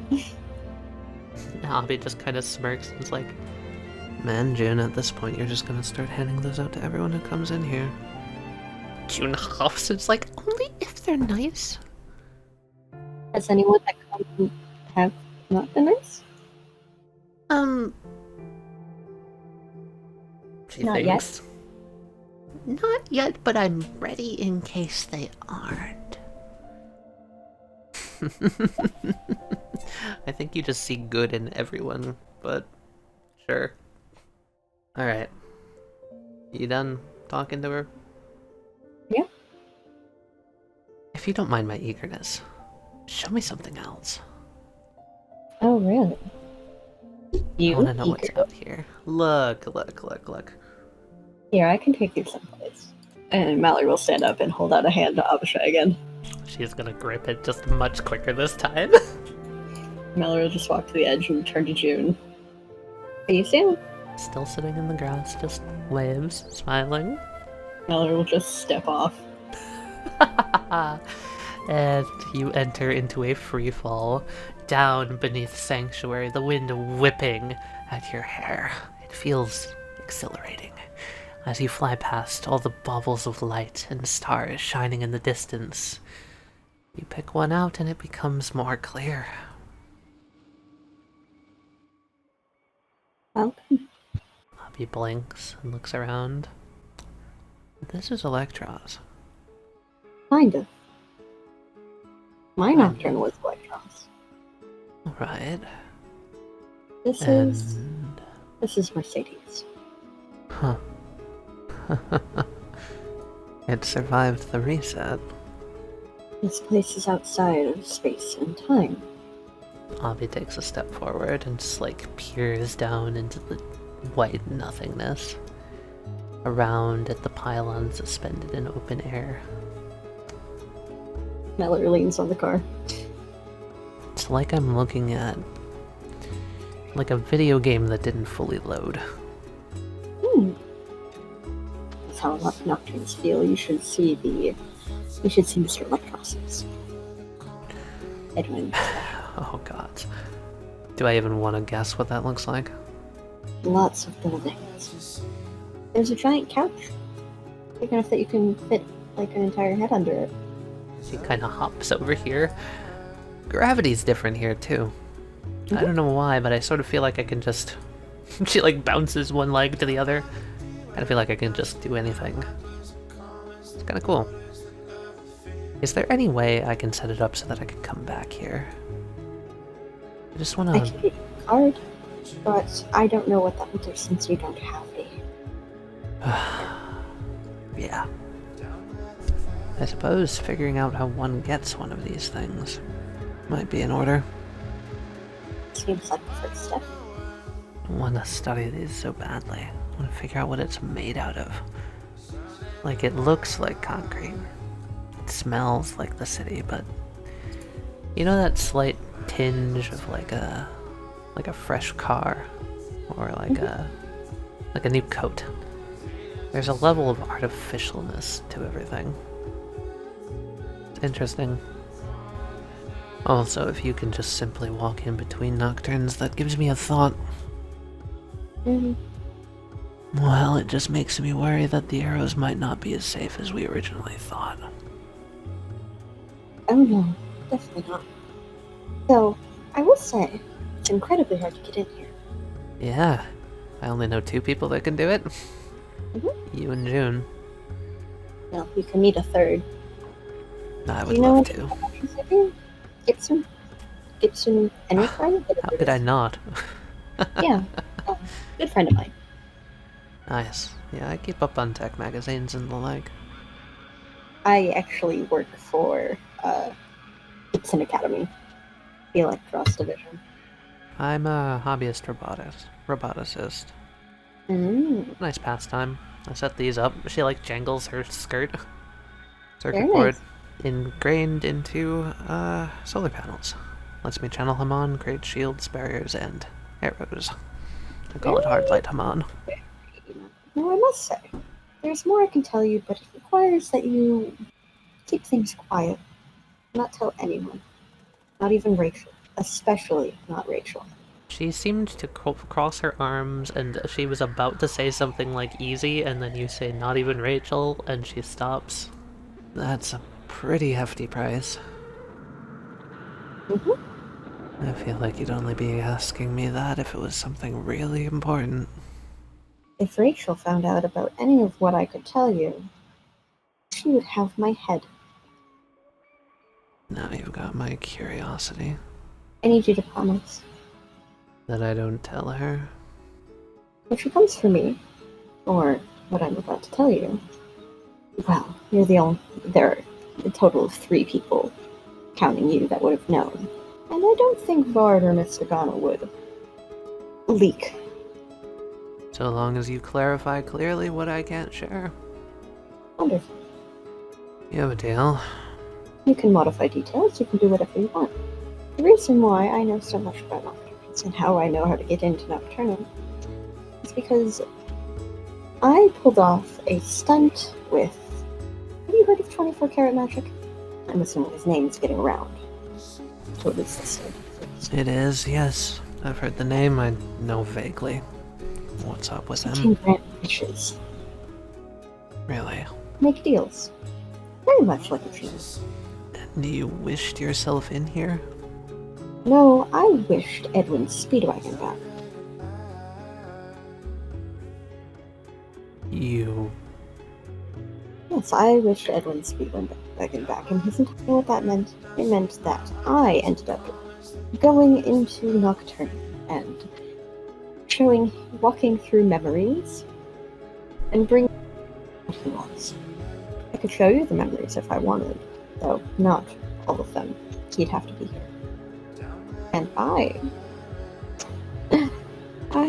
Abby just kind of smirks and is like, man, June, at this point you're just gonna start handing those out to everyone who comes in here. June huffs, it's like, only if they're nice. Has anyone that come have not been nice? She Not thinks. Not yet, but I'm ready in case they aren't. I think you just see good in everyone, but sure. Alright. You done talking to her? Yeah. If you don't mind my eagerness, show me something else. Oh, really? I wanna know what's out here. Look. Here, I can take you someplace. And Mallory will stand up and hold out a hand to Abishai again. She's gonna grip it just much quicker this time. Mallory will just walk to the edge and turn to June. Are you Sam? Still sitting in the grass, just waves, smiling. Mallory will just step off. And you enter into a free fall down beneath Sanctuary, the wind whipping at your hair. It feels exhilarating as you fly past all the baubles of light and stars shining in the distance. You pick one out and it becomes more clear. Welcome. Abby blinks and looks around. This is Electros. Kind of. My Nocturne was Electros. Right. This And... is Mercedes. Huh. It survived the reset. This place is outside of space and time. Abby takes a step forward and just like peers down into the white nothingness. Around at the pylon suspended in open air. Mallory leans on the car. It's like I'm looking at like a video game that didn't fully load. That's how a lot of Nocturnes feel. You should see Mr. Electros's. Edwin. Oh god. Do I even want to guess what that looks like? Lots of buildings. There's a giant couch. Big enough that you can fit like an entire head under it. She kind of hops over here, gravity's different here, too. I don't know why, but I sort of feel like I can just... She, like, bounces one leg to the other. I feel like I can just do anything. It's kind of cool. Is there any way I can set it up so that I can come back here? I just want I to... can get a card, but I don't know what that would do since you don't have it. Yeah. I suppose figuring out how one gets one of these things might be in order. Seems like the first step. I want to study these so badly. I want to figure out what it's made out of. Like, it looks like concrete. It smells like the city, but... You know that slight tinge of like a fresh car? Or like a new coat? There's a level of artificialness to everything. It's interesting. Also, if you can just simply walk in between Nocturnes, that gives me a thought. Well, it just makes me worry that the arrows might not be as safe as we originally thought. Oh no, definitely not. Though, I will say, it's incredibly hard to get in here. Yeah, I only know 2 people that can do it. You and June. Well, you can meet a third. I Do would you know love what to. Gibson Anytime? How could I not? Yeah, good friend of mine. Nice. Yeah, I keep up on tech magazines and the like. I actually work for Gibson Academy, the Electros division. I'm a hobbyist roboticist. Nice pastime. I set these up. She like jangles her skirt. Circuit Very board nice. ingrained into solar panels. Lets me channel Haman, create shields, barriers, and arrows. I call it hard light Haman. Now, I must say, there's more I can tell you, but it requires that you keep things quiet. Not tell anyone. Not even Rachel. Especially not Rachel. She seemed to cross her arms, and she was about to say something like easy, and then you say not even Rachel, and she stops. That's a pretty hefty price. I feel like you'd only be asking me that if it was something really important. If Rachel found out about any of what I could tell you, she would have my head. Now you've got my curiosity. I need you to promise. That I don't tell her. If she comes for me, or what I'm about to tell you, well, you're the only... There are a total of 3 people, counting you, that would have known. And I don't think Vard or Mr. Ghana would leak. So long as you clarify clearly what I can't share. Wonderful. You have a deal. You can modify details, you can do whatever you want. The reason why I know so much about Nocturnes and how I know how to get into Nocturne is because I pulled off a stunt with... Have you heard of 24 Karat Magic? I'm assuming his name's getting around. So it is this thing. It is, yes. I've heard the name, I know vaguely. What's up with You him? can grant wishes. Really? Make deals. Very much like a genius. And you wished yourself in here? No, I wished Edwin's Speedwagon back. You... Yes, I wished Edwin's Speedwagon back, and isn't you know what that meant? It meant that I ended up going into Nocturne and walking through memories, and bring what he wants. I could show you the memories if I wanted, though not all of them. He'd have to be here. And I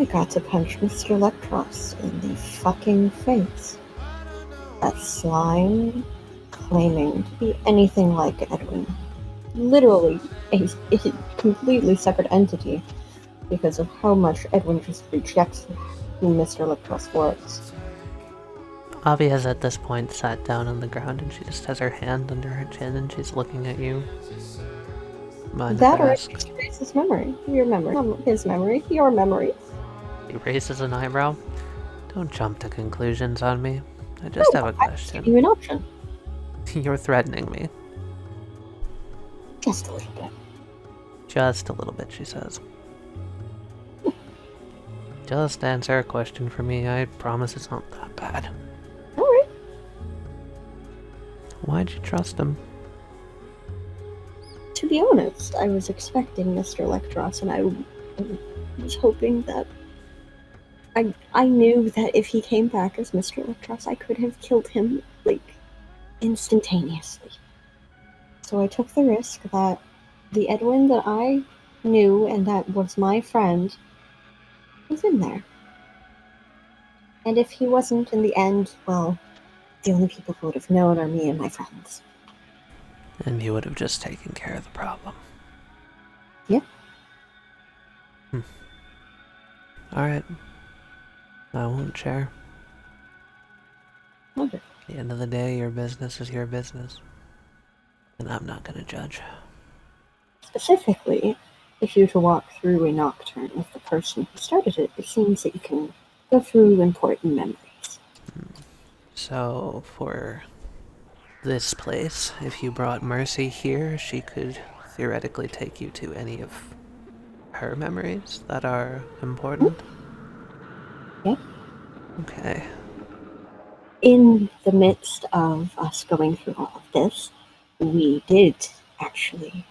got to punch Mr. Electros in the fucking face. That slime claiming to be anything like Edwin. Literally a completely separate entity because of how much Edwin just rejects who Mr. Electros was. Avi has at this point sat down on the ground and she just has her hand under her chin and she's looking at you. Mind That if I or ask? just erase his memory. Your memory. His memory. Your memory. He raises an eyebrow. Don't jump to conclusions on me. I just have a I just give question. you an option. You're threatening me. Just a little bit. Just a little bit, she says. Just answer a question for me. I promise it's not that bad. Alright. Why'd you trust him? To be honest, I was expecting Mr. Electros, and I was hoping that I knew that if he came back as Mr. Electros, I could have killed him, like, instantaneously. So I took the risk that the Edwin that I knew and that was my friend was in there. And if he wasn't in the end, well, the only people who would have known are me and my friends. And you would have just taken care of the problem. Yep. Alright. I won't share. Okay. At the end of the day, your business is your business. And I'm not gonna judge. Specifically, if you were to walk through a Nocturne with the person who started it, it seems that you can go through important memories. So, for this place, if you brought Mercy here, she could theoretically take you to any of her memories that are important? Yeah. Okay. In the midst of us going through all of this, we did actually,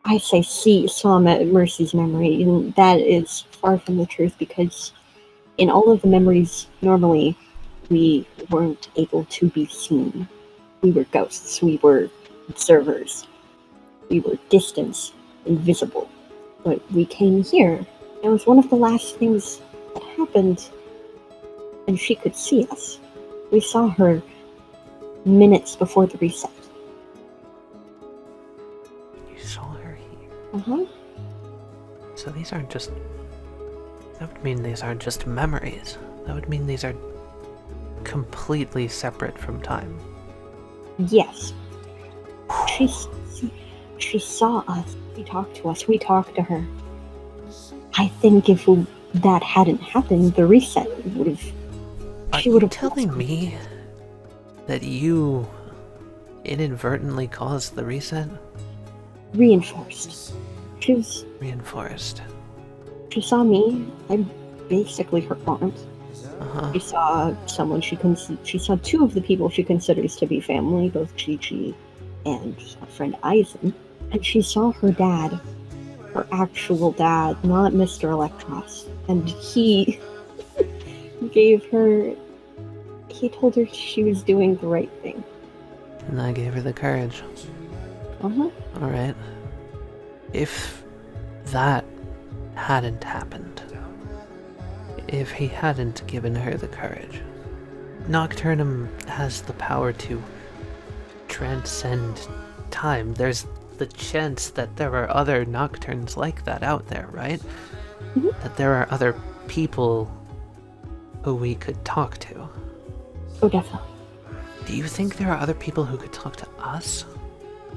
I say saw Mercy's memory, and that is far from the truth because in all of the memories, normally, we weren't able to be seen. We were ghosts, we were observers, we were distant, invisible. But we came here, and it was one of the last things that happened, and she could see us. We saw her minutes before the reset. You saw her here. Uh-huh. So these aren't just... That would mean these aren't just memories. That would mean these are completely separate from time. Yes. She saw us. She talked to us. We talked to her. I think if that hadn't happened, the reset would have... Are She would you have telling me that you inadvertently caused the reset? reinforced. She Reinforced. saw me. I basically her aunt. Uh-huh. She saw someone she saw two of the people she considers to be family, both Chi-Chi and her friend Eisen. And she saw her dad, her actual dad, not Mr. Electros. And he he told her she was doing the right thing. And I gave her the courage. Uh-huh. Alright. If that hadn't happened, if he hadn't given her the courage, Nocturnum has the power to transcend time. There's the chance that there are other Nocturnes like that out there, right? Mhm. That there are other people who we could talk to. Oh, definitely. Do you think there are other people who could talk to us?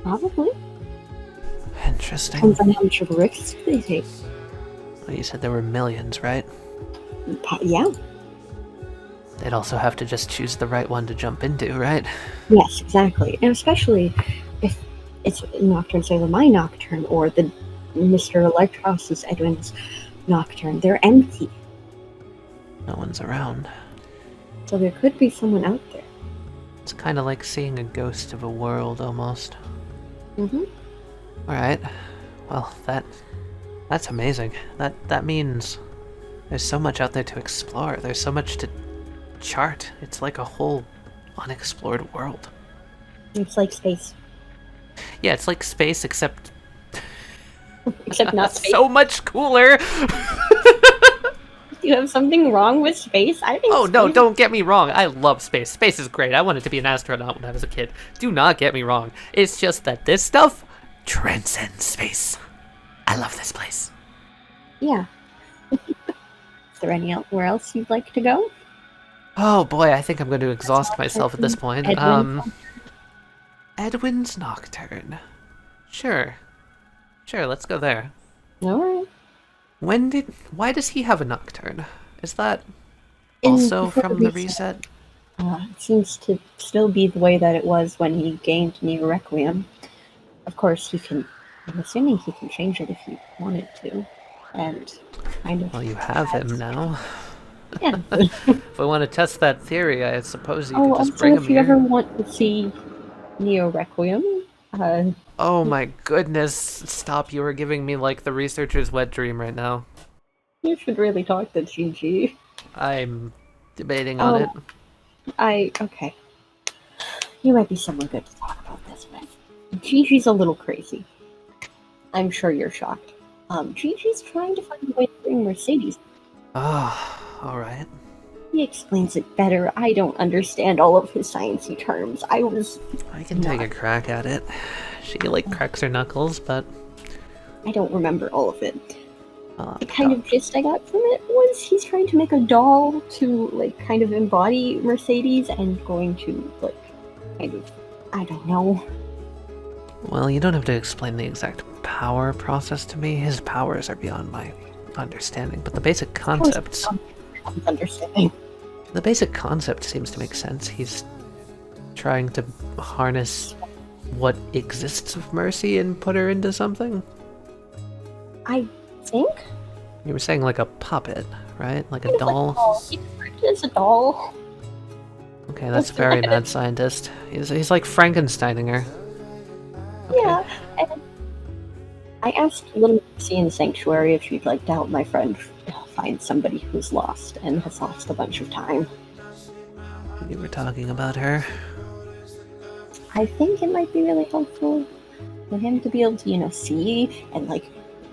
Probably. Interesting. Depends on how much of a risk they take. Well, you said there were millions, right? Yeah. They'd also have to just choose the right one to jump into, right? Yes, exactly. And especially if it's Nocturne's either my Nocturne or the Mr. Electros' Edwin's Nocturne. They're empty. No one's around. So there could be someone out there. It's kind of like seeing a ghost of a world, almost. Mm-hmm. Alright. Well, that's amazing. That means there's so much out there to explore. There's so much to chart. It's like a whole unexplored world. It's like space. Yeah, it's like space, except Except not space. so much cooler. Do you have something wrong with space? I think Oh no, space- don't get me wrong. I love space. Space is great. I wanted to be an astronaut when I was a kid. Do not get me wrong. It's just that this stuff transcends space. I love this place. Yeah. Is there anywhere else you'd like to go? Oh boy, I think I'm going to exhaust myself at this point. Edwin? Edwin's Nocturne. Sure, let's go there. Alright. Why does he have a Nocturne? Is that In- also before from the reset? It seems to still be the way that it was when he gained Neo Requiem. Of course, he can I'm assuming he can change it if he wanted to. And kind of... Well, you have him now. Yeah. If we want to test that theory, I suppose you could just Also, bring him if you here. ever want to see Neo Requiem, Oh my goodness, stop, you are giving me like the researcher's wet dream right now. you should really talk to Gigi. I'm debating on it. Okay. You might be someone good to talk about this with. Gigi's a little crazy. I'm sure you're shocked. Gigi's trying to find a way to bring Mercedes. Ah, alright. He explains it better. I don't understand all of his sciencey terms. I can take a crack at it. She like cracks her knuckles, but I don't remember all of it. The kind of gist I got from it was he's trying to make a doll to like kind of embody Mercedes and going to like kind of, I don't know. Well, you don't have to explain the exact power process to me. His powers are beyond my understanding, but the basic concepts... Understanding. The basic concept seems to make sense. He's trying to harness what exists of Mercy and put her into something? I think? You were saying like a puppet, right? Like a doll? He is a doll. Okay, that's very mad scientist. He's like Frankensteining her. Okay. Yeah, and I asked Little Mercy in the Sanctuary if she'd like to help my friend find somebody who's lost and has lost a bunch of time. You were talking about her. I think it might be really helpful for him to be able to, see, and like,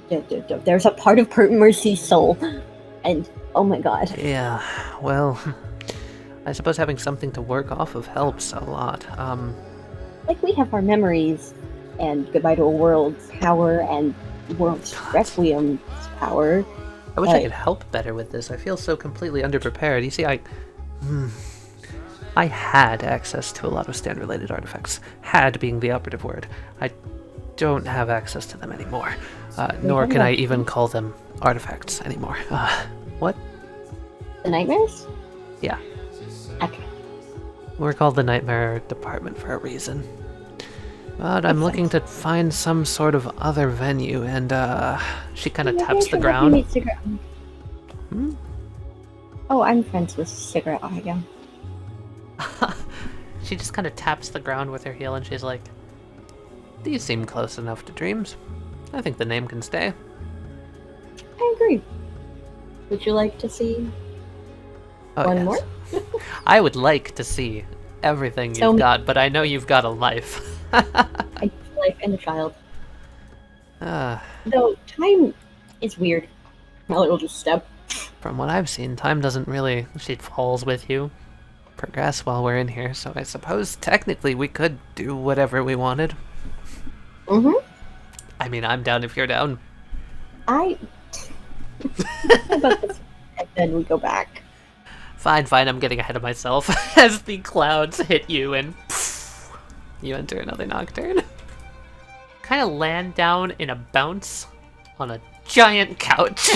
there's a part of Mercy's soul, and oh my god. Yeah, well, I suppose having something to work off of helps a lot. Like, we have our memories, and Goodbye to a World's power, and World's Requiem's power. I wish I could help better with this. I feel so completely underprepared. You see, I had access to a lot of stand-related artifacts. Had being the operative word. I don't have access to them anymore. Nor can I even call them artifacts anymore. What? The nightmares? Yeah. Okay. We're called the Nightmare Department for a reason. But I'm looking to find some sort of other venue, and she kind of taps the ground. Hmm? Oh, I'm friends with Cigarette Eye, yeah. She just kind of taps the ground with her heel, and she's like, "These seem close enough to dreams. I think the name can stay." I agree. Would you like to see one more? I would like to see everything you've got, but I know you've got a life. I have a life and a child. Though time is weird. My little just step. From what I've seen, time doesn't really... She falls with you. Progress while we're in here, so I suppose technically we could do whatever we wanted. Mm-hmm. I mean, I'm down if you're down. How about this? And then we go back. Fine, I'm getting ahead of myself as the clouds hit you and you enter another Nocturne. Kind of land down in a bounce on a giant couch.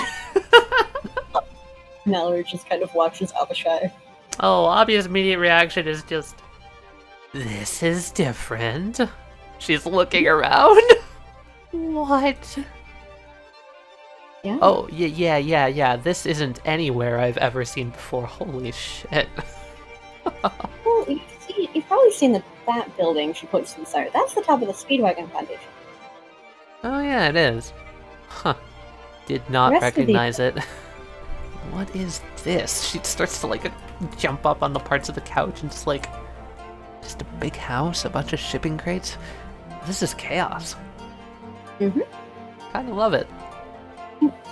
Mallory just kind of watches Abishai. Oh, obvious immediate reaction is just, this is different. She's looking around. What? Yeah. Oh, yeah. This isn't anywhere I've ever seen before. Holy shit. Well, you've probably seen that building she points to the side. That's the top of the Speedwagon Foundation. Oh yeah, it is. Huh. Did not recognize it. What is this? She starts to like jump up on the parts of the couch and just a big house, a bunch of shipping crates. This is chaos. Mm-hmm. Kinda love it.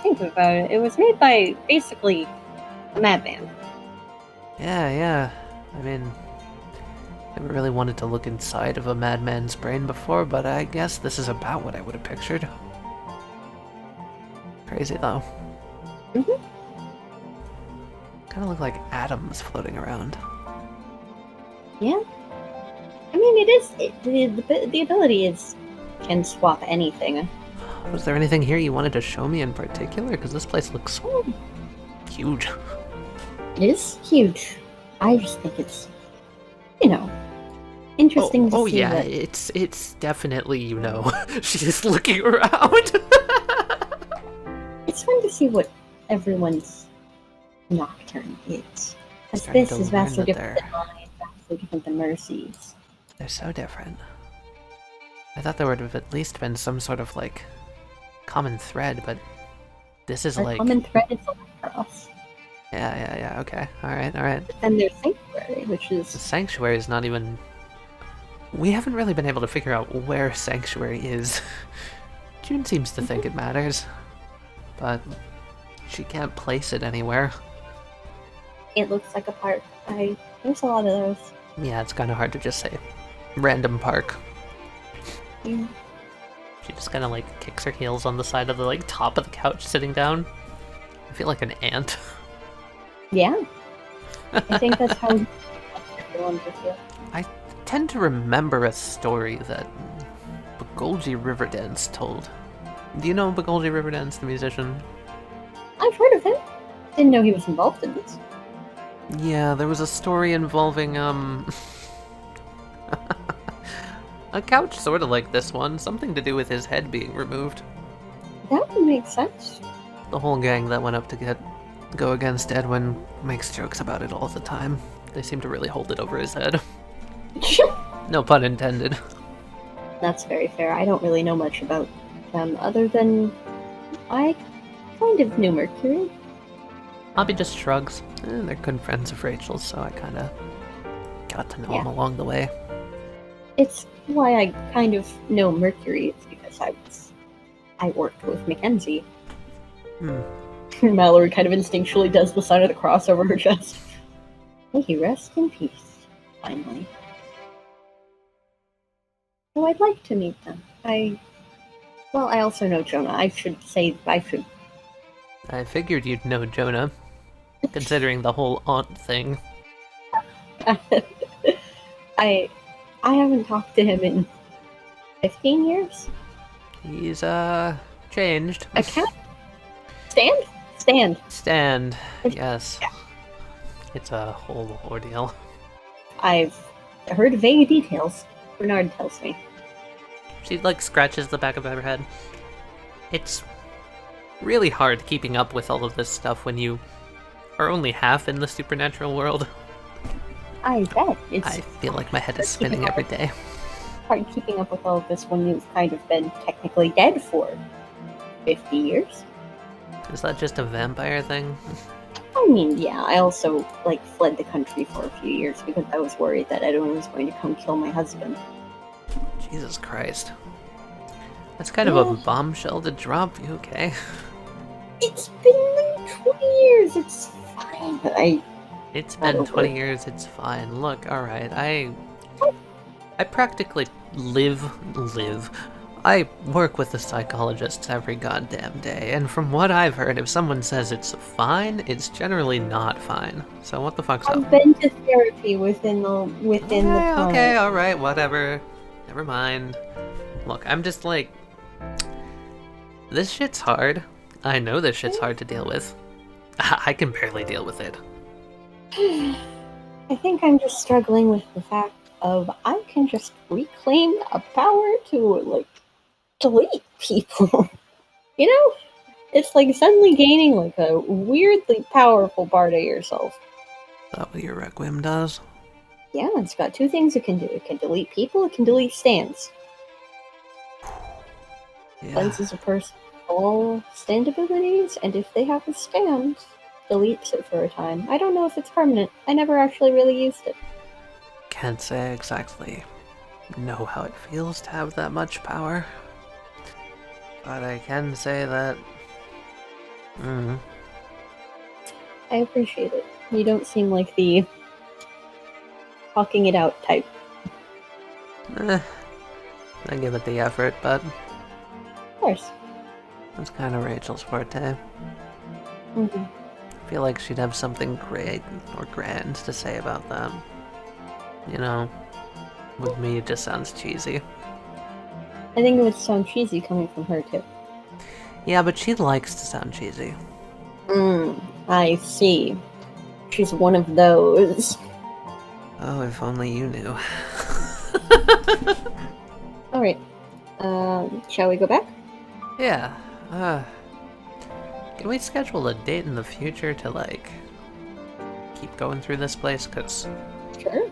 Think about it. It was made by basically a madman. Yeah. I mean, never really wanted to look inside of a madman's brain before, but I guess this is about what I would have pictured. Crazy though. Mm-hmm. Kind of look like atoms floating around. Yeah. I mean, the ability can swap anything. Was there anything here you wanted to show me in particular? Because this place looks huge. It is huge. I just think it's, interesting to Oh see yeah, that. it's definitely, she's looking around. It's fun to see what everyone's Nocturne is. Because Starting this to is learn vastly that different than mine, vastly different than Mercy's. They're so different. I thought there would have at least been some sort of, common thread, but this is Our common thread is the light cross. Yeah, okay. Alright. But then there's Sanctuary, which The is... Sanctuary is not even... We haven't really been able to figure out where Sanctuary is. June seems to think it matters, but she can't place it anywhere. It looks like a park. There's a lot of those. Yeah, it's kind of hard to just say random park. Yeah. She just kind of kicks her heels on the side of the top of the couch sitting down. I feel like an ant. Yeah. I think that's how everyone would feel. I tend to remember a story that Bagolji Riverdance told. Do you know Bagolji Riverdance, the musician? I've heard of him. Didn't know he was involved in this. Yeah, there was a story involving, a couch sort of like this one, something to do with his head being removed. That would make sense. The whole gang that went up to go against Edwin makes jokes about it all the time. They seem to really hold it over his head. No pun intended. That's very fair. I don't really know much about them other than I kind of knew Mercury. Abby just shrugs. They're good friends of Rachel's, so I kind of got to know him along the way. It's why I kind of know Mercury. It's because I worked with Mackenzie. Mallory kind of instinctually does the sign of the cross over her chest. May he rest in peace, finally. Oh, I'd like to meet them. I also know Jonah. I figured you'd know Jonah, considering the whole aunt thing. I haven't talked to him in 15 years. He's, changed. I can't... Stand. Yes. It's a whole ordeal. I've heard vague details. Bernard tells me. She, scratches the back of her head. It's really hard keeping up with all of this stuff when you are only half in the supernatural world. I bet. I feel like my head is spinning every day. Hard keeping up with all of this when you've kind of been technically dead for 50 years. Is that just a vampire thing? I mean, yeah, I also, fled the country for a few years because I was worried that Edwin was going to come kill my husband. Jesus Christ. That's kind of a bombshell to drop. You okay? It's been 20 years, it's fine. It's been 20 years, it's fine. Look, alright, I practically live. I work with the psychologists every goddamn day, and from what I've heard, if someone says it's fine, it's generally not fine. So what the fuck's up? I've been to therapy within the time. Okay, alright, whatever. Never mind. Look, I'm just this shit's hard. I know this shit's hard to deal with. I can barely deal with it. I think I'm just struggling with the fact of I can just reclaim a power to, delete people. It's suddenly gaining, a weirdly powerful part of yourself. Is that what your Requiem does? Yeah, it's got two things it can do. It can delete people, it can delete stands. Yeah. Cleanses a person of all stand abilities, and if they have a stand, deletes it for a time. I don't know if it's permanent. I never actually really used it. Can't say exactly know how it feels to have that much power. But I can say that... I appreciate it. You don't seem like the talking it out type. I give it the effort, but... Of course. That's kind of Rachel's forte. Mm-hmm. I feel like she'd have something great or grand to say about that. With me it just sounds cheesy. I think it would sound cheesy coming from her too. Yeah, but she likes to sound cheesy. I see. She's one of those. Oh, if only you knew. Alright. Shall we go back? Yeah. Can we schedule a date in the future to, like, keep going through this place? Because Sure.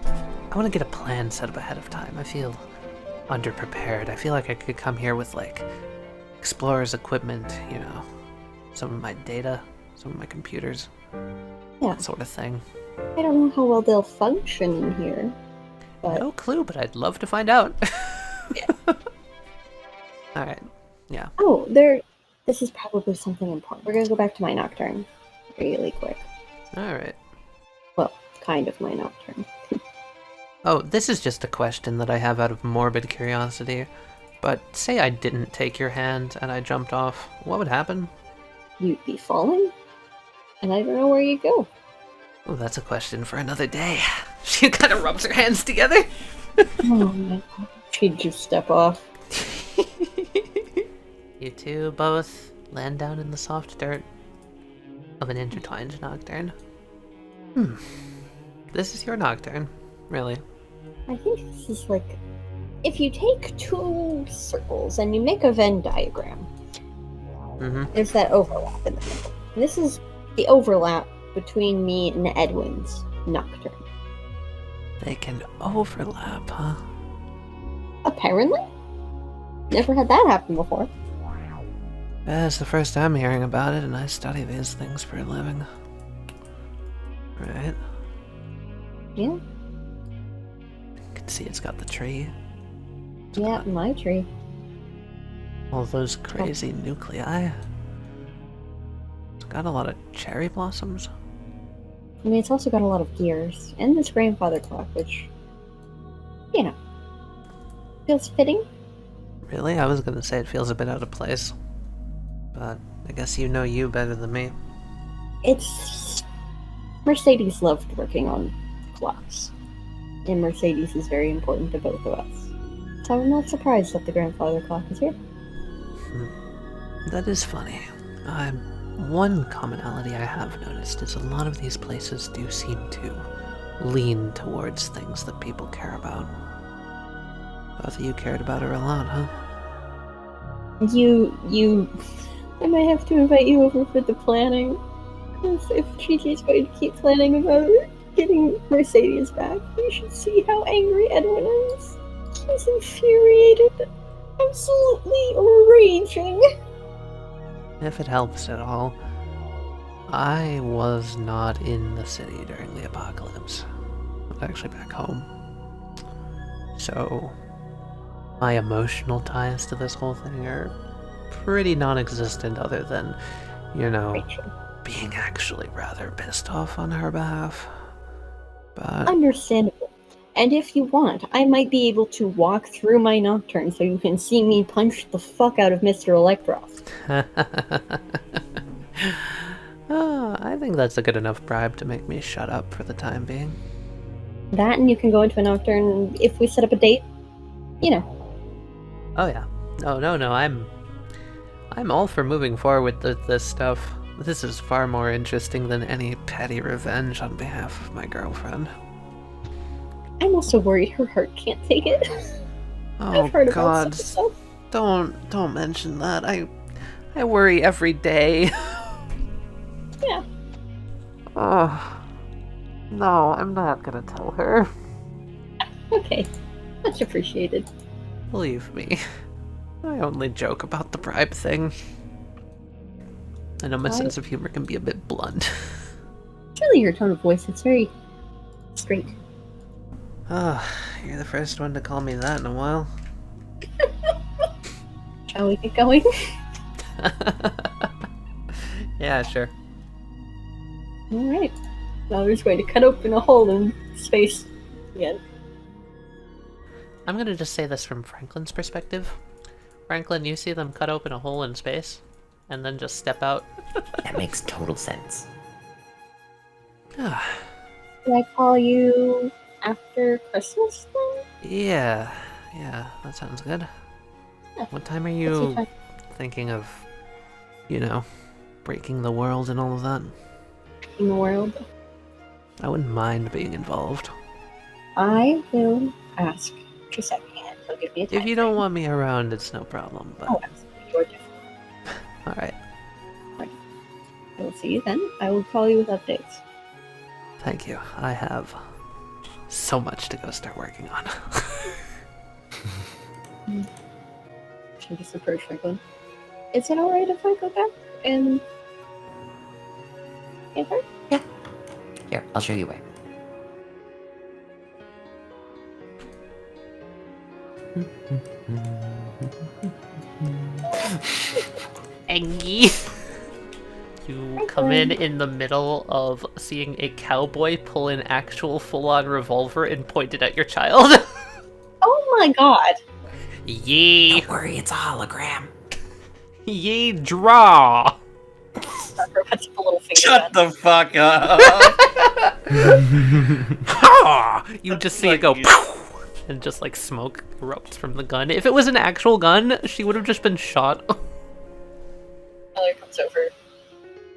I want to get a plan set up ahead of time. I feel underprepared. I feel like I could come here with, like, explorer's equipment, you know, some of my data, some of my computers, Yeah. that sort of thing. I don't know how well they'll function in here, but No clue, but I'd love to find out. Alright, yeah. oh, this is probably something important. We're gonna go back to my Nocturne really quick. Alright. Well, kind of my Nocturne. Oh, this is just a question that I have out of morbid curiosity. But say I didn't take your hand and I jumped off, what would happen? You'd be falling, and I don't know where you'd go. Oh, that's a question for another day. She kind of rubs her hands together. Oh my god. She'd just step off. You two both land down in the soft dirt of an intertwined Nocturne. This is your Nocturne, really. I think this is like, if you take two circles and you make a Venn diagram, there's that overlap in the middle. And this is the overlap between me and Edwin's Nocturne. They can overlap, huh? Apparently. Never had that happen before. It's the first time hearing about it, and I study these things for a living. Right? Yeah. You can see it's got the tree. Yeah, my tree. All those crazy nuclei. It's got a lot of cherry blossoms. I mean, it's also got a lot of gears. And this grandfather clock, which, you know, feels fitting. Really? I was gonna say it feels a bit out of place. But I guess you know you better than me. It's... Mercedes loved working on clocks. And Mercedes is very important to both of us. So I'm not surprised that the grandfather clock is here. That is funny. One commonality I have noticed is a lot of these places do seem to lean towards things that people care about. Both of you cared about her a lot, huh? I might have to invite you over for the planning. Because if Gigi's going to keep planning about getting Mercedes back, you should see how angry Edwin is. He's infuriated. Absolutely raging. If it helps at all, I was not in the city during the apocalypse. I was actually back home. So, my emotional ties to this whole thing are pretty non-existent other than, you know, Rachel. being actually rather pissed off on her behalf. But Understandable. And if you want, I might be able to walk through my Nocturne so you can see me punch the fuck out of Mr. Electroth. I think that's a good enough bribe to make me shut up for the time being. That, and you can go into a Nocturne, and if we set up a date, you know. Oh yeah. No, I'm all for moving forward with this stuff. This is far more interesting than any petty revenge on behalf of my girlfriend. I'm also worried her heart can't take it. Oh I've heard God, about some stuff. don't mention that. I worry every day. Yeah. Oh, no, I'm not gonna tell her. Okay. Much appreciated. Believe me, I only joke about the bribe thing. I know my sense of humor can be a bit blunt. It's really your tone of voice. It's very straight. You're the first one to call me that in a while. Shall we get going? Yeah, sure. Alright. Now we're just going to cut open a hole in space again. I'm gonna just say this from Franklin's perspective. Franklin, you see them cut open a hole in space, and then just step out. That makes total sense. Can I call you after Christmas then? Yeah, that sounds good. Yeah. What time are Let's see you if I- thinking of, you know, breaking the world and all of that? in the world. I wouldn't mind being involved. I will ask to set me in. He'll give me a time If you don't want me around, it's no problem. But Oh, absolutely. You're different. all right, I will see you then. I will call you with updates. thank you. I have so much to go start working on. Should I just approach Franklin? Is it alright if I go back and get her? Here, I'll show you where. Angie. You come in the middle of seeing a cowboy pull an actual full-on revolver and point it at your child. Oh my god! Yee! Don't worry, it's a hologram. Yee draw! Tucker puts up a little finger. Shut the fuck up! Ha! You just see it go Like you- pow! And just like smoke erupts from the gun. If it was an actual gun, she would have just been shot. Mother comes over,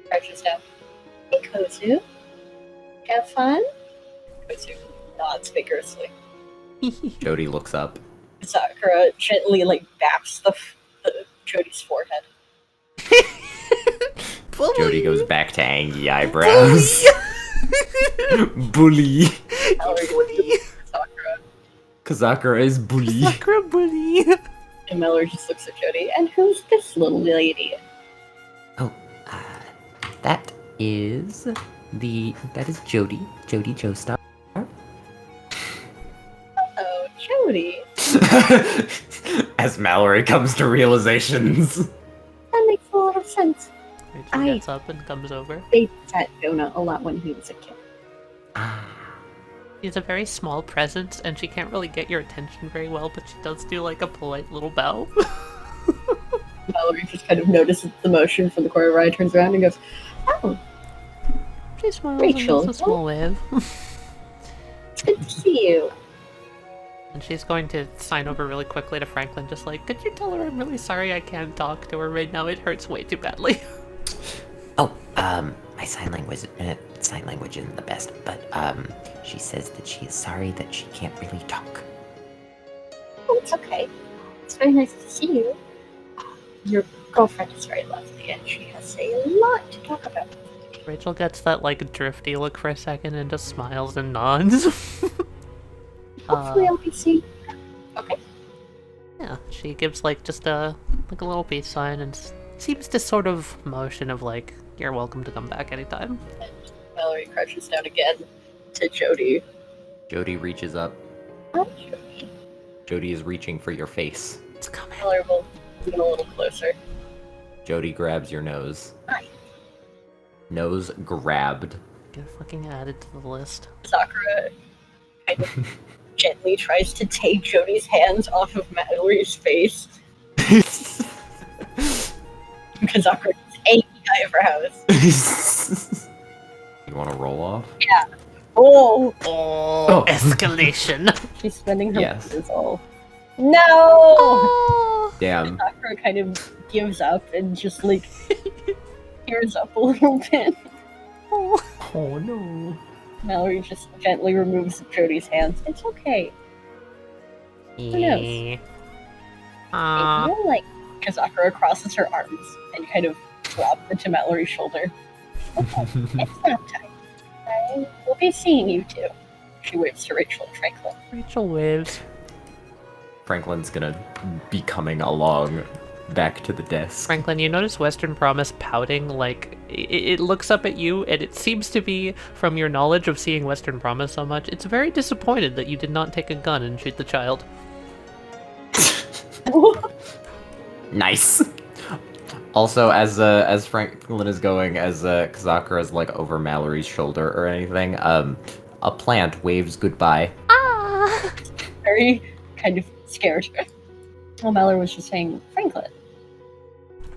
crouches down. Hey, Kozu. Have fun? Kozu nods vigorously. Jody looks up. Sakura gently, baps the Jody's forehead. Jody goes back to angry eyebrows. Bully. Mallory looks at Sakura, Kazakura is bully. Sakura bully. and Mallory just looks at Jody. And who's this little lady? Oh, that is Jody. Jody Joestar. Oh, Jody. As Mallory comes to realizations. That makes a lot of sense. Rachel gets up and comes over. They sat Jonah a lot when he was a kid. She's a very small presence, and she can't really get your attention very well, but she does do like a polite little bow. Mallory just kind of notices the motion from the corner of her eye, turns around and goes, "Oh, She smiles Rachel, and gives a small wave. it's good to see you." And she's going to sign over really quickly to Franklin, just like, could you tell her I'm really sorry I can't talk to her right now? It hurts way too badly. Oh, my sign language isn't the best, but she says that she is sorry that she can't really talk. Oh, it's okay. It's very nice to see you. Your girlfriend is very lovely, and she has a lot to talk about. Rachel gets that like drifty look for a second and just smiles and nods. Hopefully, I'll be seeing you. Okay. Yeah, she gives like just a little peace sign and seems to sort of motion of like, you're welcome to come back anytime. And Mallory crouches down again to Jody. Jody reaches up. Hi, Jody. Jody is reaching for your face. It's coming. Mallory will move a little closer. Jody grabs your nose. Hi. Nose grabbed. Get fucking added to the list. Sakura kind of gently tries to take Jody's hands off of Mallory's face. Because Sakura has angry eyebrows. You want to roll off? Yeah. Oh! Oh, escalation. She's spending her Yes. wishes all. No! Oh. Damn. Sakura kind of gives up and just tears up a little bit. Oh. Oh no. Mallory just gently removes Jody's hands. It's okay. knows? Yeah. And you know, Kazakura crosses her arms and kind of drops into Mallory's shoulder. Okay, it's nap time. I will be seeing you two. She waves to Rachel and Franklin. Rachel waves. Franklin's gonna be coming along back to the desk. Franklin, you notice Western Promise pouting, like, it looks up at you, and it seems to be, from your knowledge of seeing Western Promise so much, it's very disappointed that you did not take a gun and shoot the child. Nice. Also, as Franklin is going, as Kazakura is like over Mallory's shoulder or anything, a plant waves goodbye. Ah! Very kind of scared. Well, Mallory was just saying, Franklin,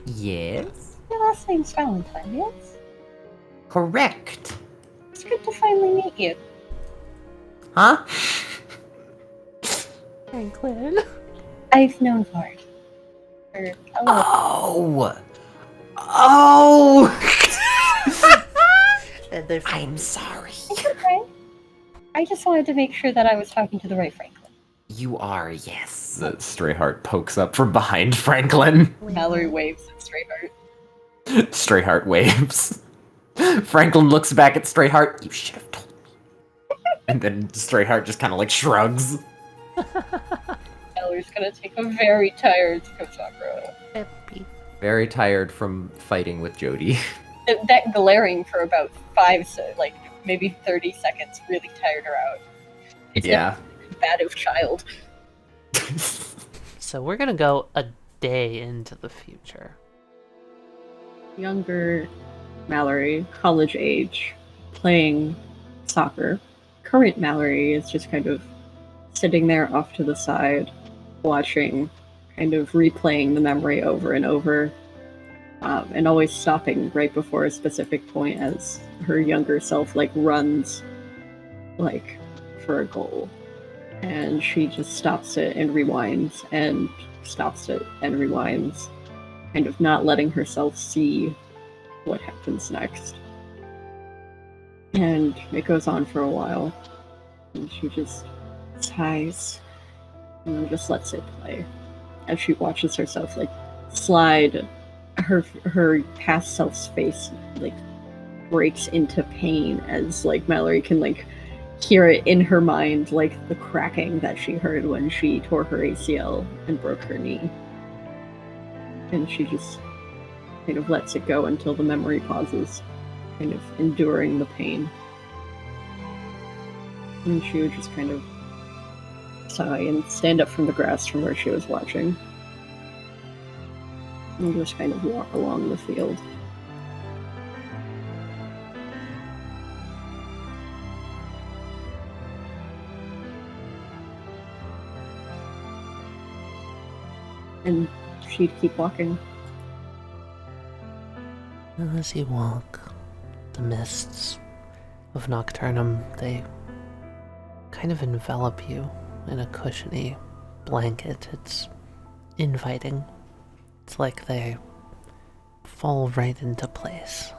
Yes. your last name's Valentine, yes? Correct. It's good to finally meet you. Huh? Franklin. I've known Vard for a little. Oh. And there's I'm sorry. It's okay. I just wanted to make sure that I was talking to the right Franklin. You are, yes. Stray Heart pokes up from behind Franklin. Mallory waves at Strayheart. Stray Heart waves. Franklin looks back at Stray Heart. You should have told me. And then Stray Heart just kind of like shrugs. Mallory's gonna take a very tired Kosakura. Very tired from fighting with Jody. That glaring for about maybe 30 seconds really tired her out. It's Yeah. a combative child. So we're gonna go a day into the future. Younger Mallory, college age, playing soccer. Current Mallory is just kind of sitting there off to the side, watching, kind of replaying the memory over and over, and always stopping right before a specific point as her younger self runs for a goal. And she just stops it and rewinds, and stops it and rewinds, kind of not letting herself see what happens next. And it goes on for a while, and she just sighs and then just lets it play as she watches herself slide. Her past self's face breaks into pain as Mallory can hear it in her mind, the cracking that she heard when she tore her ACL and broke her knee. And she just kind of lets it go until the memory pauses, kind of enduring the pain. And she would just kind of sigh and stand up from the grass from where she was watching. And just kind of walk along the field. And she'd keep walking. As you walk, the mists of Nocturnum, they kind of envelop you in a cushiony blanket. It's inviting. It's like they fall right into place,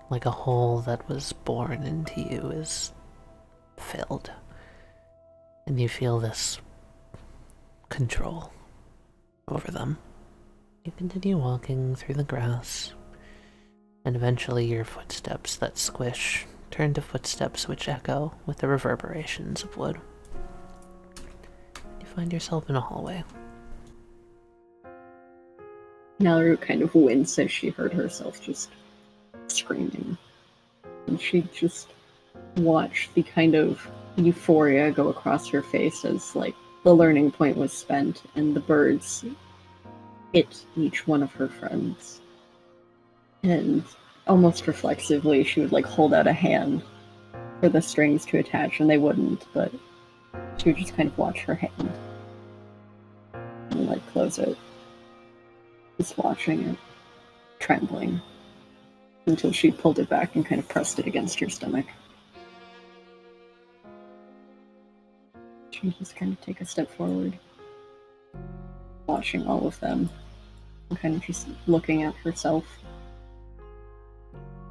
like a hole that was born into you is filled. And you feel this control over them. You continue walking through the grass, and eventually your footsteps that squish turn to footsteps which echo with the reverberations of wood. You find yourself in a hallway. Mallory kind of winced as she heard herself just screaming. And she just watched the kind of euphoria go across her face as the learning point was spent and the birds hit each one of her friends. And almost reflexively, she would hold out a hand for the strings to attach, and they wouldn't, but she would just kind of watch her hand and close it, just watching it, trembling, until she pulled it back and kind of pressed it against her stomach. She would just kind of take a step forward, watching all of them, and kind of just looking at herself.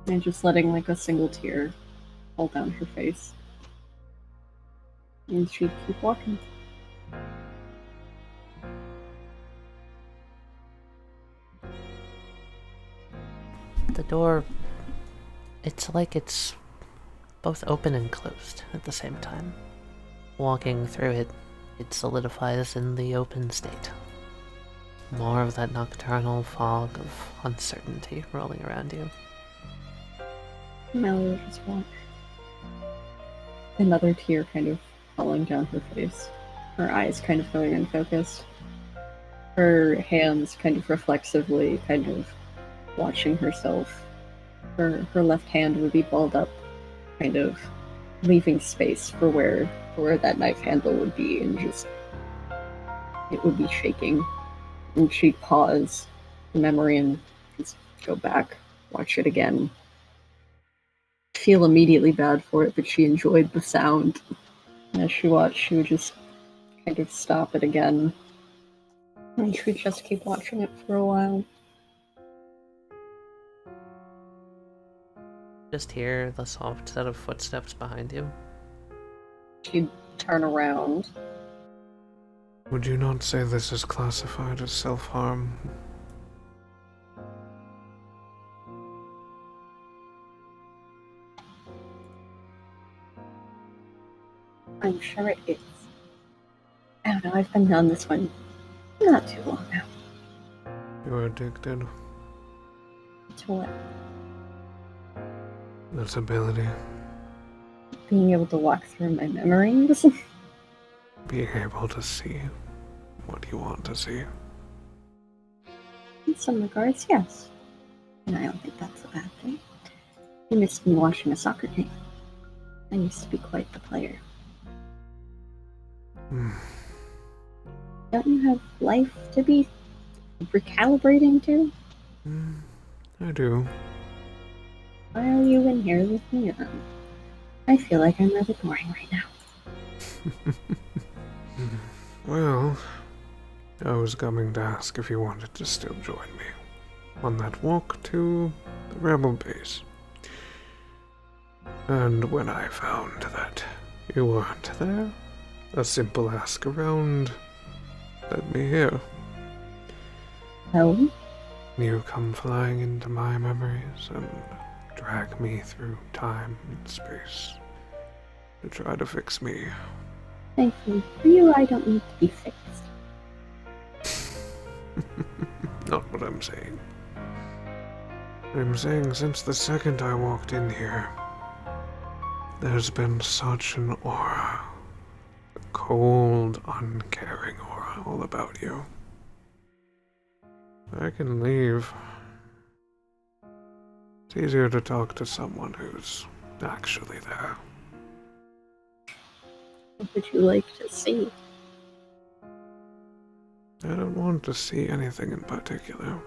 And just letting a single tear fall down her face. And she'd keep walking. The door, it's like it's both open and closed at the same time. Walking through it, it solidifies in the open state. More of that nocturnal fog of uncertainty rolling around you. Mallory would just watch. Another tear kind of falling down her face. Her eyes kind of going unfocused. Her hands kind of reflexively kind of watching herself. Her left hand would be balled up, kind of leaving space for where that knife handle would be, and just it would be shaking. And she'd pause the memory and just go back, watch it again. Feel immediately bad for it, but she enjoyed the sound. And as she watched, she would just kind of stop it again. And she would just keep watching it for a while. Just hear the soft set of footsteps behind you. She'd turn around Would you not say this is classified as self-harm? I'm sure it is. I don't know, I've been on this one not too long now. You're addicted. To what? This ability. Being able to walk through my memories? Being able to see what you want to see. In some regards, yes. And I don't think that's a bad thing. You missed me watching a soccer game. I used to be quite the player. Don't you have life to be recalibrating to? I do. Why are you in here with me then? I feel like I'm rather boring right now. Well, I was coming to ask if you wanted to still join me on that walk to the rebel base. And when I found that you weren't there, a simple ask around led me here. Oh? You come flying into my memories and drag me through time and space to try to fix me. Thankfully for you, I don't need to be fixed. Not what I'm saying. I'm saying since the second I walked in here, there's been such an aura. A cold, uncaring aura all about you. I can leave. It's easier to talk to someone who's actually there. What would you like to see? I don't want to see anything in particular.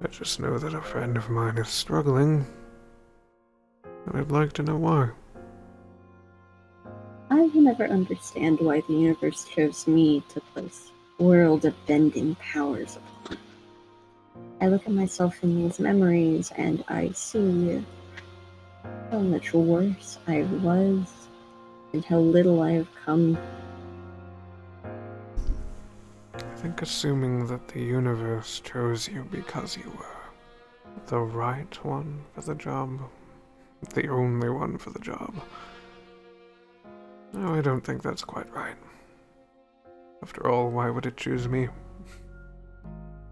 I just know that a friend of mine is struggling, and I'd like to know why. I will never understand why the universe chose me to place world-bending powers upon. I look at myself in these memories and I see how much worse I was and how little I have come. I think assuming that the universe chose you because you were the right one for the job, the only one for the job. No, I don't think that's quite right. After all, why would it choose me?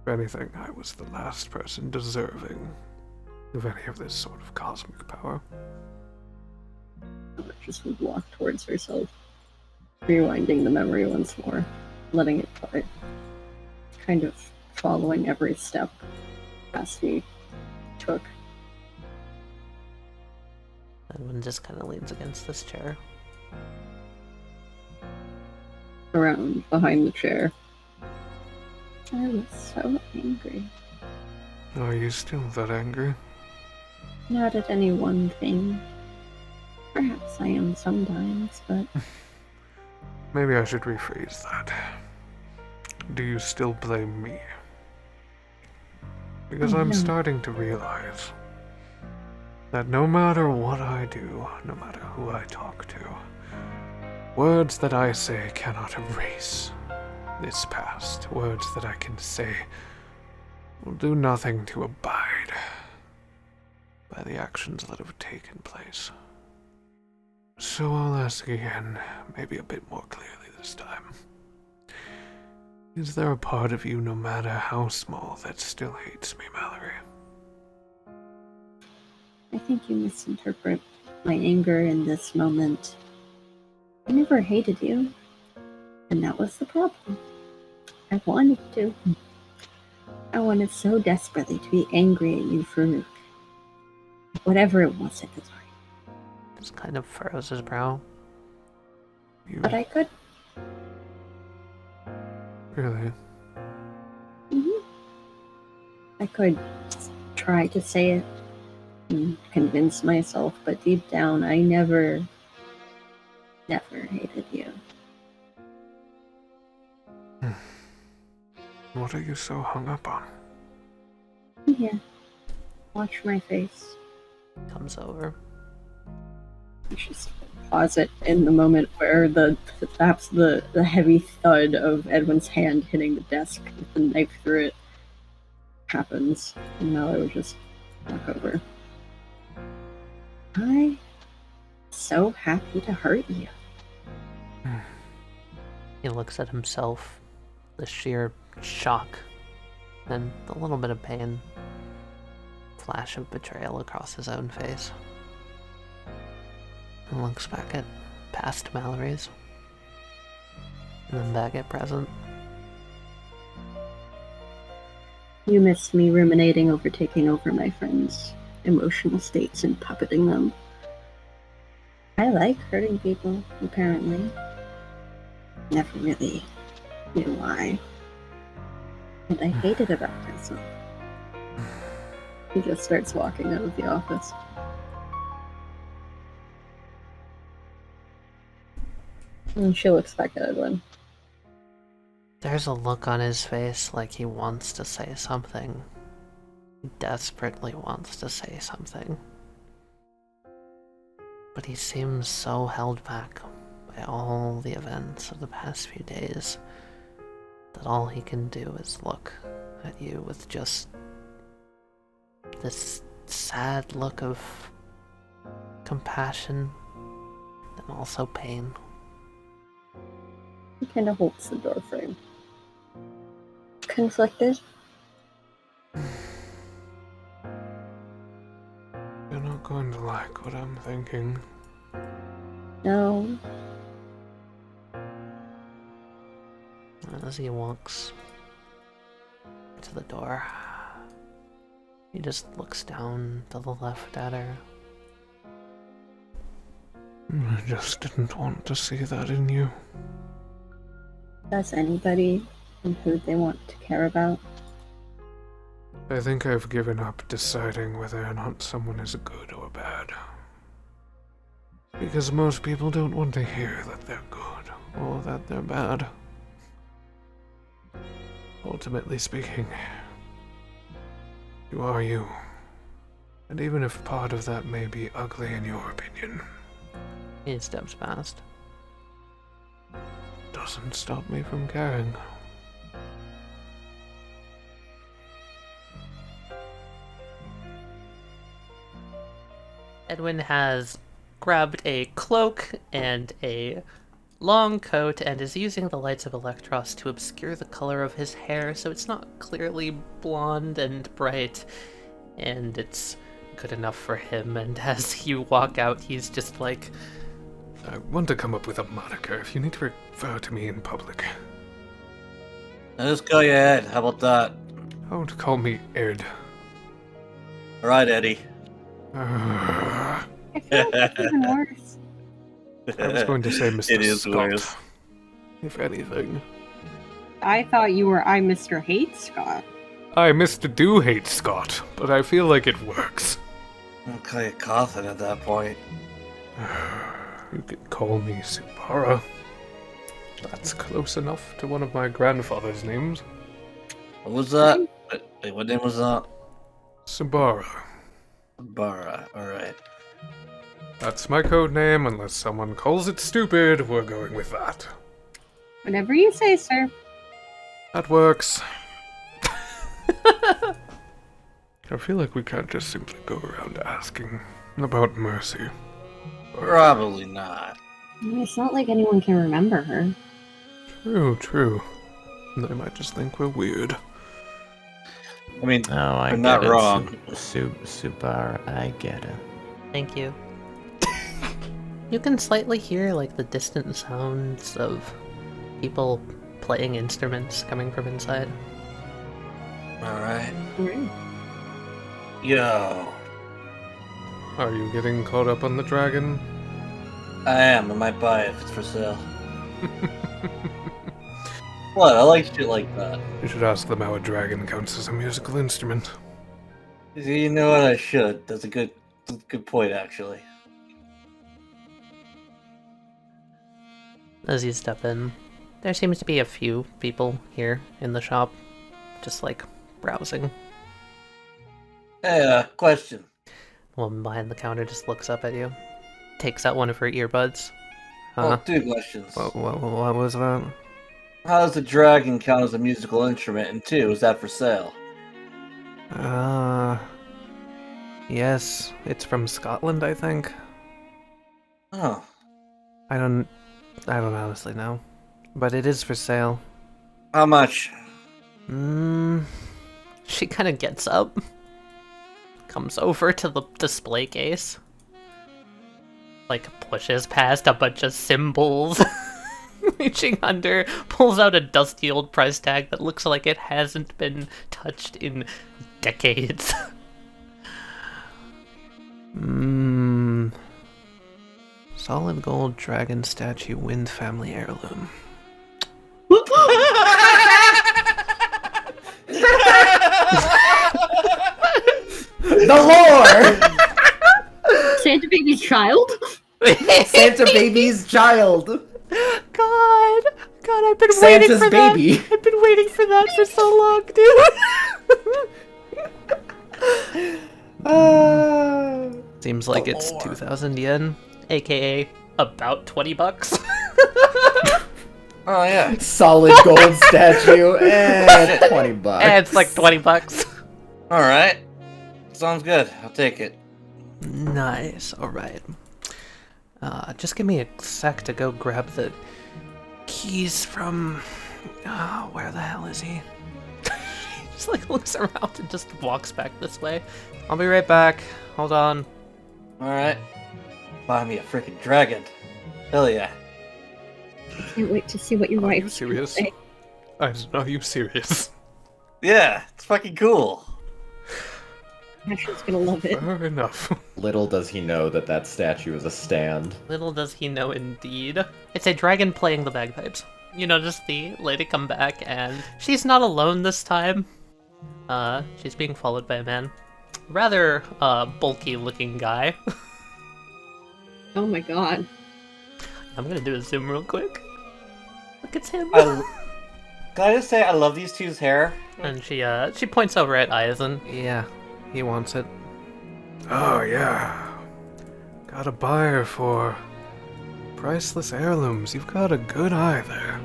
If anything, I was the last person deserving of any of this sort of cosmic power. Just would walk towards herself, rewinding the memory once more, letting it play, kind of following every step Cassidy took. Edwin just kind of leans against this chair. Around behind the chair. I was so angry. Are you still that angry? Not at any one thing. Perhaps I am sometimes, but Maybe I should rephrase that. Do you still blame me? Because I'm no. starting to realize that no matter what I do, no matter who I talk to, words that I say cannot erase this past. Words that I can say will do nothing to abide by the actions that have taken place. So I'll ask again, maybe a bit more clearly this time. Is there a part of you, no matter how small, that still hates me, Mallory? I think you misinterpret my anger in this moment. I never hated you, and that was the problem. I wanted to. I wanted so desperately to be angry at you for whatever it was at the time. Just kind of furrows his brow. You But I could. really? I could try to say it and convince myself, but deep down, I never hated you. What are you so hung up on? Yeah. Watch my face. Comes over. It's just closet in the moment where perhaps the heavy thud of Edwin's hand hitting the desk with the knife through it happens, and Mallory would just walk over. I'm so happy to hurt you. He looks at himself, the sheer shock, and a little bit of pain. Flash of betrayal across his own face. And looks back at past Mallory's. And then back at present. You missed me ruminating over taking over my friends' emotional states and puppeting them. I like hurting people, apparently. Never really knew why. And I hate it about myself. He just starts walking out of the office. And she looks back at Edwin. There's a look on his face like he wants to say something. He desperately wants to say something. But he seems so held back by all the events of the past few days that all he can do is look at you with just this sad look of compassion and also pain. He kind of holds the door frame. Conflicted? You're not going to like what I'm thinking. No. And as he walks to the door, he just looks down to the left at her. I just didn't want to see that in you. Does anybody and who they want to care about? I think I've given up deciding whether or not someone is good or bad. Because most people don't want to hear that they're good or that they're bad. Ultimately speaking, you are you. And even if part of that may be ugly in your opinion, He steps past. doesn't stop me from caring. Edwin has grabbed a cloak and a long coat and is using the lights of Electros to obscure the color of his hair so it's not clearly blonde and bright, and it's good enough for him. And as you walk out, he's just like, I want to come up with a moniker if you need to refer to me in public. Now just go ahead. How about that? Don't call me Ed. All right, Eddie. I I feel like it's even worse. was going to say Mr. It is Scott, worse. if anything. I thought you were I Mr. Hate Scott. I Mr. Do hate Scott, but I feel like it works. I'm kind of coughing at that point. You could call me Subara. That's close enough to one of my grandfather's names. What was that? Wait, what name was that? Subara. Bara. All right. That's my code name. Unless someone calls it stupid, we're going with that. Whatever you say, sir. That works. I feel like we can't just simply go around asking about Mercy. Probably not. It's not like anyone can remember her. True. They might just think we're weird. I mean, Oh, I I'm get not it. wrong. Subar, I get it. thank you. You can slightly hear like the distant sounds of people playing instruments coming from inside. All right. Yo, Are you getting caught up on the dragon? I am. I might buy it if it's for sale. What? I like shit like that. You should ask them how a dragon counts as a musical instrument. You know what? I should. That's a good point, actually. As you step in, there seems to be a few people here in the shop, just like browsing. Hey, question. The woman behind the counter just looks up at you. takes out one of her earbuds. Well, 2 questions. What was that? How does the dragon count as a musical instrument? And 2, is that for sale? Yes, it's from Scotland, I think. Oh. I don't honestly know, but it is for sale. How much? She kind of gets up, comes over to the display case, like pushes past a bunch of symbols, reaching under, pulls out a dusty old price tag that looks like it hasn't been touched in decades. Solid gold dragon statue, Wind family heirloom. The lore! Santa baby's child? Santa baby's child! God, I've been Santa's waiting for baby. that. I've been waiting for that for so long, dude. Seems like it's 2,000 yen, aka about $20. Oh, yeah. Solid gold statue and $20. And it's like $20. Alright. Sounds good. I'll take it. Nice. All right. Just give me a sec to go grab the keys from. Where the hell is he? He just like looks around and just walks back this way. I'll be right back. Hold on. Alright. Buy me a freaking dragon. Hell yeah. I can't wait to see what your Are wife you serious? say. Are you serious? Yeah, it's fucking cool. Ashley's gonna love it. Fair enough. Little does he know that that statue is a stand. Little does he know, indeed. It's a dragon playing the bagpipes. You notice the lady come back, and she's not alone this time. She's being followed by a man. Rather, bulky-looking guy. Oh my god. I'm gonna do a zoom real quick. Look, it's him. Can I just say I love these two's hair? And she points over at Eisen. Yeah, he wants it. Oh yeah. Got a buyer for priceless heirlooms. You've got a good eye there.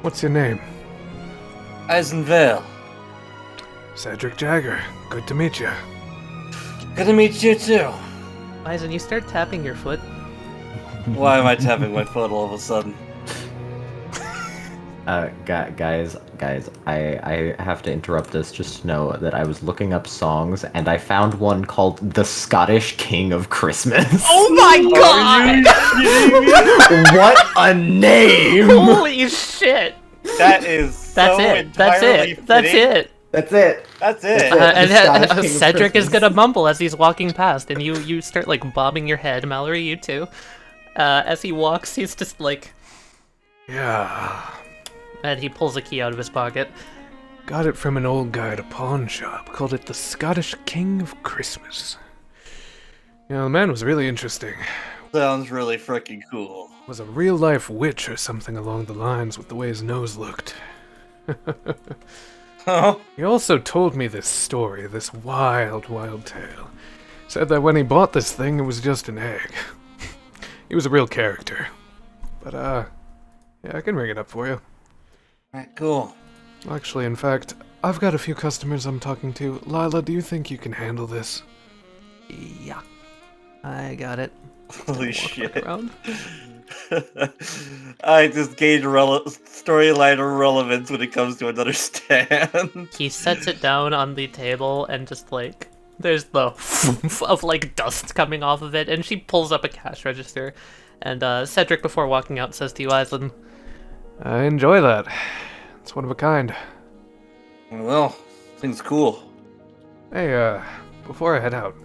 What's your name? Eisenvale. Cedric Jagger. Good to meet you. Good to meet you too. Eisen, you start tapping your foot. Why am I tapping my foot all of a sudden? Guys, I have to interrupt this just to know that I was looking up songs and I found one called The Scottish King of Christmas. Oh my god! What a name! Holy shit! That is That's so it. That's entirely it. That's fitting. it. That's it. That's it. And The Scottish King of Cedric is Christmas. gonna mumble as he's walking past, and you start like bobbing your head. Mallory, you too. As he walks, he's just like, Yeah. and he pulls a key out of his pocket. Got it from an old guy at a pawn shop. Called it the Scottish King of Christmas. You know, the man was really interesting. Sounds really freaking cool. Was a real-life witch or something along the lines with the way his nose looked. Oh, He also told me this story, this wild, wild tale. Said that when he bought this thing, it was just an egg. He was a real character. But, yeah, I can ring it up for you. alright, cool. Actually, in fact, I've got a few customers I'm talking to. Lila, do you think you can handle this? Yeah, I got it. Holy Walk shit. back around. I just gained storyline relevance when it comes to another stand. He sets it down on the table, and just like there's the of like dust coming off of it, and she pulls up a cash register. And Cedric, before walking out, says to you, Eisen, I enjoy that. It's one of a kind. Well, thing's cool. Hey, before I head out,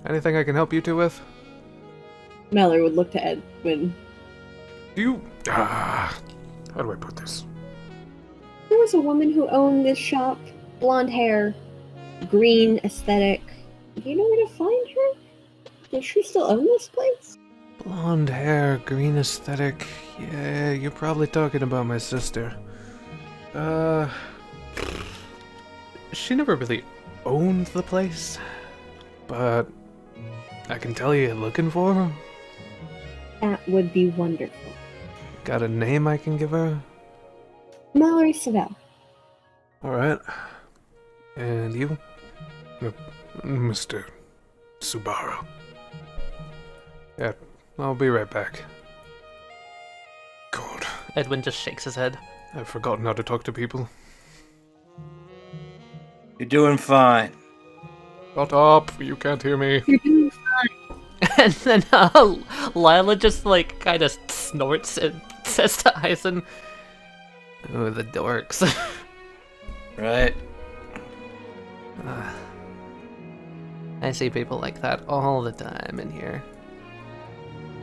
anything I can help you two with? Mallory would look to Edwin. Do you... how do I put this? There was a woman who owned this shop. Blonde hair, green aesthetic. Do you know where to find her? Does she still own this place? Blonde hair, green aesthetic. Yeah, you're probably talking about my sister. She never really owned the place, but I can tell you looking for her, That would be wonderful. Got a name I can give her? Mallory Sebel. Alright. And you? Mr. Subaru. Yeah, I'll be right back. God, Edwin just shakes his head. I've forgotten how to talk to people. You're doing fine. Shut up, you can't hear me. You're doing fine. And then Lila just like kind of snorts and says to Eisen, "Oh, the dorks." Right? I see people like that all the time in here.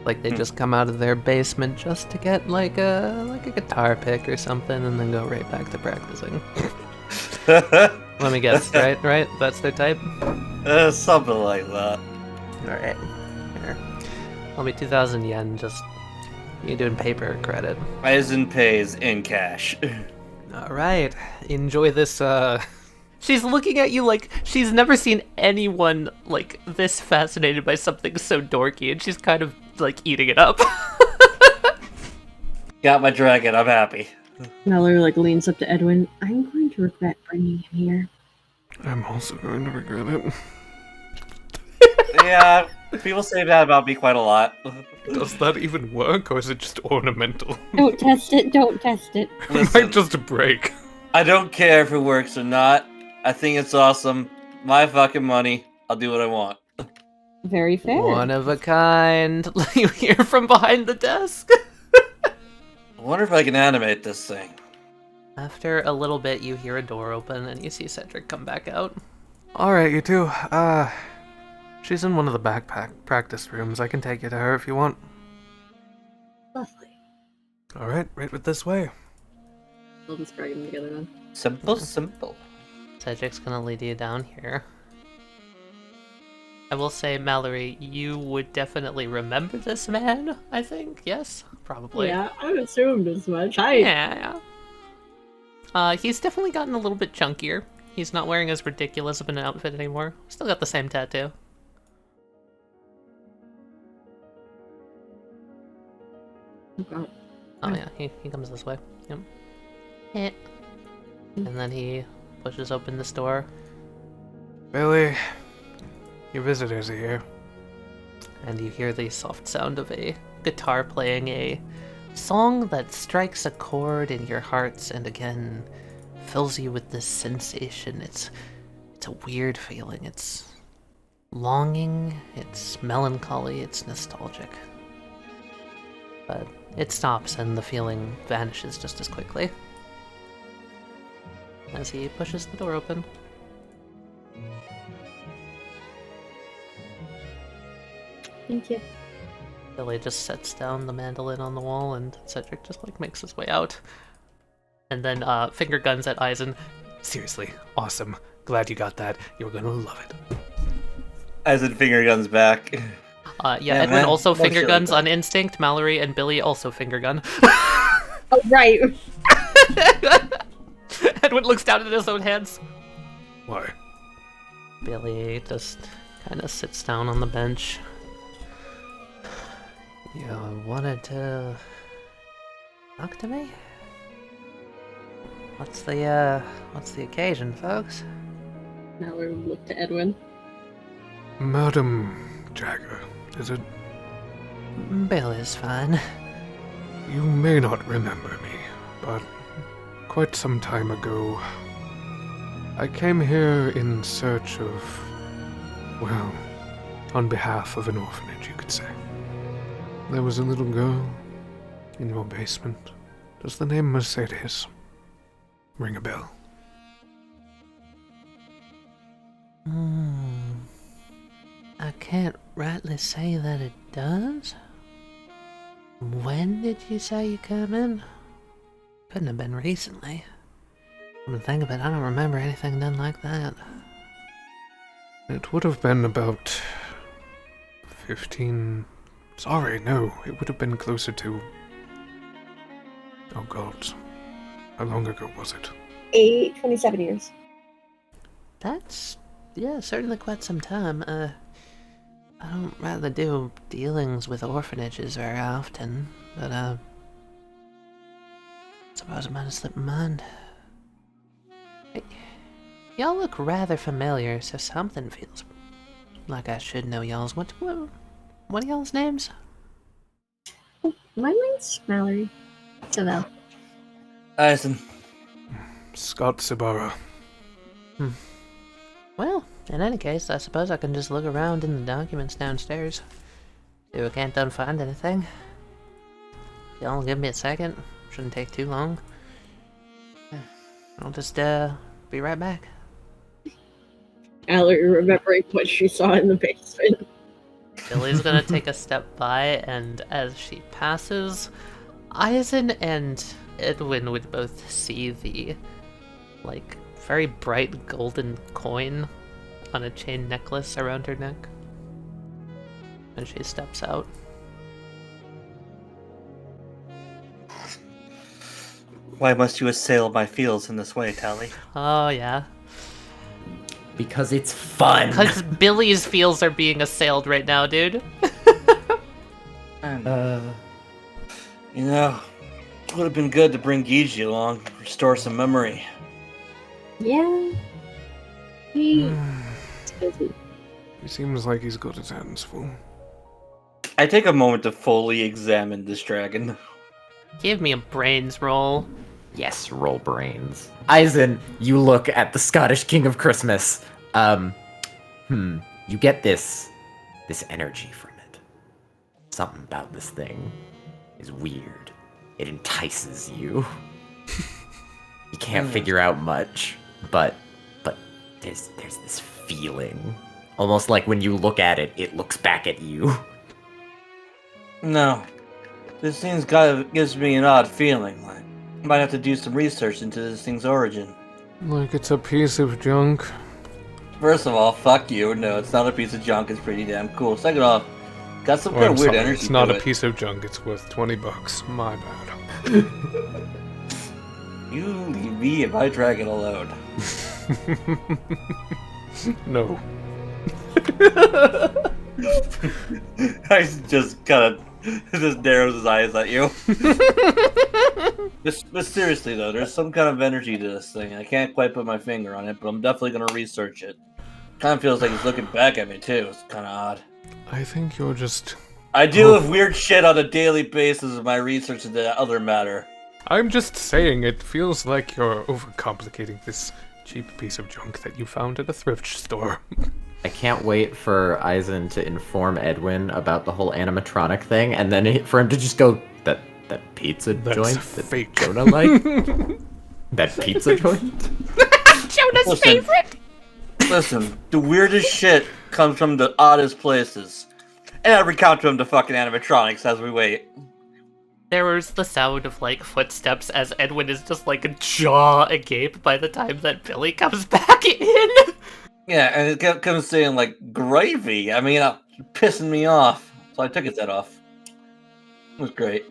Like they just come out of their basement just to get like a guitar pick or something, and then go right back to practicing. Let me guess, right? That's their type? Something like that. Alright. Here. I'll be 2,000 yen, just... You doing paper or credit? Eisen pays in cash. Alright. Enjoy this, She's looking at you like she's never seen anyone, like, this fascinated by something so dorky, and she's kind of, like, eating it up. Got my dragon, I'm happy. Mallory leans up to Edwin. I'm going to regret bringing him here. I'm also going to regret it. Yeah, people say that about me quite a lot. Does that even work, or is it just ornamental? Don't test it. Don't test it. It might just break. I don't care if it works or not. I think it's awesome. My fucking money. I'll do what I want. Very fair. One of a kind. You hear from behind the desk. I wonder if I can animate this thing. After a little bit, you hear a door open, and you see Cedric come back out. Alright, you two. She's in one of the backpack practice rooms. I can take you to her if you want. Lovely. Alright, right with this way. We'll just drag them together then. Simple. Cedric's gonna lead you down here. I will say, Mallory, you would definitely remember this man, I think? Yes? Probably. Yeah, I assumed as much. Yeah. He's definitely gotten a little bit chunkier. He's not wearing as ridiculous of an outfit anymore. Still got the same tattoo. Oh, Oh yeah, he comes this way. Yep. Yeah. And then he pushes open this door. Billy, your visitors are here. And you hear the soft sound of a guitar playing a song that strikes a chord in your hearts and again fills you with this sensation. It's a weird feeling. It's longing, it's melancholy, it's nostalgic. But it stops and the feeling vanishes just as quickly as he pushes the door open. thank you. Billy just sets down the mandolin on the wall, and Cedric just makes his way out. And then finger guns at Eisen. Seriously, awesome. Glad you got that. You're gonna love it. Eisen finger guns back. Yeah, Edwin man. also More finger shit guns like on instinct. Mallory and Billy also finger gun. Oh, right. Edwin looks down at his own hands. Why? Billy just kind of sits down on the bench. You wanted to talk to me? What's the occasion, folks? Mallory would look to Edwin. Madam Jagger, is it? Billy's fine. You may not remember me, but quite some time ago, I came here in search of, well, on behalf of an orphanage, you could say. There was a little girl in your basement. Does the name Mercedes ring a bell? I can't rightly say that it does. When did you say you came in? Couldn't have been recently. Come to think of it, I don't remember anything done like that. It would have been about 15... Sorry, no, it would have been closer to... Oh god, how long ago was it? 27 years. That's, yeah, certainly quite some time. I don't rather do dealings with orphanages very often, but suppose it might have slipped my mind. Hey, y'all look rather familiar, so something feels like I should know y'all's. What are y'all's names? My name's Mallory. Sebel. Eisen. Scott Sabara. Well, in any case, I suppose I can just look around in the documents downstairs. See if I can't find anything. Y'all give me a second. Shouldn't take too long. I'll just be right back. Mallory remembering what she saw in the basement. Billy's gonna take a step by, and as she passes, Eisen and Edwin would both see the, like, very bright golden coin on a chain necklace around her neck. And she steps out. Why must you assail my fields in this way, Tally? Oh, yeah. Because it's fun. Because Billy's fields are being assailed right now, dude. You know, it would have been good to bring Gigi along, restore some memory. Yeah. He's busy. He seems like he's got his hands full. I take a moment to fully examine this dragon. Give me a brains roll. Yes, roll brains. Eisen, you look at the Scottish King of Christmas. You get this energy from it. Something about this thing is weird. It entices you. You can't figure out much, but there's this feeling. Almost like when you look at it, it looks back at you. No. This thing's gives me an odd feeling. Like, I might have to do some research into this thing's origin. Like it's a piece of junk. First of all, fuck you. No, it's not a piece of junk. It's pretty damn cool. Second off, got some kind of weird energy. It's not to a it. piece of junk. It's worth $20. My bad. You leave me and my dragon alone. No. I just kind of just narrows his eyes at you. But seriously though, there's some kind of energy to this thing. I can't quite put my finger on it, but I'm definitely gonna research it. Kind of feels like he's looking back at me too. It's kind of odd. I think you're just... I deal with weird shit on a daily basis in my research into that other matter. I'm just saying it feels like you're overcomplicating this cheap piece of junk that you found at a thrift store. I can't wait for Eisen to inform Edwin about the whole animatronic thing, and then for him to just go, that pizza That's joint fake. that Jonah like? That pizza joint? Jonah's favorite! Listen, the weirdest shit comes from the oddest places. And I recount to him the fucking animatronics as we wait. There was the sound of, like, footsteps as Edwin is just, like, jaw agape by the time that Billy comes back in. Yeah, and it kept saying, like, gravy. I mean, pissing me off. So I took his head off. It was great.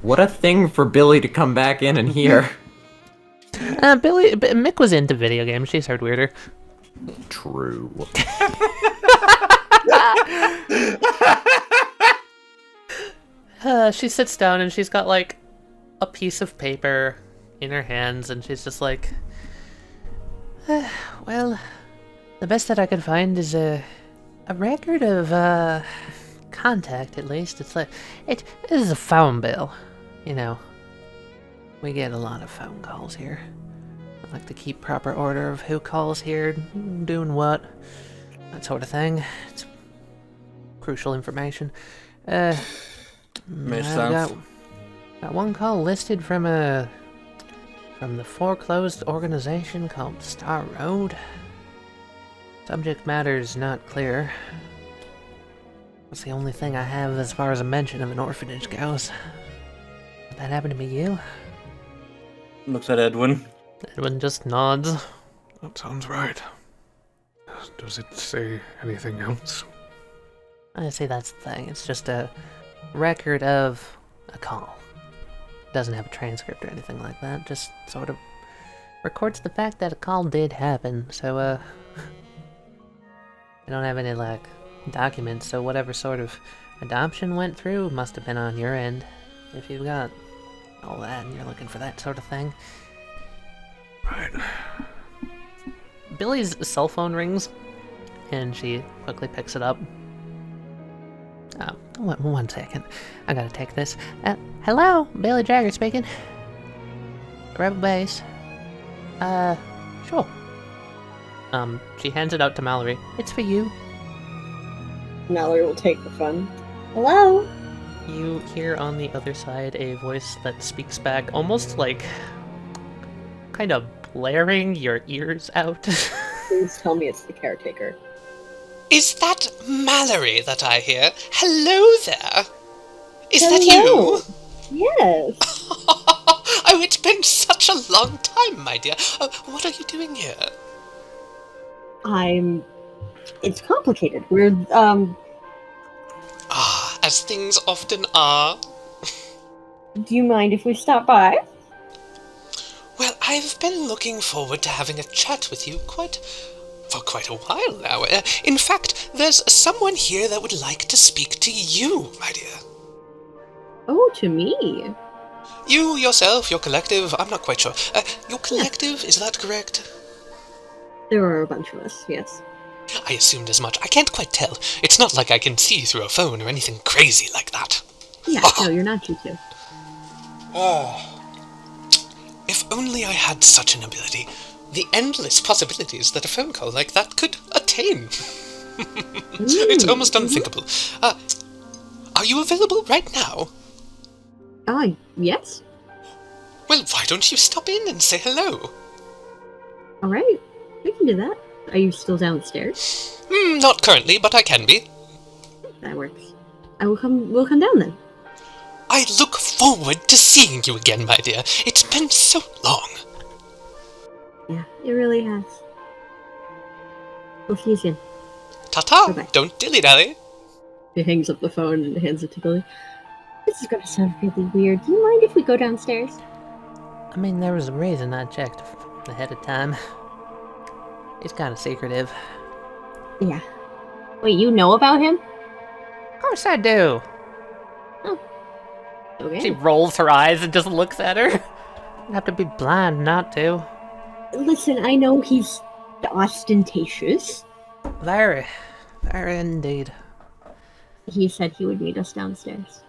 What a thing for Billy to come back in and hear. Mick was into video games. She's heard weirder. True. She sits down and she's got, like, a piece of paper in her hands, and she's just like, well, the best that I could find is a record of, contact, at least. It's like, it is a phone bill, you know. We get a lot of phone calls here. I like to keep proper order of who calls here, doing what, that sort of thing. It's crucial information. Makes I've sense. got one call listed from the foreclosed organization called Star Road. Subject matter's not clear. That's the only thing I have as far as a mention of an orphanage goes. Did that happen to be you? Looks at Edwin. Edwin just nods. That sounds right. Does it say anything else? I see, that's the thing. It's just a record of a call. Doesn't have a transcript or anything like that. Just sort of records the fact that a call did happen. So, I don't have any, like, documents, so whatever sort of adoption went through must have been on your end. If you've got all that and you're looking for that sort of thing. Right. Billy's cell phone rings, and she quickly picks it up. One second. I gotta take this. Hello? Billy Jagger speaking. Rebel Base. Sure. She hands it out to Mallory. It's for you. Mallory will take the phone. Hello? You hear on the other side a voice that speaks back, almost like kind of blaring your ears out. Please tell me it's the caretaker. Is that Mallory that I hear? Hello there! Is that Hello. you? Yes. Oh, it's been such a long time, my dear. What are you doing here? It's complicated. We're, As things often are. Do you mind if we stop by? Well, I've been looking forward to having a chat with you for quite a while now. In fact, there's someone here that would like to speak to you, my dear. Oh, to me? You, yourself, your collective, I'm not quite sure. Your collective, is that correct? There are a bunch of us, yes. I assumed as much. I can't quite tell. It's not like I can see through a phone or anything crazy like that. Yeah, no, you're not G2. If only I had such an ability. The endless possibilities that a phone call like that could attain. It's almost unthinkable. Are you available right now? Yes. Well, why don't you stop in and say hello? Alright, we can do that. Are you still downstairs? Not currently, but I can be. That works. We'll come down then. I look forward to seeing you again, my dear. It's been so long. Yeah, it really has. We'll see you soon. Ta-ta! Bye-bye. Don't dilly-dally. He hangs up the phone and hands it to Billy. This is gonna sound really weird. Do you mind if we go downstairs? I mean, there was a reason I checked ahead of time. He's kind of secretive. Yeah. Wait, you know about him? Of course I do. Okay. She rolls her eyes and just looks at her. You'd have to be blind not to. Listen, I know he's ostentatious. Very, very indeed. He said he would meet us downstairs.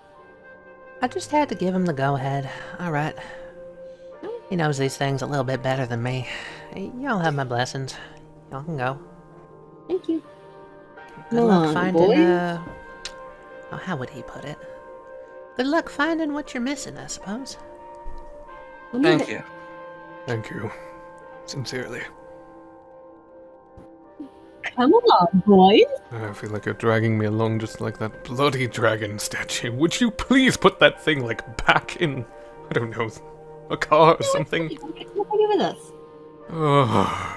I just had to give him the go-ahead. Alright. He knows these things a little bit better than me. Y'all have my blessings. Y'all can go. Thank you. Good luck finding, oh, how would he put it? Good luck finding what you're missing, I suppose. Thank you. Thank you. Sincerely. Come along, boys. I feel like you're dragging me along just like that bloody dragon statue. Would you please put that thing, like, back in, I don't know, a car or something? Come with us. Oh,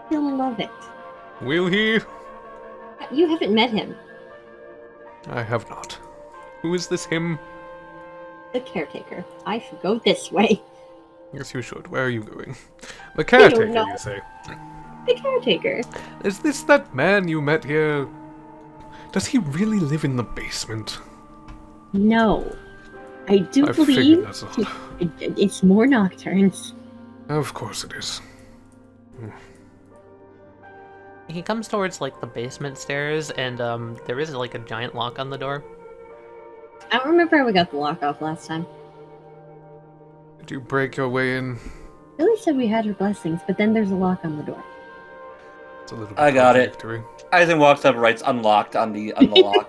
He'll love it. will he? You haven't met him. I have not. Who is this him? The caretaker. I should go this way. Yes, you should. Where are you going? The caretaker, know. you say? The caretaker. Is this that man you met here? Does he really live in the basement? No. I do I believe figured that's all. it's more Nocturnes. Of course it is. He comes towards, like, the basement stairs, and, there is, like, a giant lock on the door. I don't remember how we got the lock off last time. Did you break your way in? Billy said we had her blessings, but then there's a lock on the door. It's a little bit I got it. contradictory. Aizen walks up and writes unlocked on the lock.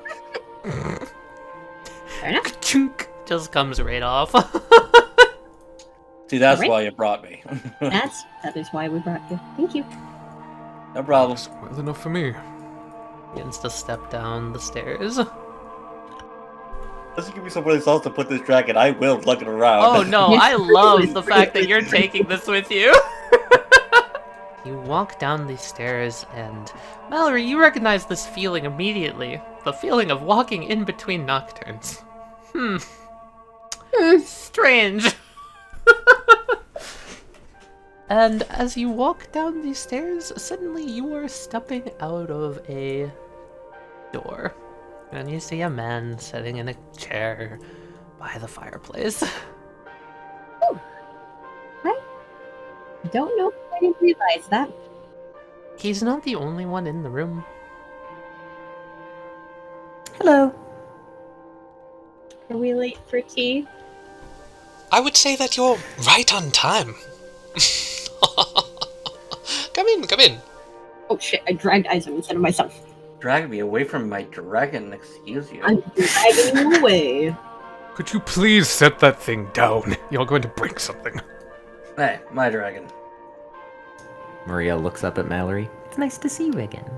Fair enough. Chunk! Just comes right off. See, that's Alright. why you brought me. That is why we brought you. Thank you. No problem. It's well enough for me. Begins to step down the stairs. Let's give me someplace else to put this dragon. I will lug it around. Oh no, Yes, I love please. the fact that you're taking this with you. You walk down these stairs, and Mallory, you recognize this feeling immediately. The feeling of walking in between nocturnes. Strange. And as you walk down these stairs, suddenly you are stepping out of a door, and you see a man sitting in a chair by the fireplace. I don't know if I didn't realize that. He's not the only one in the room. Hello. Are we late for tea? I would say that you're right on time. Come in, come in. Oh shit, I dragged Isaac instead of myself. Drag me away from my dragon, excuse you. I'm dragging you away. Could you please set that thing down? You're going to break something. Hey, my dragon. Maria looks up at Mallory. It's nice to see you again.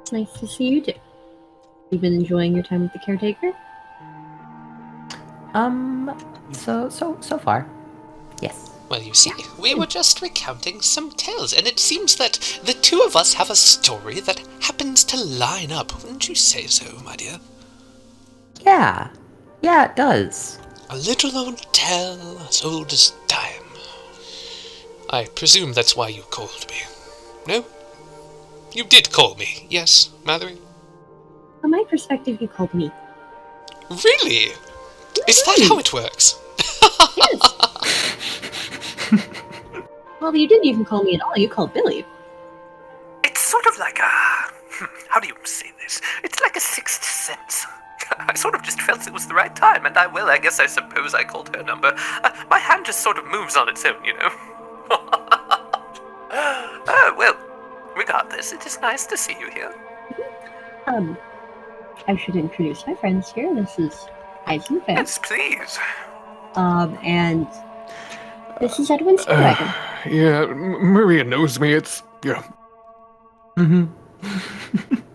It's nice to see you too. You've been enjoying your time with the caretaker? So far. Yes. Well, you see, we were just recounting some tales, and it seems that the two of us have a story that happens to line up. Wouldn't you say so, my dear? Yeah. Yeah, it does. A little old tale as old as time. I presume that's why you called me. No? You did call me, yes, Mallory? From my perspective, you called me. Really? Is that how it works? Yes. Well, you didn't even call me at all. You called Billy. It's sort of like a... how do you say this? It's like a sixth sense. I sort of just felt it was the right time, and I suppose I called her number. My hand just sort of moves on its own, you know. Well, regardless, it is nice to see you here. I should introduce my friends here. This is Eisen Fan. Yes, please. And this is Edwin Dragon. Yeah, Maria knows me. Yeah. Mm-hmm.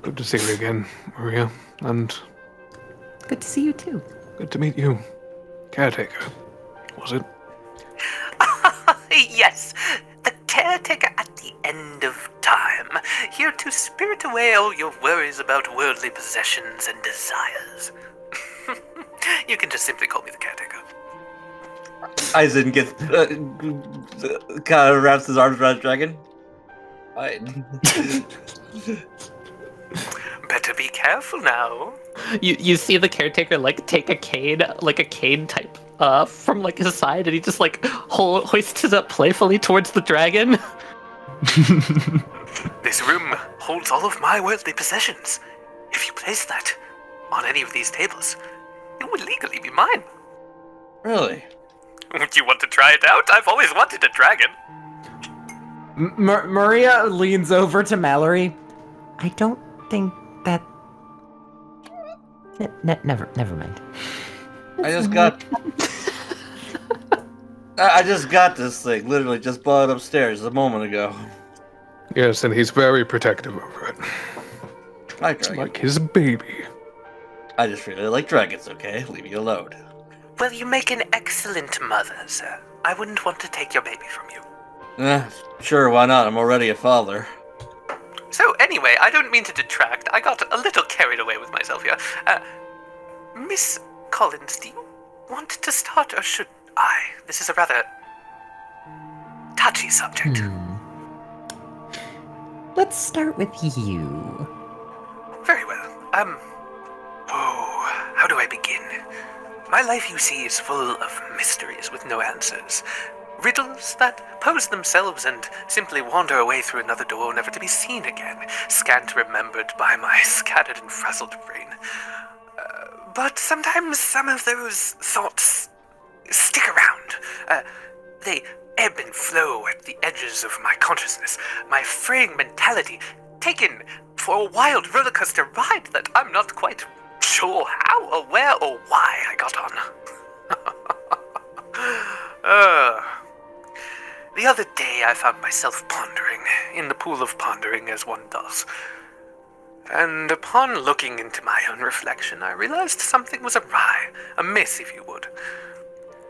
Good to see you again, Maria. And Good to see you too. good to meet you. Caretaker, was it? Yes, the caretaker at the end of time, here to spirit away all your worries about worldly possessions and desires. You can just simply call me the caretaker. Aizen gets kind of wraps his arms around the dragon. Fine. Better be careful now. You see the caretaker take a cane type from his side, and he just hoists it up playfully towards the dragon. This room holds all of my worldly possessions. If you place that on any of these tables, it would legally be mine. Really? Would you want to try it out? I've always wanted a dragon. Maria leans over to Mallory. I don't think that... Never mind. I just got this thing. Literally just brought it upstairs a moment ago. Yes, and he's very protective over it. Like It's dragon. like his baby. I just really like dragons, okay? Leave me alone. Well, you make an excellent mother, sir. I wouldn't want to take your baby from you. Sure, why not? I'm already a father. So, anyway, I don't mean to detract. I got a little carried away with myself here. Miss Collins, do you want to start, or should I? This is a rather touchy subject. Let's start with you. Very well. How do I begin? My life, you see, is full of mysteries with no answers. Riddles that pose themselves and simply wander away through another door, never to be seen again, scant remembered by my scattered and frazzled brain. But sometimes some of those thoughts stick around. They ebb and flow at the edges of my consciousness, my fraying mentality, taken for a wild rollercoaster ride that I'm not quite sure how or where or why I got on. The other day I found myself pondering, in the pool of pondering as one does. And upon looking into my own reflection, I realized something was awry, amiss if you would.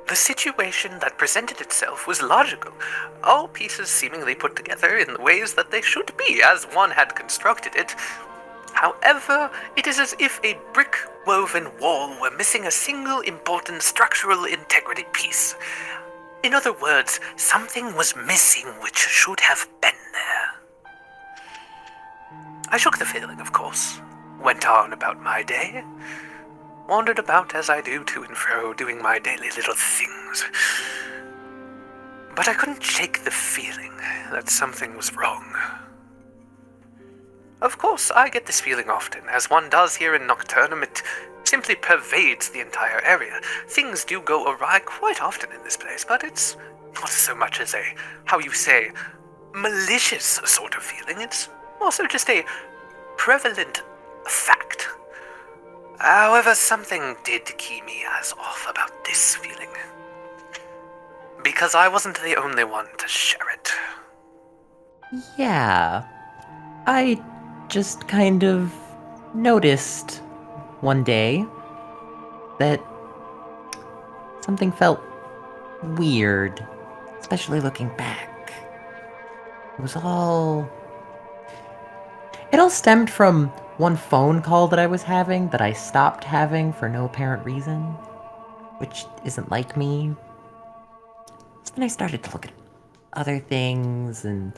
The situation that presented itself was logical, all pieces seemingly put together in the ways that they should be, as one had constructed it. However, it is as if a brick-woven wall were missing a single important structural integrity piece. In other words, something was missing which should have been there. I shook the feeling, of course. went on about my day. Wandered about as I do to and fro, doing my daily little things. But I couldn't shake the feeling that something was wrong. Of course, I get this feeling often, as one does here in Nocturne. It simply pervades the entire area. Things do go awry quite often in this place, but it's not so much as a, how you say, malicious sort of feeling. It's also just a prevalent fact. However, something did key me as off about this feeling. Because I wasn't the only one to share it. Yeah. I just kind of noticed one day that something felt weird, especially looking back. It all stemmed from one phone call that I was having that I stopped having for no apparent reason, which isn't like me. So then I started to look at other things, and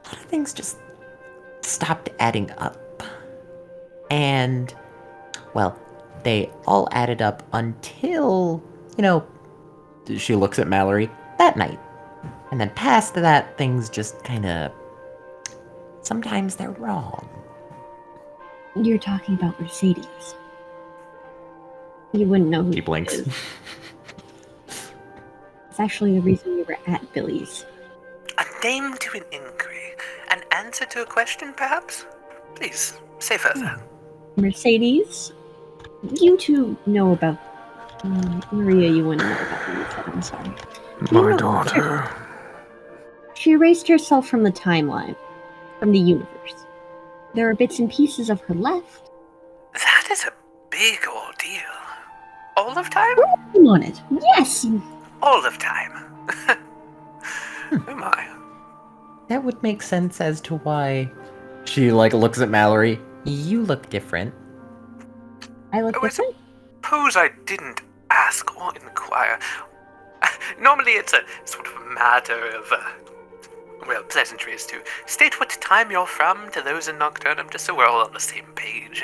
a lot of things just stopped adding up. And, well, they all added up until, she looks at Mallory, that night. And then past that, things just kinda, sometimes they're wrong. You're talking about Mercedes. You wouldn't know who He blinks. it is. It's actually the reason we were at Billy's. A name to an inquiry. An answer to a question, perhaps? Please, say further. Mercedes, you two know about... Maria, you wouldn't know about what you said, I'm sorry. My daughter. She erased herself from the timeline, from the universe. There are bits and pieces of her left. That is a big ordeal. All of time? Working on it, yes! All of time. Oh my. That would make sense as to why she, looks at Mallory. You look different. I look different? Suppose I didn't ask or inquire. Normally it's a sort of matter of, pleasantries to state what time you're from to those in Nocturne, just so we're all on the same page.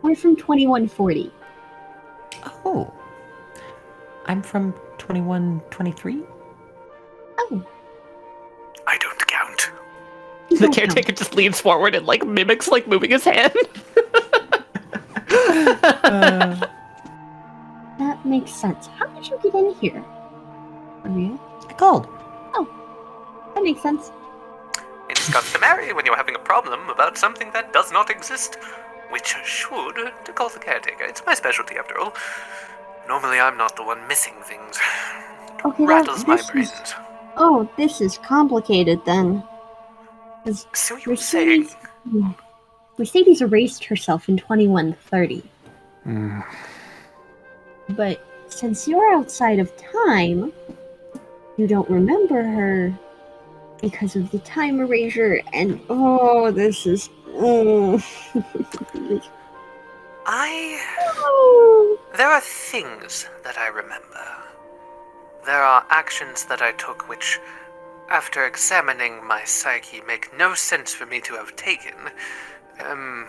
We're from 2140. Oh. I'm from 2123? Oh. I don't count. The caretaker just leans forward and mimics moving his hand. That makes sense. How did you get in here? Maria? I called. Oh. That makes sense. It's customary when you're having a problem about something that does not exist, which should, to call the caretaker. It's my specialty, after all. Normally I'm not the one missing things. It Okay, rattles my brains. Oh, this is complicated then. So you were saying... Mercedes erased herself in 2130. But since you're outside of time, you don't remember her because of the time erasure, and this is... There are things that I remember. There are actions that I took which, after examining my psyche, make no sense for me to have taken. And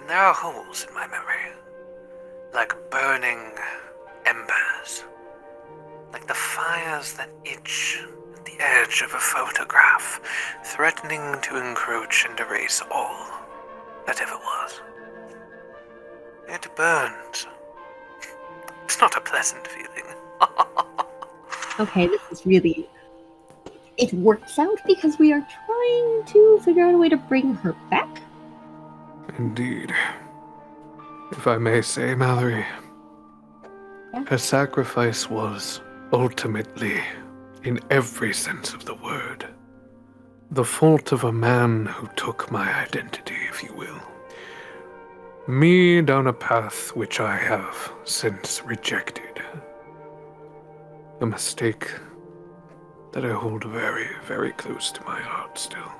there are holes in my memory. Like burning embers. Like the fires that itch at the edge of a photograph, threatening to encroach and erase all that ever was. It burns. It's not a pleasant feeling. Okay, this is really... It works out because we are trying to figure out a way to bring her back. Indeed. If I may say, Mallory, her sacrifice was ultimately, in every sense of the word, the fault of a man who took my identity, if you will. Me down a path which I have since rejected. A mistake that I hold very, very close to my heart still.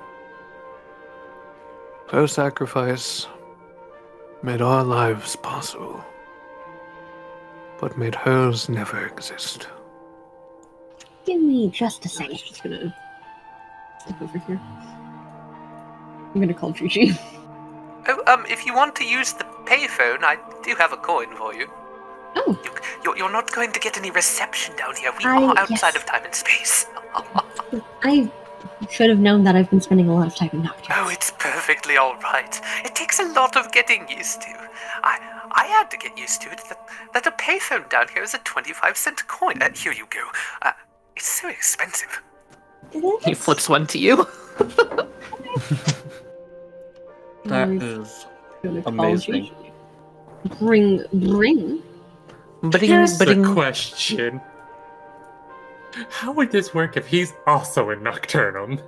Her sacrifice made our lives possible, but made hers never exist. Give me just a second. I'm just gonna step over here. I'm gonna call Gigi. Oh, if you want to use the payphone, I do have a coin for you. Oh. You're not going to get any reception down here. We I- are outside yes. of time and space. I should have known that. I've been spending a lot of time in Nocturne. Oh, it's perfectly all right. It takes a lot of getting used to. I had to get used to it. That a payphone down here is a 25-cent coin. Here you go. It's so expensive. He flips one to you. That is amazing. Bring. Here's the Bring. question. How would this work if he's also in Nocturnum?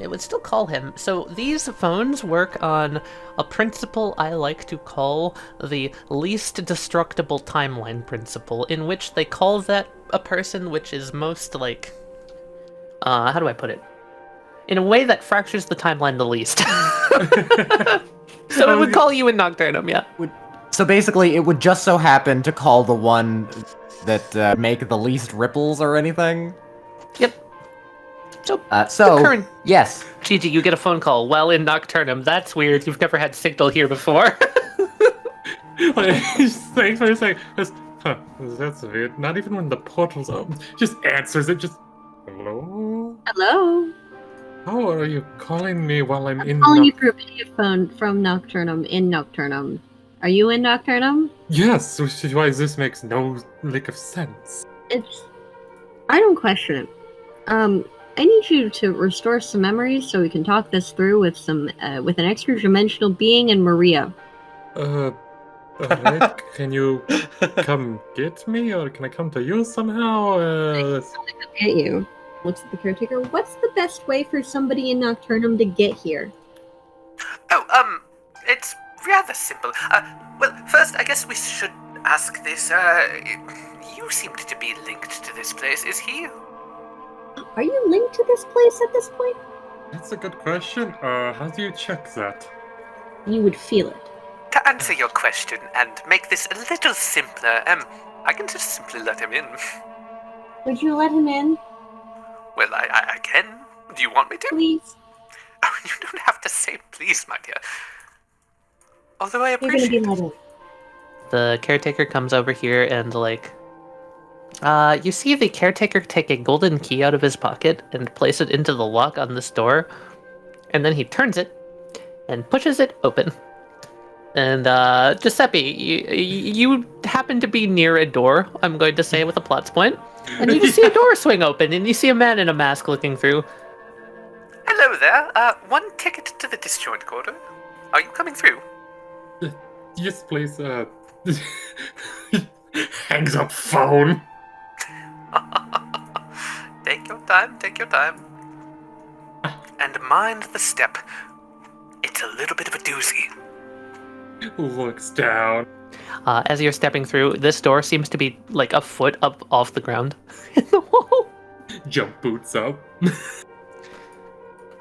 It would still call him. So these phones work on a principle I like to call the least destructible timeline principle, in which they call that a person which is most like, how do I put it? In a way that fractures the timeline the least. So it would call you in Nocturnum, yeah. So basically, it would just so happen to call the one that make the least ripples or anything. Yep. So, So the current... yes. Gigi, you get a phone call while in Nocturnum. That's weird. You've never had signal here before. Thanks for saying. That's weird. Not even when the portal's open. Just answers it. Just hello. Hello. How are you calling me while I'm in? Calling you for a payphone from Nocturnum in Nocturnum. Are you in Nocturnum? Yes, which is why this makes no lick of sense. I don't question it. I need you to restore some memories so we can talk this through with with an extra dimensional being and Maria. Alright, can you come get me, or can I come to you somehow? Get you. Looks at the caretaker. What's the best way for somebody in Nocturnum to get here? Oh, it's rather simple. Well, first, I guess we should ask this. You seemed to be linked to this place. Is he? Are you linked to this place at this point? That's a good question. How do you check that? You would feel it. To answer your question and make this a little simpler, I can just simply let him in. Would you let him in, Well, I can. Do you want me to? please? Oh, you don't have to say please, my dear. Although I You're gonna appreciate be let in. The caretaker comes over here and, like... you see the caretaker take a golden key out of his pocket and place it into the lock on this door. And then he turns it and pushes it open. And, Giuseppe, you happen to be near a door, I'm going to say with a plot point. And you just see a door swing open, and you see a man in a mask looking through. Hello there. One ticket to the disjoint quarter. Are you coming through? Yes, please. Hangs up phone. Take your time, take your time. And mind the step. It's a little bit of a doozy. Looks down. As you're stepping through, this door seems to be like a foot up off the ground in the wall. Jump boots up.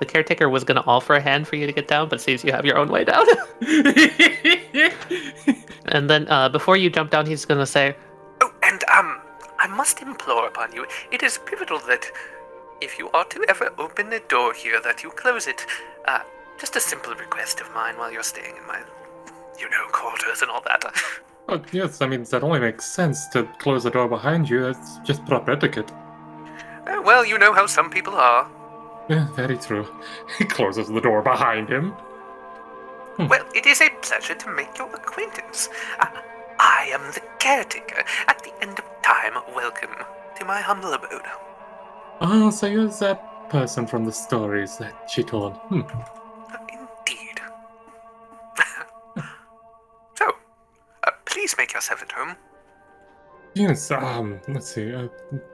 The caretaker was going to offer a hand for you to get down, but sees you have your own way down. And then before you jump down, he's going to say, Oh, and I must implore upon you, it is pivotal that if you are to ever open a door here, that you close it. Just a simple request of mine while you're staying in my, quarters and all that. Oh, yes, I mean, that only makes sense to close the door behind you. That's just proper etiquette. Well, you know how some people are. Yeah, very true. He closes the door behind him. Well, it is a pleasure to make your acquaintance. I am the caretaker. At the end of time, welcome to my humble abode. Oh, so you're that person from the stories that she told. Indeed. So, please make yourself at home. Yes, let's see.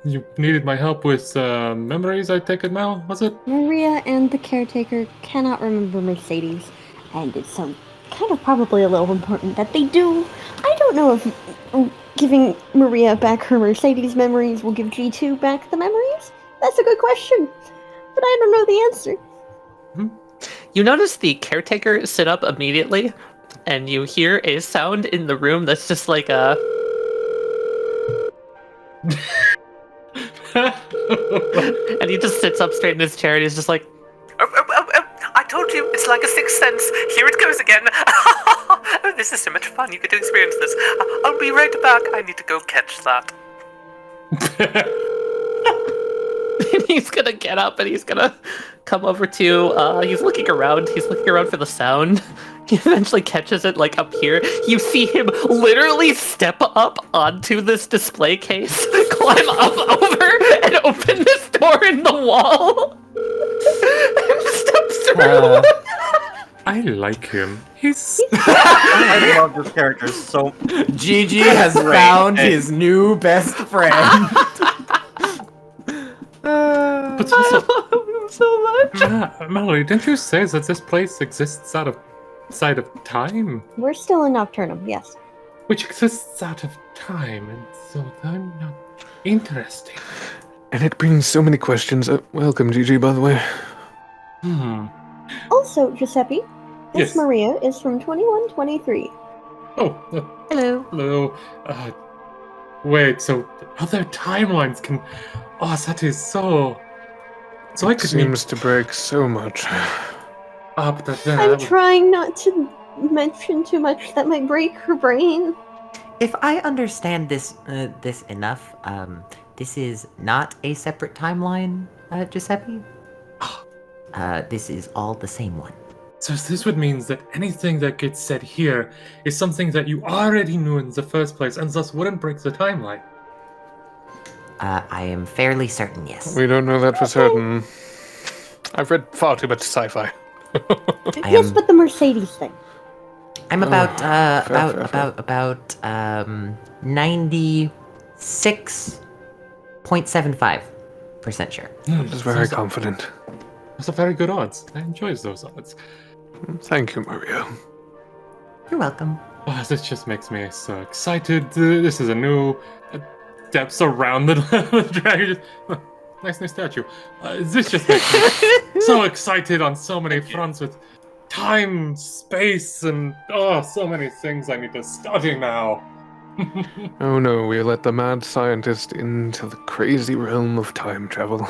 You needed my help with memories, I take it now, was it? Maria and the caretaker cannot remember Mercedes, and it's kind of probably a little important that they do. I don't know if giving Maria back her Mercedes memories will give G2 back the memories. That's a good question, but I don't know the answer. You notice the caretaker sit up immediately, and you hear a sound in the room that's just like a... And he just sits up straight in his chair and he's just like, I told told you, it's like a sixth sense. Here it goes again. Oh, this is so much fun. You get to experience this. I'll be right back. I need to go catch that. And he's gonna get up and he's gonna come over to, he's looking around for the sound. He eventually catches it, like, up here. You see him literally step up onto this display case, climb up over, and open this door in the wall. And step through. I like him. He's... I love this character so. Gigi has found his new best friend. But also, I love him so much. Mallory, didn't you say that this place exists outside of time? We're still in Nocturne, yes. Which exists out of time, and so I'm not interesting. And it brings so many questions. Welcome, Gigi, by the way. Also, Giuseppe, this Yes. Maria is from 2123. Oh, Hello. hello. Wait, so other timelines can... Oh, that is so... So I It could seems to break so much. but then I'm trying not to mention too much that might break her brain. If I understand this enough, this is not a separate timeline, Giuseppe. This is all the same one. So this would mean that anything that gets said here is something that you already knew in the first place, and thus wouldn't break the timeline. I am fairly certain, yes. We don't know that for certain. I've read far too much sci-fi. Yes, but the Mercedes thing. I'm about fair. about 96.75% sure. That's very confident. Those are very good odds. I enjoy those odds. Thank you, Mario. You're welcome. Oh, this just makes me so excited. This is a new depths around the dragon. Nice new statue. This just makes me so excited on so many fronts with time, space, and so many things I need to study now. Oh no, we let the mad scientist into the crazy realm of time travel.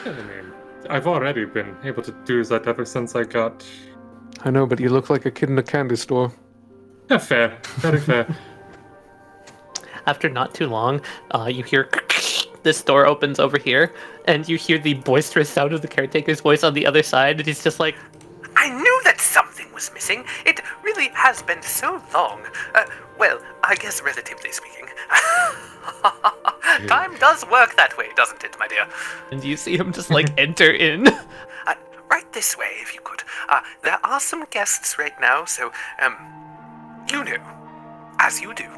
I mean, I've already been able to do that ever since I got... I know, but you look like a kid in a candy store. Yeah, fair. Very fair. After not too long, you hear this door opens over here, and you hear the boisterous sound of the caretaker's voice on the other side, and he's just like, I knew that something was missing. It really has been so long. Well, I guess relatively speaking. Time does work that way, doesn't it, my dear? and you see him just like enter in. Right this way, if you could. There are some guests right now, so, you know, as you do.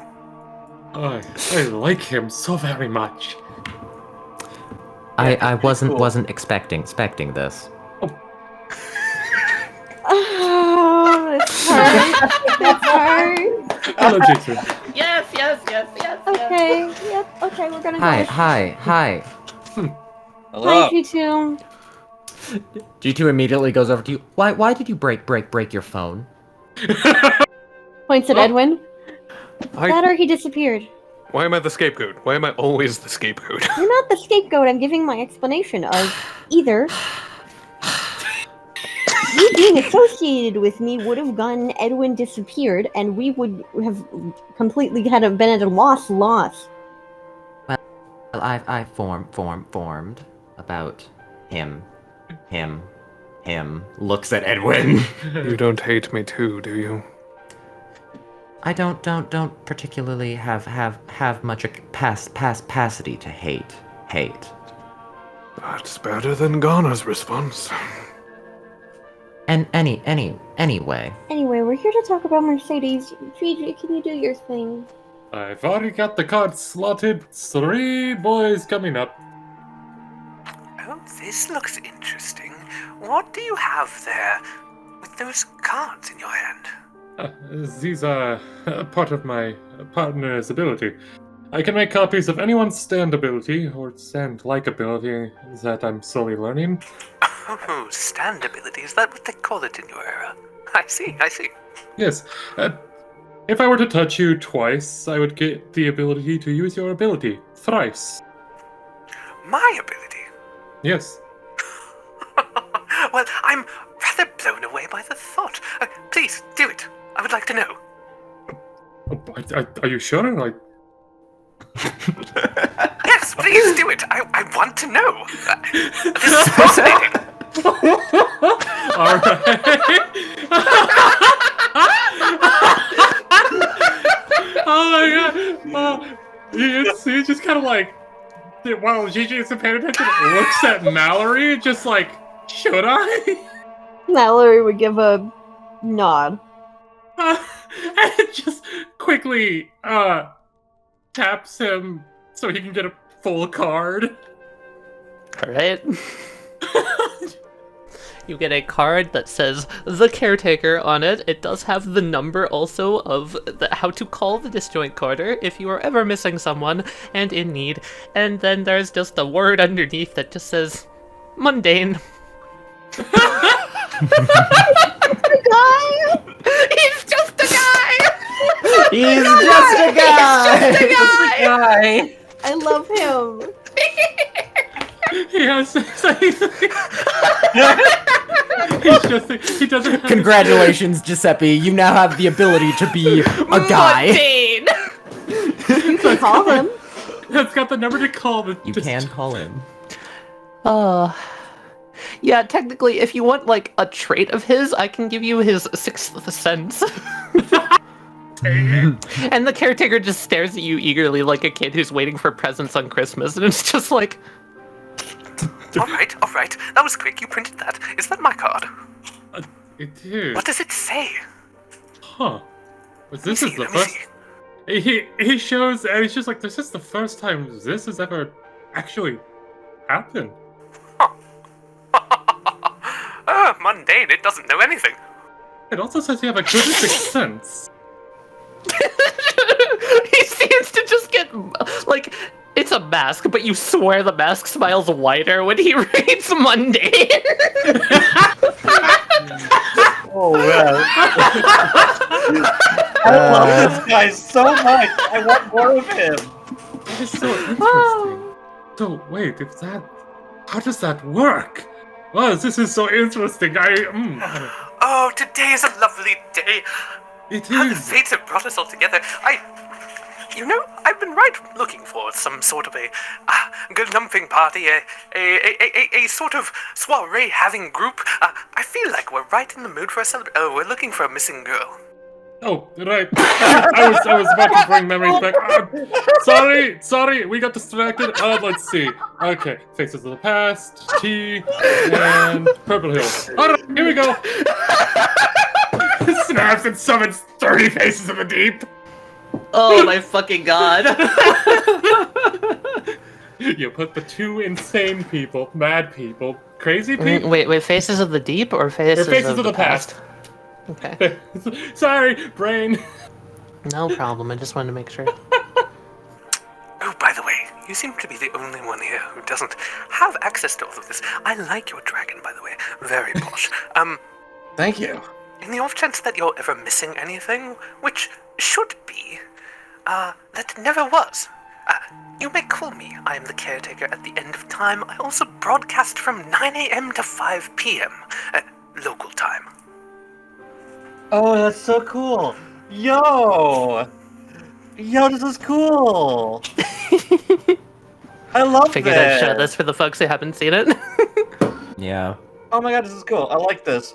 I like him so very much. I wasn't expecting this. Oh, it's hard. It's hard. Hello, Jason. Yes. Okay, yep, okay, we're gonna go. Hi. Hello. Hi, G2. G2 immediately goes over to you. Why did you break your phone? Points at Edwin. I- That or he disappeared. Why am I the scapegoat? Why am I always the scapegoat? You're not the scapegoat. I'm giving my explanation of either you being associated with me would have gotten Edwin disappeared, and we would have completely been at a loss. Well, I formed about him. Looks at Edwin. You don't hate me too, do you? I don't particularly have much capacity to hate. That's better than Ghana's response. And anyway. Anyway, we're here to talk about Mercedes. Gigi, can you do your thing? I've already got the card slotted. 3 boys coming up. Oh, this looks interesting. What do you have there with those cards in your hand? These are part of my partner's ability. I can make copies of anyone's stand ability or stand-like ability that I'm slowly learning. Oh, stand ability, is that what they call it in your era? I see. Yes. If I were to touch you twice, I would get the ability to use your ability thrice. My ability? Yes. Well, I'm rather blown away by the thought. Please, do it. I would like to know. Are you sure? Like, Yes, please do it. I want to know. This is fascinating. all right. Oh my god! He just kind of like, while Gigi isn't paying attention, looks at Mallory, just like, should I? Mallory would give a nod. And just quickly taps him so he can get a full card. Alright. You get a card that says the caretaker on it. It does have the number also of how to call the disjoint quarter if you are ever missing someone and in need. And then there's just a word underneath that just says mundane. The guy! He's just a guy! He's just a guy! He's just a guy! I love him. He doesn't have Congratulations, Giuseppe. You now have the ability to be a guy. Mundane! You can call him. It's got the number to call. You can call him. Yeah, technically, if you want, like, a trait of his, I can give you his sixth sense. And the caretaker just stares at you eagerly like a kid who's waiting for presents on Christmas, and it's just like... All right. That was quick. You printed that. Is that my card? It is. What does it say? Huh. But this Let is me the see, let me first... see. He shows, and he's just like, this is the first time this has ever actually happened. Mundane. It doesn't know anything. It also says you have a good sixth sense. He seems to just get, like, it's a mask, but you swear the mask smiles wider when he reads mundane. Oh, man. I love this guy so much. I want more of him. That is so interesting. So, wait, how does that work? Wow, this is so interesting. Oh, today is a lovely day. It How the is. fates have brought us all together. I've been looking for some sort of a galumphing party, a sort of soiree having group. I feel like we're right in the mood for a celebration. Oh, we're looking for a missing girl. Oh, right. I was about to bring memories back. Sorry, we got distracted. Let's see. Okay, Faces of the Past, T, and Purple Hills. Alright, here we go. Snaps and summons 30 Faces of the Deep. Oh my fucking god. You put the two insane people, mad people, crazy people. Wait, Faces of the Deep or Faces, Faces of the Past. Okay. Sorry, brain. No problem, I just wanted to make sure. Oh, by the way, you seem to be the only one here who doesn't have access to all of this. I like your dragon, by the way. Very posh. Thank you. In the off chance that you're ever missing anything, which should be, that never was, you may call me. I am the caretaker at the end of time. I also broadcast from 9 a.m. to 5 p.m. Local time. Oh, that's so cool. Yo, this is cool. I love Figured I'd share this for the folks who haven't seen it. Yeah. Oh my god, this is cool. I like this.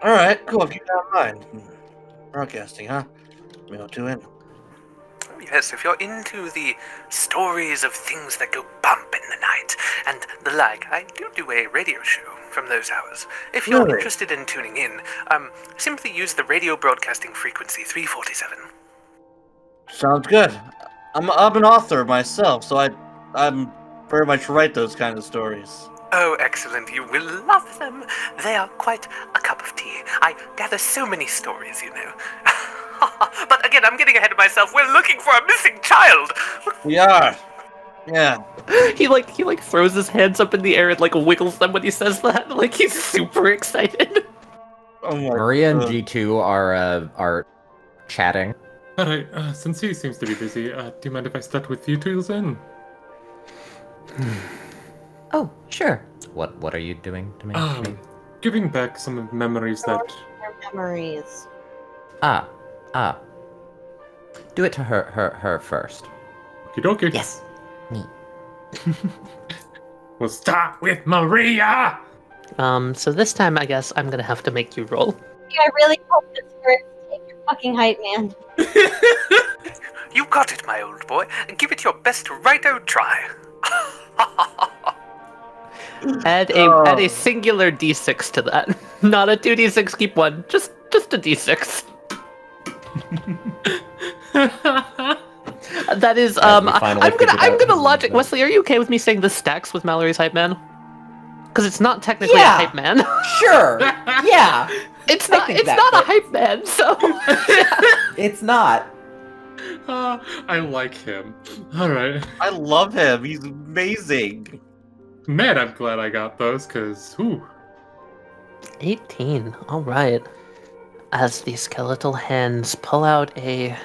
Alright, cool. Keep that in mind. Broadcasting, huh? Me too in. Yes, if you're into the stories of things that go bump in the night and the like, I do a radio show from those hours. If you're Really? interested in tuning in, simply use the radio broadcasting frequency 347. Sounds good. I'm an author myself, so I'm very much write those kind of stories. Oh, excellent. You will love them. They are quite a cup of tea. I gather so many stories, you know. But again, I'm getting ahead of myself. We're looking for a missing child. We are. Yeah. He throws his hands up in the air and like wiggles them when he says that. Like he's super excited. Oh my Maria and God. G2 are chatting. Alright, since he seems to be busy, do you mind if I start with you two then? Oh, sure. What are you doing to me? giving back some memories that. Your memories. Ah. Do it to her first. Okie dokie. Yes. Me. We'll start with Maria! So this time I guess I'm gonna have to make you roll. I really hope this works. Take your fucking height, man. You got it, my old boy. Give it your best righto try. Add a singular d6 to that. Not a 2d6, keep one. Just a d6. That is I'm gonna logic. Wesley, are you okay with me saying this stacks with Mallory's hype man? Because it's not technically a hype man. Sure. Yeah. It's not a hype man, so It's not. I like him. Alright. I love him. He's amazing. Man, I'm glad I got those, because, 18. Alright. As the skeletal hands pull out a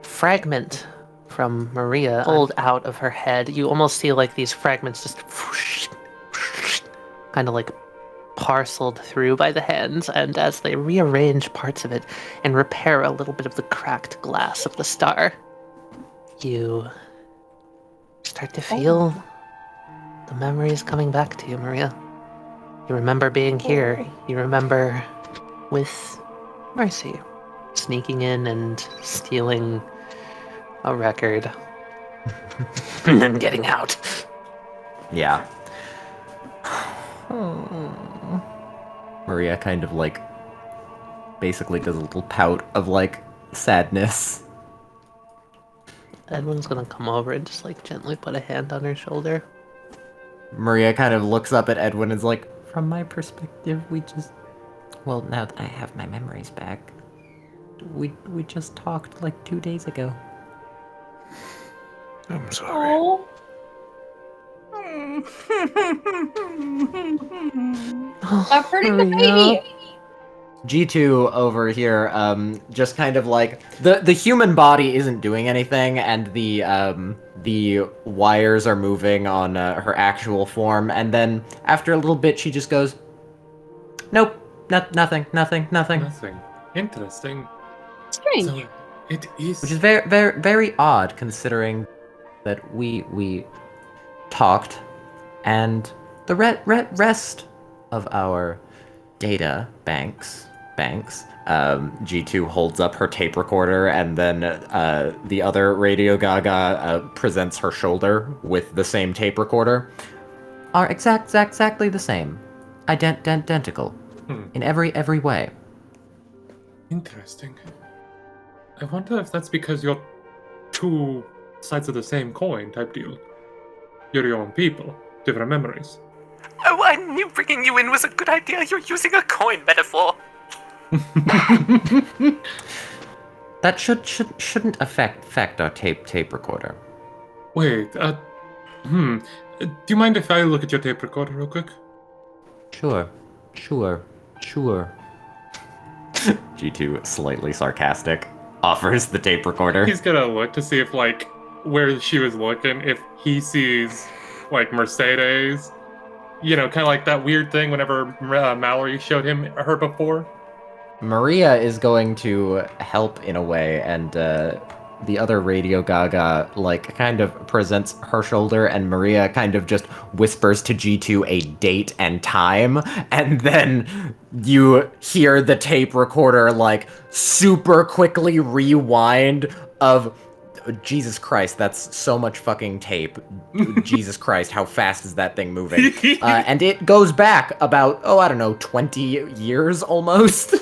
fragment from Maria, pulled out of her head, you almost see like these fragments just kind of like parceled through by the hands, and as they rearrange parts of it and repair a little bit of the cracked glass of the star, you start to feel the memories coming back to you, Maria. You remember being here. You remember with Mercy sneaking in and stealing a record and then getting out. Yeah. Maria kind of like basically does a little pout of like sadness. Edwin's gonna come over and just like gently put a hand on her shoulder. Maria kind of looks up at Edwin and is like, from my perspective, well, now that I have my memories back, we just talked like 2 days ago. I'm sorry. Stop hurting the baby. G2 over here, just kind of like the human body isn't doing anything, and the wires are moving on her actual form, and then after a little bit, she just goes, "Nope, nothing." Nothing. Interesting. Strange. So, it is. Which is very, very, very odd, considering that we talked, and the rest of our data banks. G2 holds up her tape recorder, and then the other Radio Gaga presents her shoulder with the same tape recorder. Are exactly the same, identical, in every way. Interesting. I wonder if that's because you're two sides of the same coin type deal. You're your own people, different memories. Oh, I knew bringing you in was a good idea. You're using a coin metaphor. That shouldn't affect our tape recorder. Wait, do you mind if I look at your tape recorder real quick? Sure. G2, slightly sarcastic, offers the tape recorder. He's gonna look to see if, like, where she was looking, if he sees, like, Mercedes. You know, kind of like that weird thing whenever Mallory showed him her before. Maria is going to help in a way, and the other Radio Gaga, like, kind of presents her shoulder, and Maria kind of just whispers to G2 a date and time, and then you hear the tape recorder, like, super quickly rewind of... Jesus Christ, that's so much fucking tape. Jesus Christ, how fast is that thing moving? And it goes back about, 20 years almost.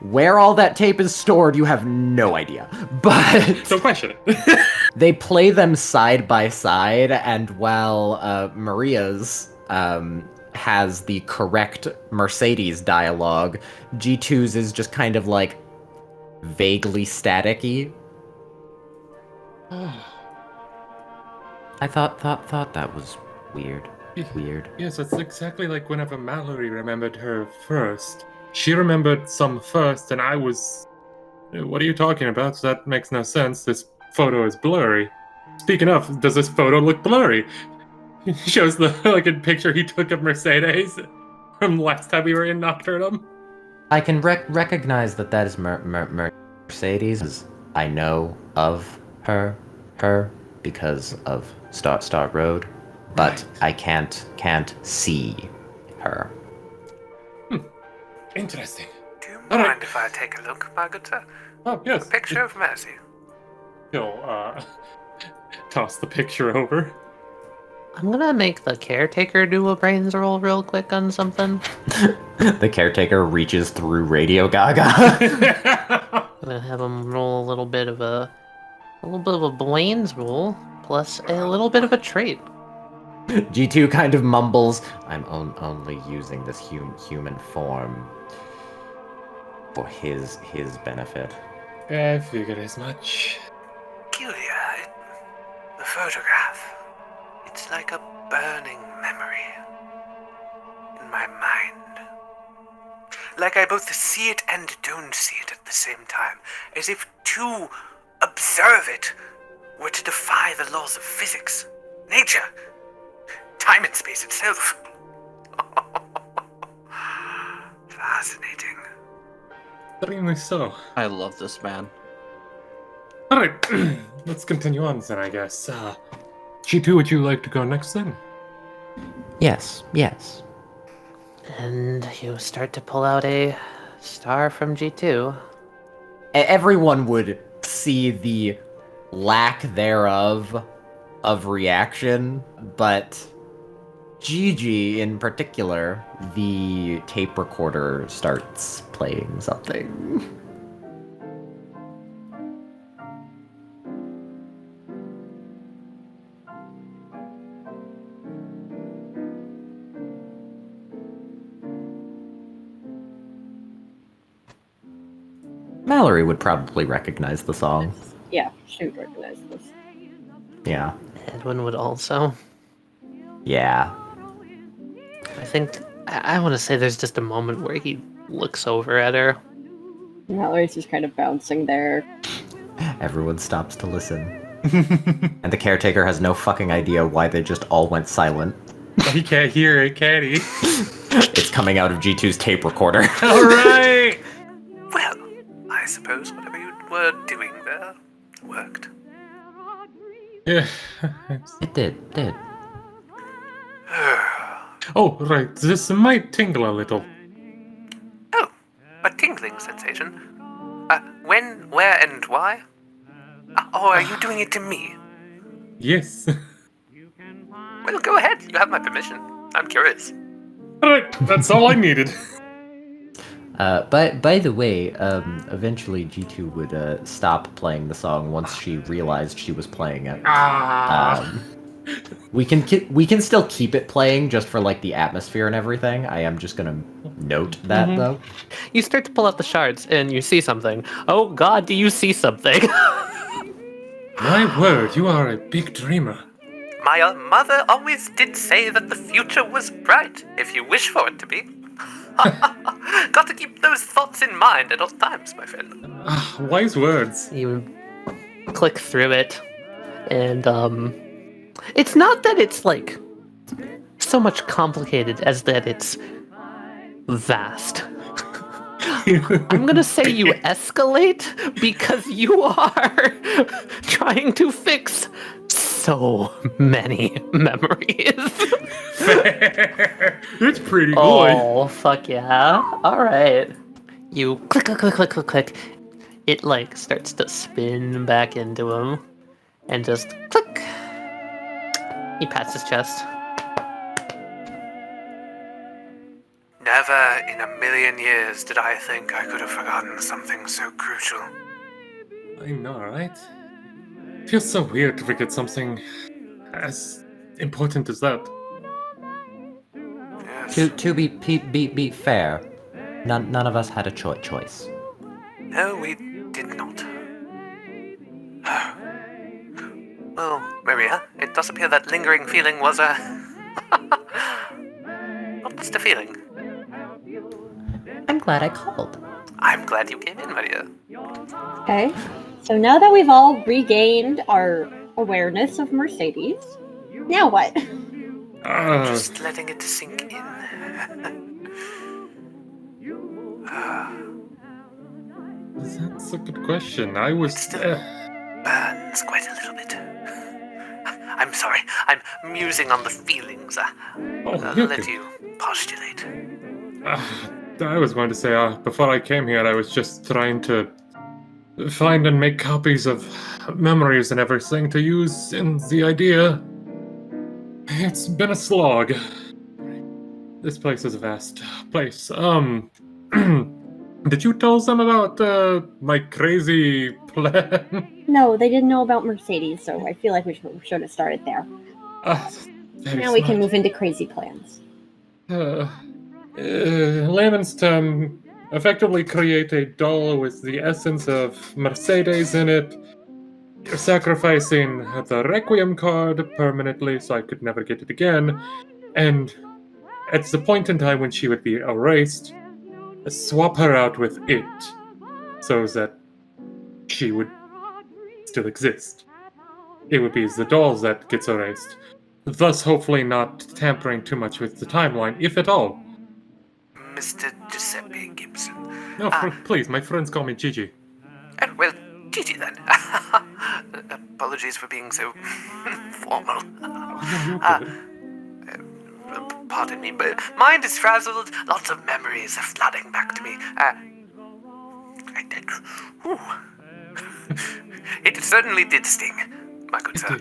Where all that tape is stored, you have no idea. But don't question it. They play them side by side, and while Maria's has the correct Mercedes dialogue, G2's is just kind of like vaguely staticky. I thought that was weird. Weird. Yes, it's exactly like whenever Mallory remembered her first. She remembered some first, and I was... What are you talking about? That makes no sense. This photo is blurry. Speaking of, does this photo look blurry? He shows the like a picture he took of Mercedes from last time we were in Nocturne. I can recognize that is Mercedes. I know of her because of Star Road, but I can't see her. Interesting. Do you All mind right. if I take a look, my good sir? Oh, yes. A picture of Mercy. He'll toss the picture over. I'm gonna make the caretaker do a brains roll real quick on something. The caretaker reaches through Radio Gaga. I'm gonna have him roll a little bit of a brains roll plus a little bit of a trait. G2 kind of mumbles, I'm only using this human form for his benefit. I figured as much. Peculiar. The photograph. It's like a burning memory in my mind. Like I both see it and don't see it at the same time. As if to observe it were to defy the laws of physics, nature, time and space itself. Fascinating. Extremely so. I love this man. Alright, let's continue on then, I guess. G2, would you like to go next then? Yes. And you start to pull out a star from G2. Everyone would see the lack thereof of reaction, but Gigi in particular, the tape recorder starts playing something. Mallory would probably recognize the song. Yeah, she would recognize this. Yeah. Edwin would also. Yeah. I think I want to say there's just a moment where he looks over at her. Mallory's just kind of bouncing there. Everyone stops to listen. And the caretaker has no fucking idea why they just all went silent. He can't hear it, can he? It's coming out of G2's tape recorder. Alright! Well, I suppose whatever you were doing there worked. Yeah. It did. Oh, right. This might tingle a little. Oh, a tingling sensation. When, where, and why? Or are you doing it to me? Yes. Well, go ahead. You have my permission. I'm curious. Alright, that's all I needed. But by the way, eventually G2 would stop playing the song once she realized she was playing it. We can still keep it playing just for like the atmosphere and everything. I am just gonna note that though. You start to pull out the shards and you see something. Oh God, do you see something? My word, you are a big dreamer. My mother always did say that the future was bright, if you wish for it to be. Got to keep those thoughts in mind at all times, my friend. Wise words. You click through it, and it's not that it's like so much complicated as that it's vast. I'm gonna say you escalate because you are trying to fix so many memories. Fair. It's pretty good. Oh, fuck yeah. Alright. You click. It like starts to spin back into him. And just click. He pats his chest. Never in a million years did I think I could have forgotten something so crucial. I know, right? Feels so weird to forget something as important as that. Yes. To be fair, none of us had a choice. No, we did not. Well, Maria, it does appear that lingering feeling was not just a feeling. I'm glad I called. I'm glad you came in, Maria. Okay, so now that we've all regained our awareness of Mercedes, now what? Just letting it sink in. That's a good question. I was... It still burns quite a little bit. I'm sorry, I'm musing on the feelings. I'll let you postulate. I was going to say, before I came here, I was just trying to find and make copies of memories and everything to use in the idea. It's been a slog. This place is a vast place. Did you tell them about my crazy plan? No, they didn't know about Mercedes, so I feel like we should have started there. Now we can move into crazy plans. Layman's term, effectively create a doll with the essence of Mercedes in it, sacrificing the Requiem card permanently so I could never get it again, and at the point in time when she would be erased, swap her out with it so that she would still exist. It would be the doll that gets erased, thus hopefully not tampering too much with the timeline, if at all. Mr. Giuseppe Gibson. No, please, my friends call me Gigi. Well, Gigi then. Apologies for being so formal. Pardon me, but mind is frazzled. Lots of memories are flooding back to me. It certainly did sting, my good sir.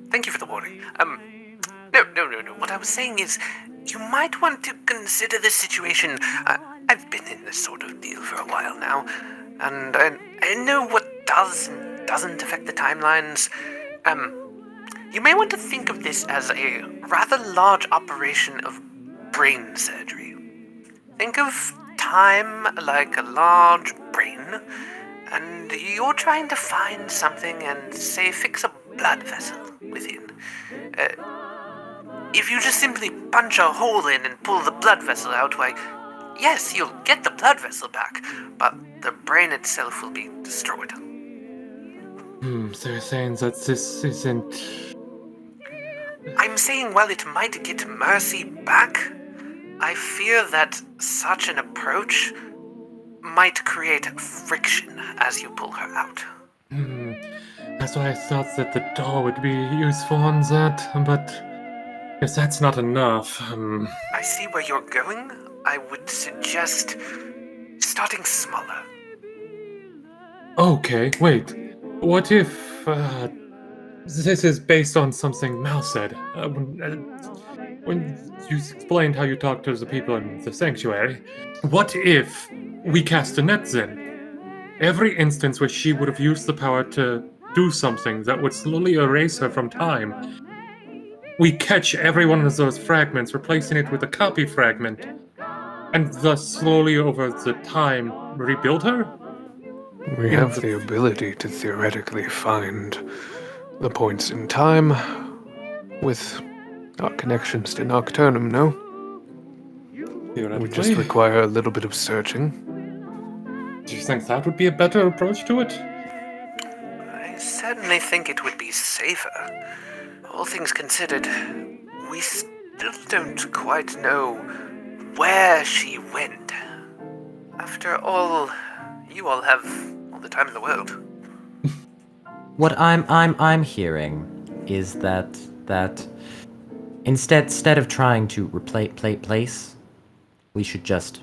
Thank you for the warning. No. What I was saying is, you might want to consider this situation. I've been in this sort of deal for a while now, and I know what does and doesn't affect the timelines. You may want to think of this as a rather large operation of brain surgery. Think of time like a large brain, and you're trying to find something and, say, fix a blood vessel within. If you just simply punch a hole in and pull the blood vessel out, why, yes, you'll get the blood vessel back, but the brain itself will be destroyed. So you're saying that this isn't... I'm saying while it might get Mercy back, I fear that such an approach might create friction as you pull her out. That's why I thought that the doll would be useful on that, but if that's not enough... I see where you're going. I would suggest starting smaller. Okay, wait. What if... this is based on something Mal said. When you explained how you talked to the people in the sanctuary. What if we cast a net then? Every instance where she would have used the power to do something that would slowly erase her from time, we catch every one of those fragments, replacing it with a copy fragment, and thus slowly over the time rebuild her? We have the ability to theoretically find the points in time with our connections to Nocturne, no? We just require a little bit of searching. Do you think that would be a better approach to it? I certainly think it would be safer. All things considered, we still don't quite know where she went. After all, you all have all the time in the world. What I'm hearing is that instead of trying to replace, we should just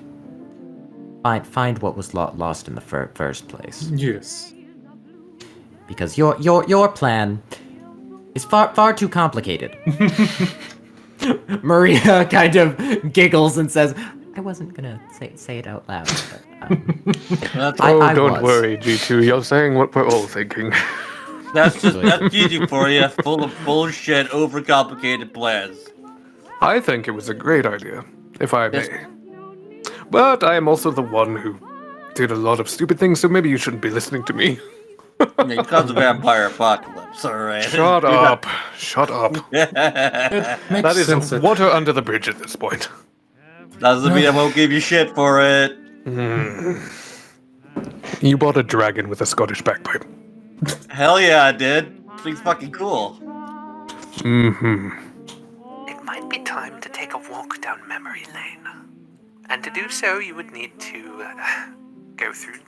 find what was lost in the first place. Yes. Because your plan is far too complicated. Maria kind of giggles and says, "I wasn't gonna say it out loud." But, don't worry, G2. You're saying what we're all thinking. That's Gigi for you, full of bullshit, overcomplicated plans. I think it was a great idea, if I may. But I am also the one who did a lot of stupid things, so maybe you shouldn't be listening to me. It comes a vampire apocalypse, alright? Shut up. Shut up. That is water under the bridge at this point. Doesn't mean I won't give you shit for it. You bought a dragon with a Scottish bagpipe. Hell yeah, I did. Thing's fucking cool. It might be down memory lane. And to do so, you would need to go through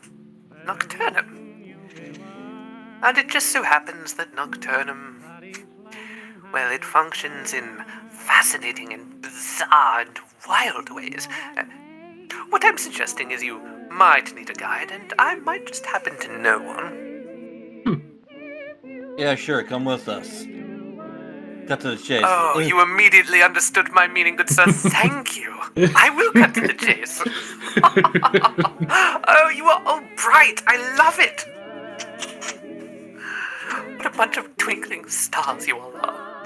Nocturnum. And it just so happens that Nocturnum, well, it functions in fascinating and bizarre and wild ways. What I'm suggesting is you might need a guide, and I might just happen to know one. Yeah, sure, come with us. Cut to the chase. Oh, you immediately understood my meaning, good sir. Thank you. I will cut to the chase. Oh, you are all bright. I love it. What a bunch of twinkling stars you all are.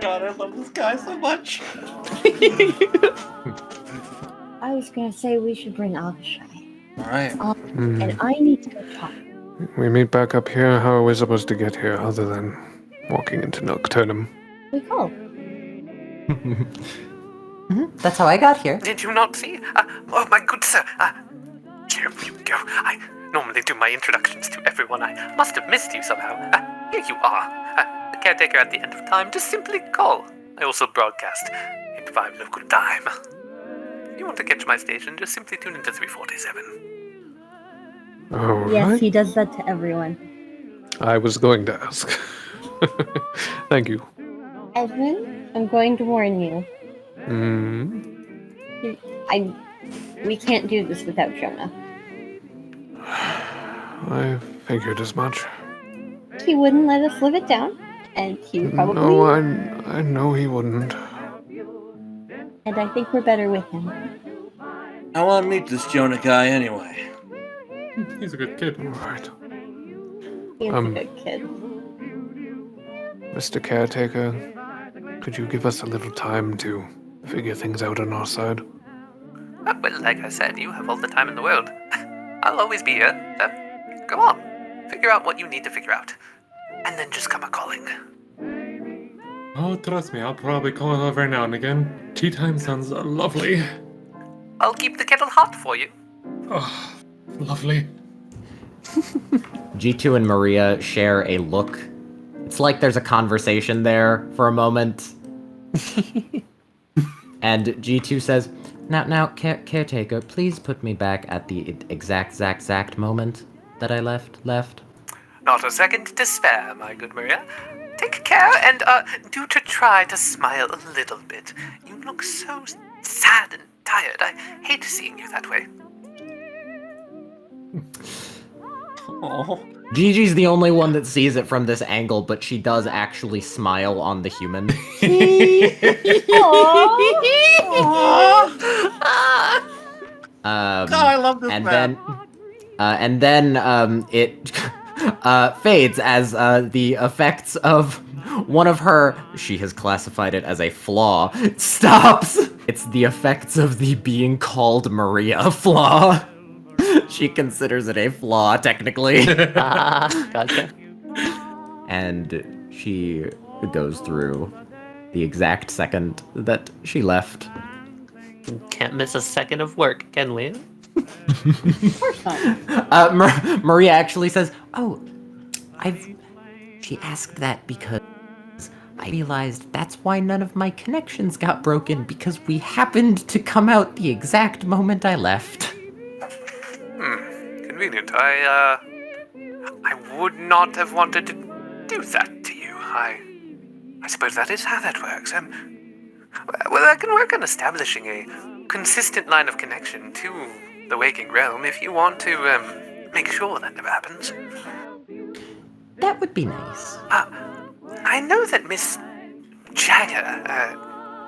God, I love this guy so much. I was gonna say we should bring Avishai. Alright. And I need to go talk. We meet back up here. How are we supposed to get here other than walking into Nocturnum? We call. That's how I got here. Did you not see? Oh, my good sir. Here you go. I normally do my introductions to everyone. I must have missed you somehow. Here you are. The caretaker at the end of time. Just simply call. I also broadcast 8/5 local time. If you want to catch my station, just simply tune into 347. Oh, Yes, he does that to everyone. I was going to ask. Thank you. Edwin, I'm going to warn you. We can't do this without Jonah. I figured as much. He wouldn't let us live it down, and he would probably. No, I know he wouldn't. And I think we're better with him. I want to meet this Jonah guy anyway. He's a good kid. Right. He's a good kid. Mr. Caretaker, could you give us a little time to figure things out on our side? Well, like I said, you have all the time in the world. I'll always be here. So go on. Figure out what you need to figure out. And then just come a-calling. Oh, trust me, I'll probably call her every now and again. Tea time sounds lovely. I'll keep the kettle hot for you. Oh, lovely. G2 and Maria share a look. It's like there's a conversation there for a moment. And G2 says, Now, caretaker, please put me back at the exact moment that I left. Not a second to spare, my good Maria. Take care and, do to try to smile a little bit. You look so sad and tired. I hate seeing you that way. Oh. Gigi's the only one that sees it from this angle, but she does actually smile on the human. God, I love this man. And then it fades as the effects of one of her, she has classified it as a flaw, stops. It's the effects of the being called Maria flaw. She considers it a flaw, technically. Gotcha. And she goes through the exact second that she left. Can't miss a second of work, can we? Of course not. Maria actually says, she asked that because I realized that's why none of my connections got broken, because we happened to come out the exact moment I left. Convenient. I would not have wanted to do that to you. I suppose that is how that works. Well, I can work on establishing a consistent line of connection to the waking realm if you want to, make sure that never happens. That would be nice. I know that Miss Jagger,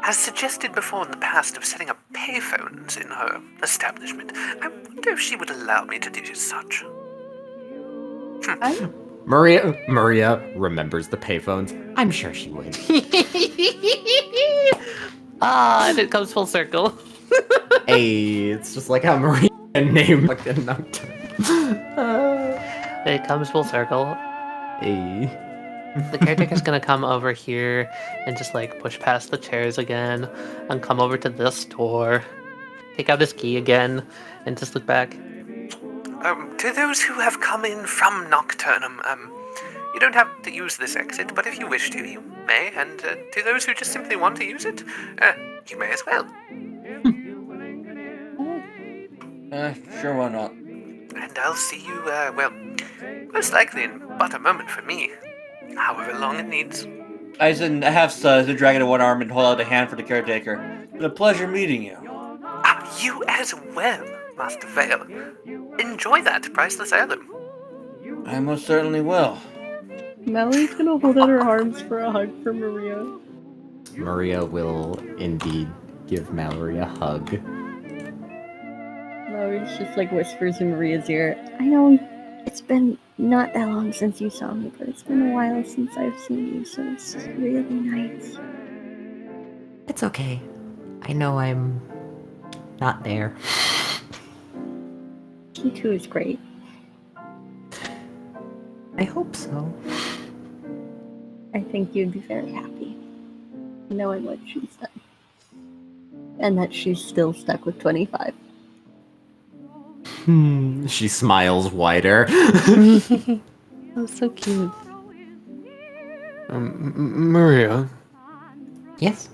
has suggested before in the past of setting up payphones in her establishment. I wonder if she would allow me to do such. Maria remembers the payphones. I'm sure she would. And it comes full circle. Hey, it's just like how Maria named like a Nocturne. It comes full circle. Hey. The caretaker's gonna come over here and just like push past the chairs again and come over to this door, take out his key again, and just look back. To those who have come in from Nocturnum, you don't have to use this exit, but if you wish to, you may, and to those who just simply want to use it, you may as well. Sure, why not? And I'll see you, most likely in but a moment for me. However long it needs. I have the dragon in one arm and hold out a hand for the caretaker. It's been a pleasure meeting you. You as well, Master Vale. Enjoy that priceless heirloom. I most certainly will. Mallory's gonna hold out her arms for a hug for Maria. Maria will indeed give Mallory a hug. Mallory's just like whispers in Maria's ear. I know it's been not that long since you saw me, but it's been a while since I've seen you, so it's really nice. It's okay. I know I'm not there. K2 is great. I hope so. I think you'd be very happy knowing what she's done. And that she's still stuck with 25. She smiles wider. That's so cute. Maria, Yes?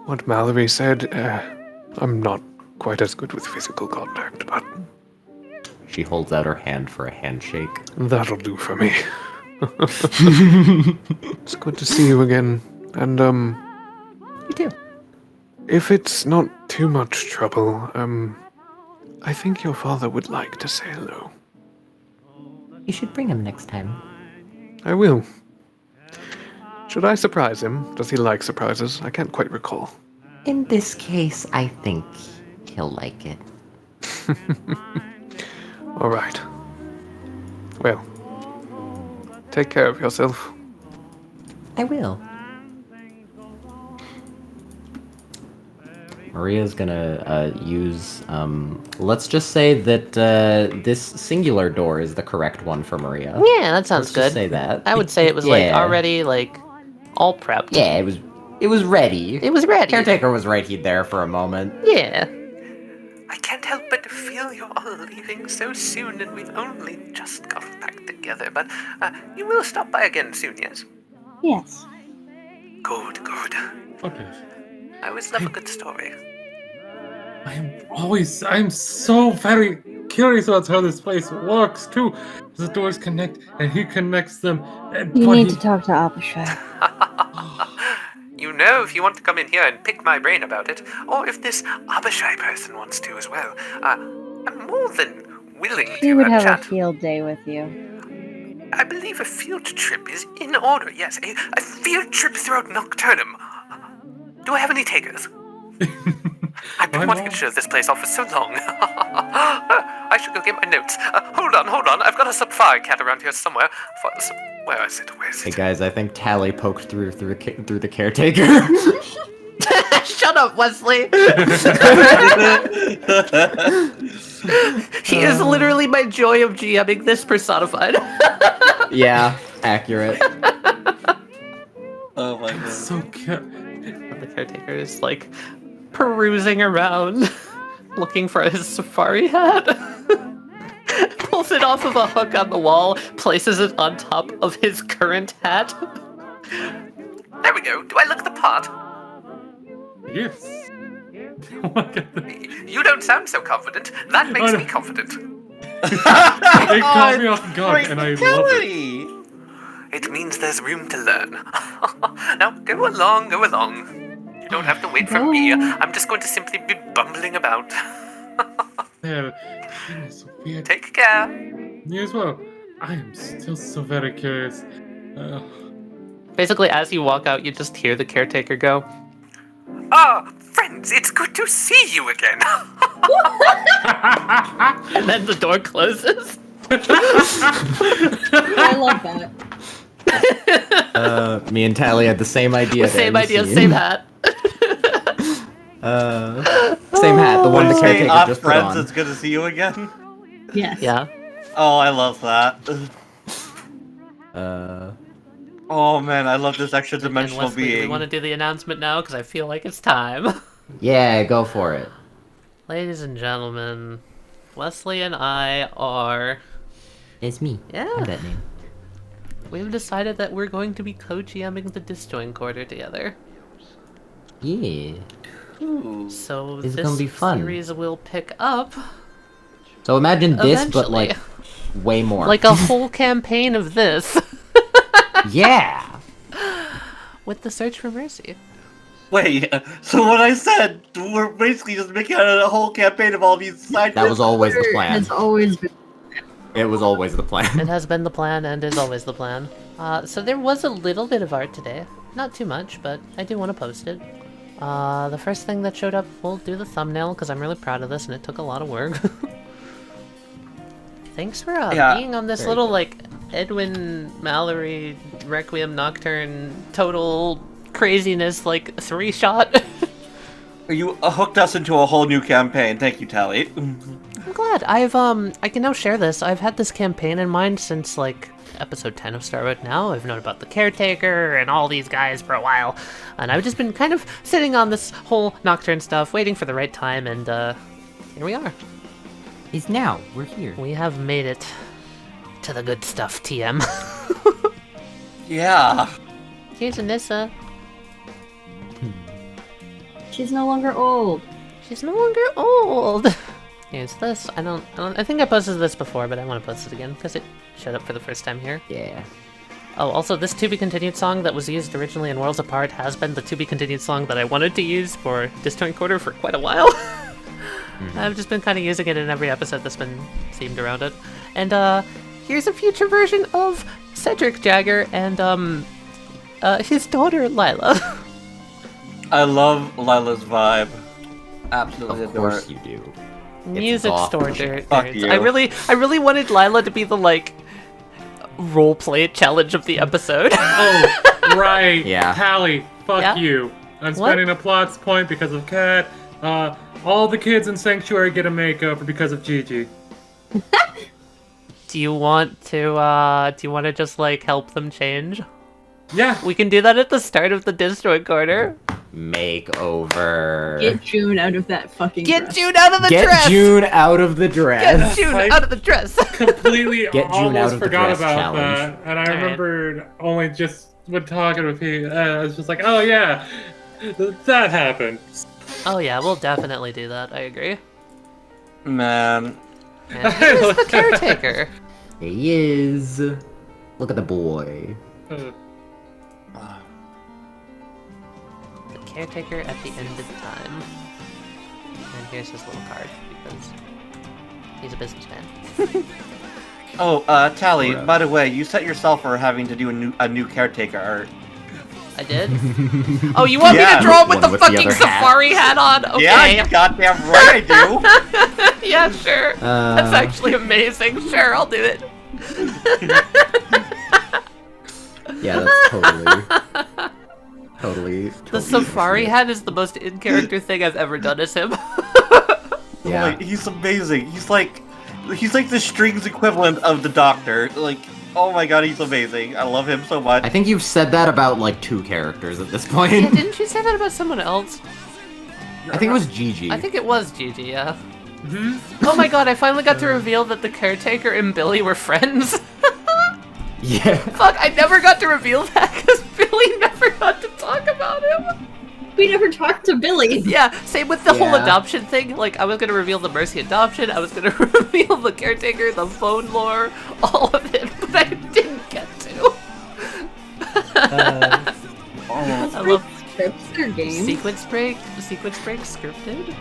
what Mallory said, I'm not quite as good with physical contact, but She holds out her hand for a handshake. that'll do for me. It's good to see you again, and You too. if it's not too much trouble, I think your father would like to say hello. You should bring him next time. I will. Should I surprise him? Does he like surprises? I can't quite recall. In this case, I think he'll like it. All right. Well, take care of yourself. I will. Maria's gonna use, let's just say that this singular door is the correct one for Maria. Yeah, that sounds Let's good. just say that. I would say it was Yeah. already all prepped. Yeah, it was ready. It was ready. Caretaker was right there for a moment. Yeah. I can't help but feel you're all leaving so soon, and we've only just gotten back together. But you will stop by again soon, yes? Yes. Good. Okay. I always love a good story. I'm so very curious about how this place works too. The doors connect and he connects them. You need to talk to Abishai. You know, if you want to come in here and pick my brain about it, or if this Abishai person wants to as well, I'm more than willing She to would have chat. a field day with you. I believe a field trip is in order, yes. A field trip throughout Nocturnum. Do I have any takers? I've been wanting to show this place off for so long. I should go get my notes. Hold on. I've got a sapphire cat around here somewhere. Where is it? Hey guys, I think Tally poked through the caretaker. Shut up, Wesley! He is literally my joy of GMing this personified. Yeah, accurate. Oh my god. So cute. The caretaker is perusing around, looking for his safari hat. Pulls it off of a hook on the wall, places it on top of his current hat. There we go. Do I look the part? Yes. You don't sound so confident. That makes me confident. It caught me off guard and I love it. It means there's room to learn. Now, go along. You don't have to wait for me. I'm just going to simply be bumbling about. Yeah, so weird. Take care. You as well. I am still so very curious. Basically, as you walk out, you just hear the caretaker go, Friends, it's good to see you again. and then the door closes. I love that. Me and Tally had the same idea. Same idea, same hat. Same hat, the one the caretaker just put friends, on. it's good to see you again. Yes. Yeah. Oh, I love that. Oh man, I love this extra And dimensional Wesley, do we being. want to do the announcement now? Because I feel like it's time. Yeah, go for it. Ladies and gentlemen, Wesley and I are... It's me. Yeah. I'm that name. we've decided that we're going to be co-GMing the disjoint quarter together. Yeah. Ooh. So This is this gonna be fun. series will pick up So imagine this, but eventually. like way more. Like a whole campaign of this. Yeah. With the Search for Mercy. Wait, so what I said, we're basically just making a whole campaign of all these side That was always the plan. Has always been. It was always the plan. It has been the plan and is always the plan. So there was a little bit of art today. Not too much, but I do want to post it. The first thing that showed up, we'll do the thumbnail, because I'm really proud of this and it took a lot of work. Thanks for being on this little, like, Edwin, Mallory, Requiem, Nocturne, total craziness, like, 3-shot. You hooked us into a whole new campaign. Thank you, Tally. I'm glad. I can now share this. I've had this campaign in mind since, like, episode 10 of Starboat now. I've known about the caretaker and all these guys for a while, and I've just been kind of sitting on this whole Nocturne stuff, waiting for the right time, and here we are. It's now. We're here. We have made it to the good stuff, TM. Yeah. Here's Anissa. She's no longer old. She's no longer old. Here's this. I think I posted this before, but I want to post it again because it showed up for the first time here. Yeah. Oh, also, this To Be Continued song that was used originally in Worlds Apart has been the To Be Continued song that I wanted to use for Disjoint Quarter for quite a while. I've just been kind of using it in every episode that's been themed around it. And here's a future version of Cedric Jagger and his daughter Lila. I love Lila's vibe. Absolutely Of adore course it. you do. Music goth. store Fuck nerds. you. I really wanted Lila to be the like roleplay challenge of the episode. Oh, right. Yeah. Tally, fuck Yeah? you. I'm What? spending a plot point because of Cat. All the kids in Sanctuary get a makeover because of Gigi. Do you want to just like help them change? Yeah. We can do that at the start of the Disjoint Quarter. Makeover. Get June out of that fucking Get dress. June out of the Get dress! June out of the dress. Get June I- out of the dress! Completely Get June out almost of the forgot dress about challenge. that. And I Alright. remembered only just when talking with you. I was just like, oh yeah, that happened. Oh yeah, we'll definitely do that. I agree. Man. And here's the caretaker. There he is. Look at the boy. The caretaker at the end of time. And here's his little card because he's a businessman. Oh, Tally, by the way, you set yourself for having to do a new caretaker art. I did? Oh, you want me Yeah. to draw him with One the with the fucking other hat. safari hat on? Okay. Yeah, you goddamn right I do. Yeah, sure. That's actually amazing. Sure, I'll do it. Yeah, that's totally. The safari hat is the most in-character thing I've ever done as him. Yeah. Like, he's amazing. He's like the strings equivalent of the Doctor. Like, oh my god, he's amazing. I love him so much. I think you've said that about like 2 characters at this point. Yeah, didn't you say that about someone else? I think it was Gigi. I think it was Gigi, yeah. Oh my god, I finally got to reveal that the caretaker and Billy were friends. Yeah. Fuck, I never got to reveal that because Billy never got to talk about him. We never talked to Billy. Yeah, same with the whole Yeah. adoption thing. Like, I was gonna reveal the Mercy adoption, I was gonna reveal the caretaker, the phone lore, all of it, but I didn't get to. I love Scripts or games. Sequence break scripted.